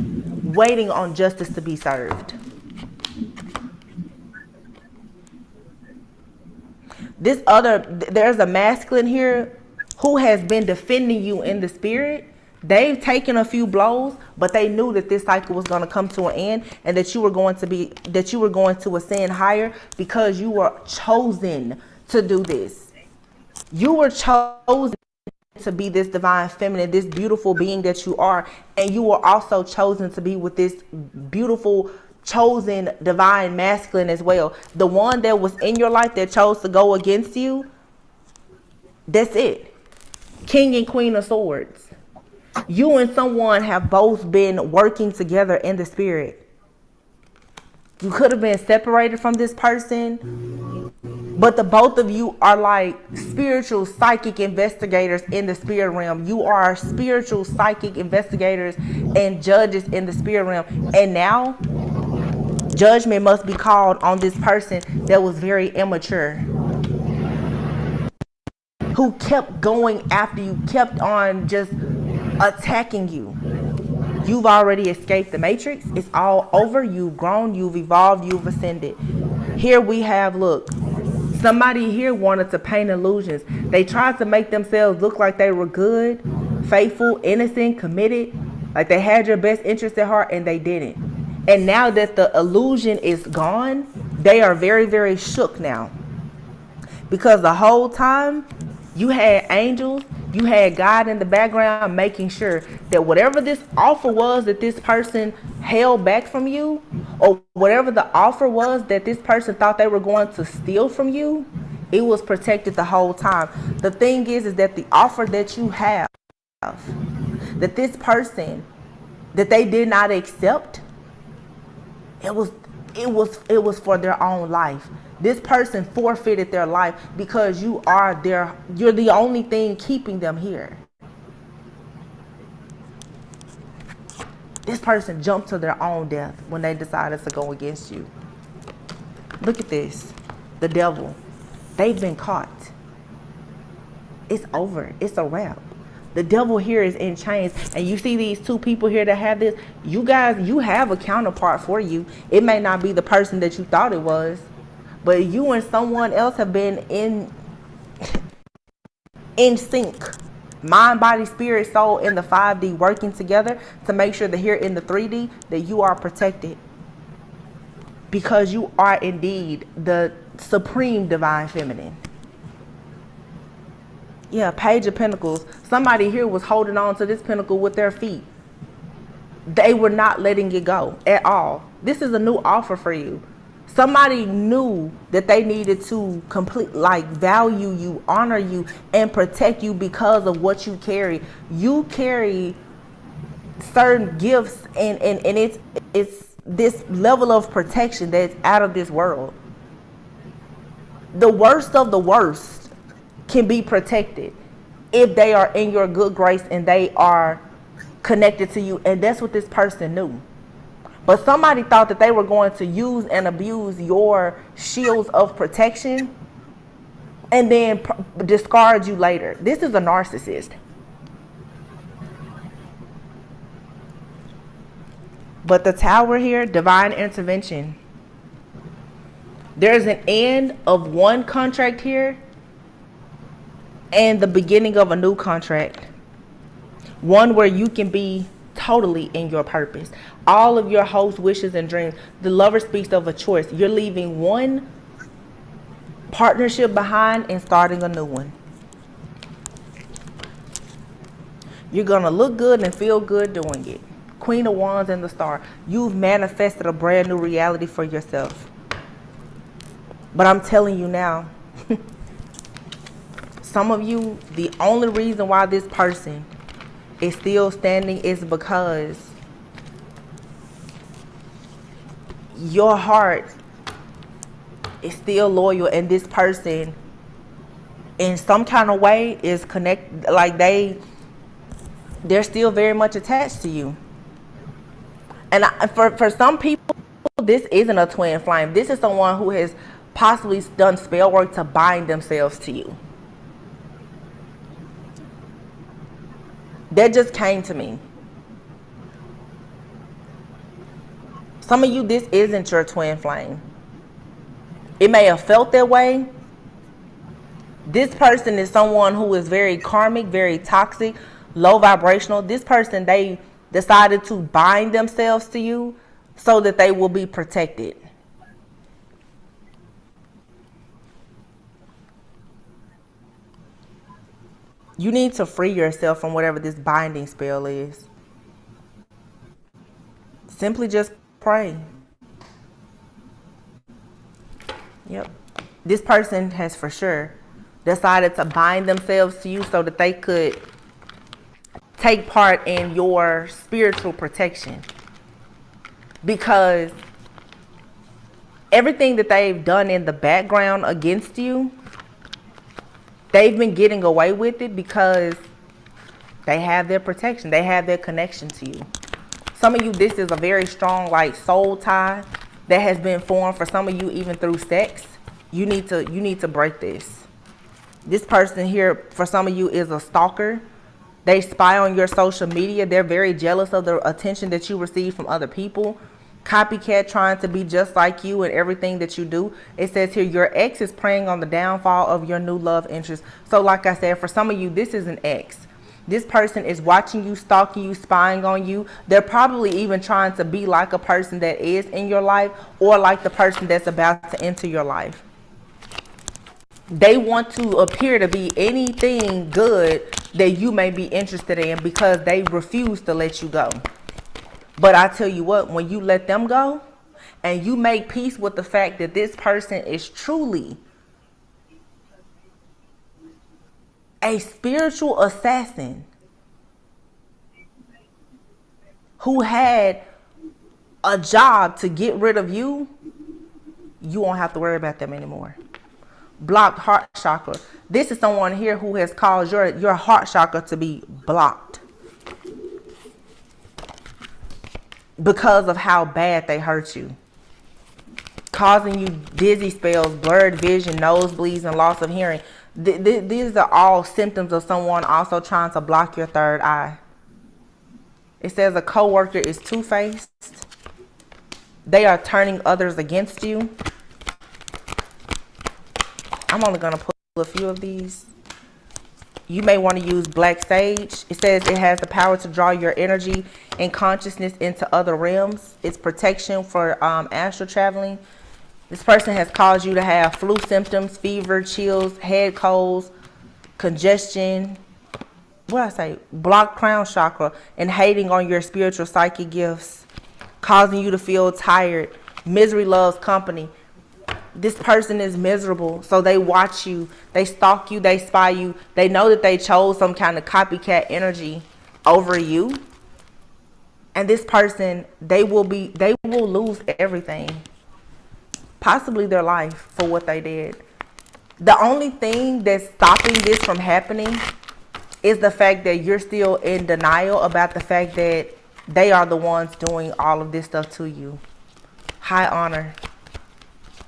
waiting on justice to be served. There's a masculine here who has been defending you in the spirit. They've taken a few blows, but they knew that this cycle was going to come to an end, and that you were going to ascend higher, because you were chosen to do this. You were chosen to be this divine feminine, this beautiful being that you are, and you were also chosen to be with this beautiful chosen divine masculine as well. The one that was in your life that chose to go against you, that's it. King and Queen of Swords. You and someone have both been working together in the spirit. You could have been separated from this person, but the both of you are like spiritual psychic investigators in the spirit realm. You are spiritual psychic investigators and judges in the spirit realm. And now judgment must be called on this person that was very immature, who kept going after you, kept on just attacking you. You've already escaped the matrix. It's all over. You've grown, you've evolved, you've ascended. Here we have, look, somebody here wanted to paint illusions. They tried to make themselves look like they were good, faithful, innocent, committed, like they had your best interest at heart, and they didn't. And now that the illusion is gone, they are very, very shook now. Because the whole time, you had angels, you had God in the background making sure that whatever this offer was that this person held back from you, or whatever the offer was that this person thought they were going to steal from you, it was protected the whole time. The thing is that the offer that you have, that this person, that they did not accept, it was for their own life. This person forfeited their life because you're the only thing keeping them here. This person jumped to their own death when they decided to go against you. Look at this. The devil. They've been caught. It's over. It's a wrap. The devil here is in chains. And you see these two people here that have this. You guys, you have a counterpart for you. It may not be the person that you thought it was, but you and someone else have been in sync. Mind, body, spirit, soul in the 5D working together to make sure that here in the 3D that you are protected. Because you are indeed the supreme divine feminine. Yeah, Page of Pentacles. Somebody here was holding on to this pentacle with their feet. They were not letting it go at all. This is a new offer for you. Somebody knew that they needed to value you, honor you, and protect you because of what you carry. You carry certain gifts, and it's this level of protection that's out of this world. The worst of the worst can be protected if they are in your good grace and they are connected to you. And that's what this person knew. But somebody thought that they were going to use and abuse your shields of protection and then discard you later. This is a narcissist. But the Tower here, divine intervention. There's an end of one contract here and the beginning of a new contract. One where you can be totally in your purpose. All of your hopes, wishes, and dreams. The Lover speaks of a choice. You're leaving one partnership behind and starting a new one. You're going to look good and feel good doing it. Queen of Wands and the Star. You've manifested a brand new reality for yourself. But I'm telling you now, some of you, the only reason why this person is still standing is because your heart is still loyal, and this person in some kind of way is connected, like they're still very much attached to you. And for some people, this isn't a twin flame. This is someone who has possibly done spell work to bind themselves to you. That just came to me. Some of you, this isn't your twin flame. It may have felt that way. This person is someone who is very karmic, very toxic, low vibrational. This person, they decided to bind themselves to you so that they will be protected. You need to free yourself from whatever this binding spell is. Simply just pray. Yep. This person has for sure decided to bind themselves to you so that they could take part in your spiritual protection. Because everything that they've done in the background against you, they've been getting away with it because they have their protection. They have their connection to you. Some of you, this is a very strong like soul tie that has been formed for some of you even through sex. You need to break this. This person here for some of you is a stalker. They spy on your social media. They're very jealous of the attention that you receive from other people. Copycat, trying to be just like you in everything that you do. It says here your ex is preying on the downfall of your new love interest. So like I said, for some of you, this is an ex. This person is watching you, stalking you, spying on you. They're probably even trying to be like a person that is in your life or like the person that's about to enter your life. They want to appear to be anything good that you may be interested in because they refuse to let you go. But I tell you what, when you let them go and you make peace with the fact that this person is truly a spiritual assassin who had a job to get rid of you, you won't have to worry about them anymore. Blocked heart chakra. This is someone here who has caused your heart chakra to be blocked because of how bad they hurt you, causing you dizzy spells, blurred vision, nosebleeds, and loss of hearing. These are all symptoms of someone also trying to block your third eye. It says a coworker is two-faced. They are turning others against you. I'm only going to pull a few of these. You may want to use black sage. It says it has the power to draw your energy and consciousness into other realms. It's protection for astral traveling. This person has caused you to have flu symptoms, fever, chills, head colds, congestion. What did I say? Blocked crown chakra, and hating on your spiritual psychic gifts, causing you to feel tired. Misery loves company. This person is miserable, so they watch you, they stalk you, they spy you. They know that they chose some kind of copycat energy over you. And this person, they will lose everything, possibly their life, for what they did. The only thing that's stopping this from happening is the fact that you're still in denial about the fact that they are the ones doing all of this stuff to you. High honor.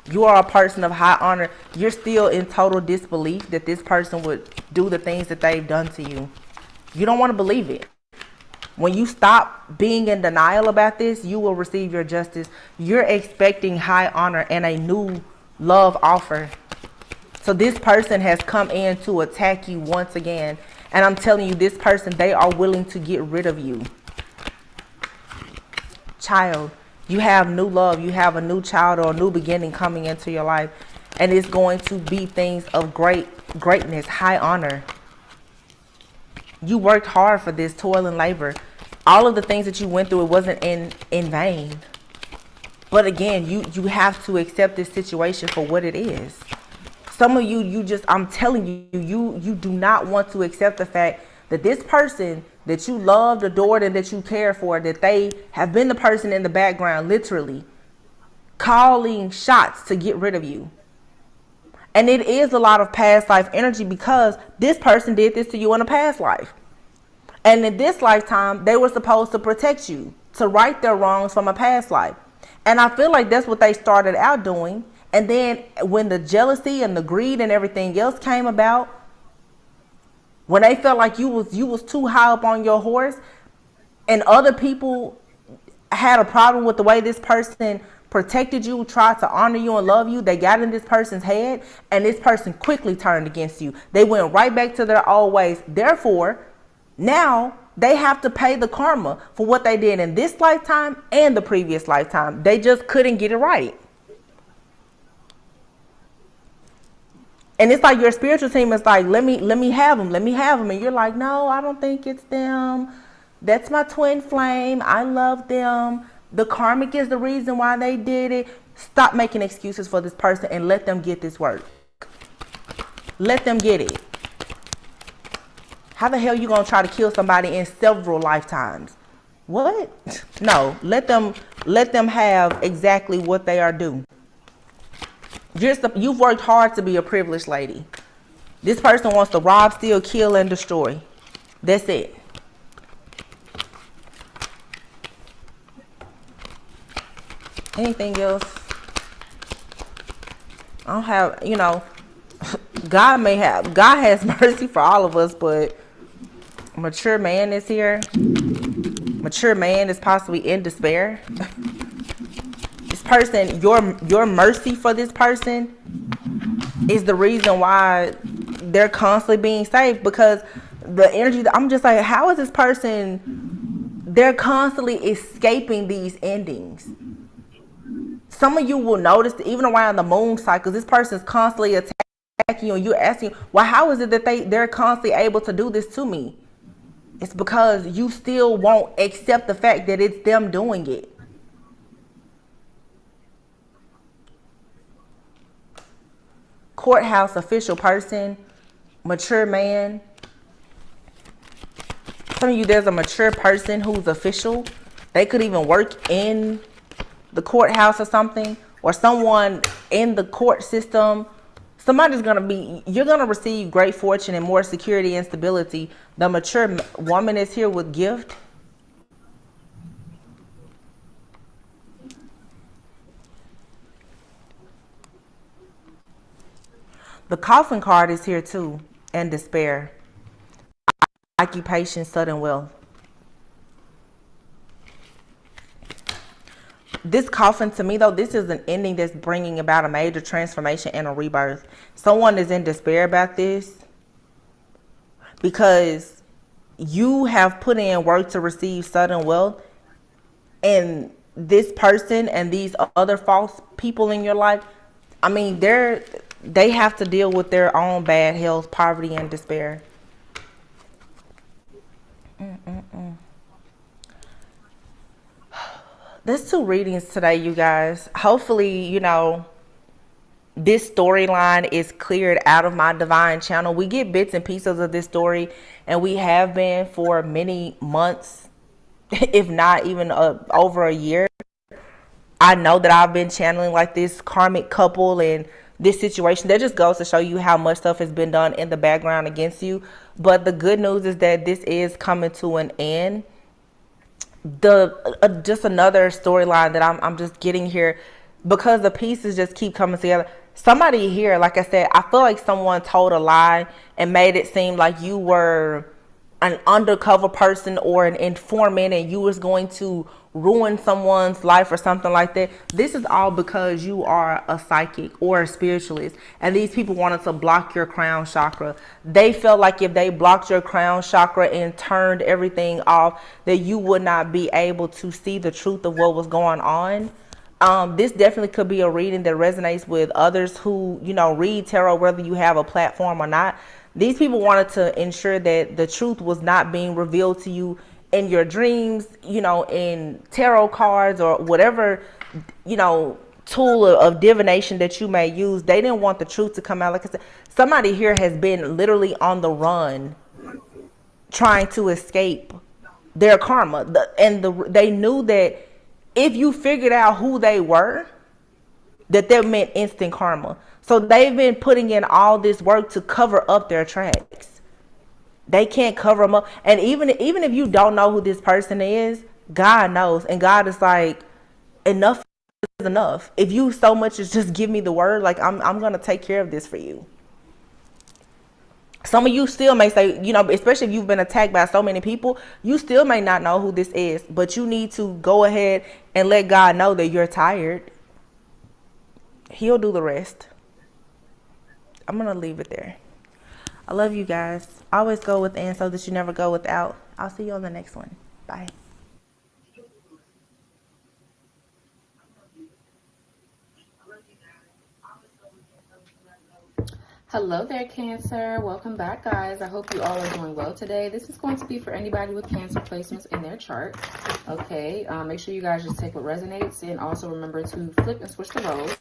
You are a person of high honor. You're still in total disbelief that this person would do the things that they've done to you. You don't want to believe it. When you stop being in denial about this, you will receive your justice. You're expecting high honor and a new love offer. So this person has come in to attack you once again. And I'm telling you, this person, they are willing to get rid of you. Child, you have new love. You have a new child or a new beginning coming into your life. And it's going to be things of greatness, high honor. You worked hard for this, toil and labor. All of the things that you went through, it wasn't in vain. But again, you have to accept this situation for what it is. Some of you just, I'm telling you, you do not want to accept the fact that this person that you loved, adored, and that you cared for, that they have been the person in the background, literally calling shots to get rid of you. And it is a lot of past life energy because this person did this to you in a past life. And in this lifetime, they were supposed to protect you, to right their wrongs from a past life. And I feel like that's what they started out doing. And then when the jealousy and the greed and everything else came about, when they felt like you was too high up on your horse, and other people had a problem with the way this person protected you, tried to honor you and love you, they got in this person's head, and this person quickly turned against you. They went right back to their old ways. Therefore, now they have to pay the karma for what they did in this lifetime and the previous lifetime. They just couldn't get it right. And it's like your spiritual team is like, let me have them. And you're like, no, I don't think it's them. That's my twin flame. I love them. The karmic is the reason why they did it. Stop making excuses for this person and let them get this work. Let them get it. How the hell you gonna try to kill somebody in several lifetimes? What? No, let them have exactly what they are due. You've worked hard to be a privileged lady. This person wants to rob, steal, kill, and destroy. That's it. Anything else? I don't have, God has mercy for all of us, but mature man is here. Mature man is possibly in despair. This person, your mercy for this person is the reason why they're constantly being saved, because the energy, I'm just like, how is this person, they're constantly escaping these endings. Some of you will notice that even around the moon cycles, this person is constantly attacking you, and you're asking, well, how is it that they're constantly able to do this to me? It's because you still won't accept the fact that it's them doing it. Courthouse official person, mature man. Some of you, there's a mature person who's official. They could even work in the courthouse or something, or someone in the court system. You're gonna receive great fortune and more security and stability. The mature woman is here with gift. The coffin card is here too, and despair. Occupation, sudden wealth. This coffin, to me though, this is an ending that's bringing about a major transformation and a rebirth. Someone is in despair about this because you have put in work to receive sudden wealth, and this person and these other false people in your life, I mean, they have to deal with their own bad health, poverty, and despair. There's 2 readings today, you guys. Hopefully, this storyline is cleared out of my divine channel. We get bits and pieces of this story, and we have been for many months. if not even over a year. I know that I've been channeling like this karmic couple and this situation. That just goes to show you how much stuff has been done in the background against you. But the good news is that this is coming to an end. Just another storyline that I'm just getting here, because the pieces just keep coming together. Somebody here, like I said, I feel like someone told a lie and made it seem like you were an undercover person or an informant and you was going to ruin someone's life or something like that. This is all because you are a psychic or a spiritualist, and these people wanted to block your crown chakra. They felt like if they blocked your crown chakra and turned everything off, that you would not be able to see the truth of what was going on. This definitely could be a reading that resonates with others who, read tarot, whether you have a platform or not. These people wanted to ensure that the truth was not being revealed to you in your dreams, in tarot cards or whatever, tool of divination that you may use. They didn't want the truth to come out. Like I said, somebody here has been literally on the run trying to escape their karma. They knew that if you figured out who they were, that meant instant karma. So they've been putting in all this work to cover up their tracks. They can't cover them up. And even if you don't know who this person is, God knows. And God is like, enough is enough. If you so much as just give me the word, like I'm going to take care of this for you. Some of you still may say, especially if you've been attacked by so many people, you still may not know who this is, but you need to go ahead and let God know that you're tired. He'll do the rest. I'm going to leave it there. I love you guys. Always go within so that you never go without. I'll see you on the next one. Bye. Hello there, Cancer. Welcome back, guys. I hope you all are doing well today. This is going to be for anybody with Cancer placements in their chart. Okay, make sure you guys just take what resonates, and also remember to flip and switch the roles.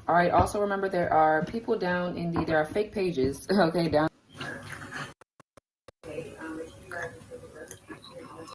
All right, also remember there are people down in there are fake pages, okay, down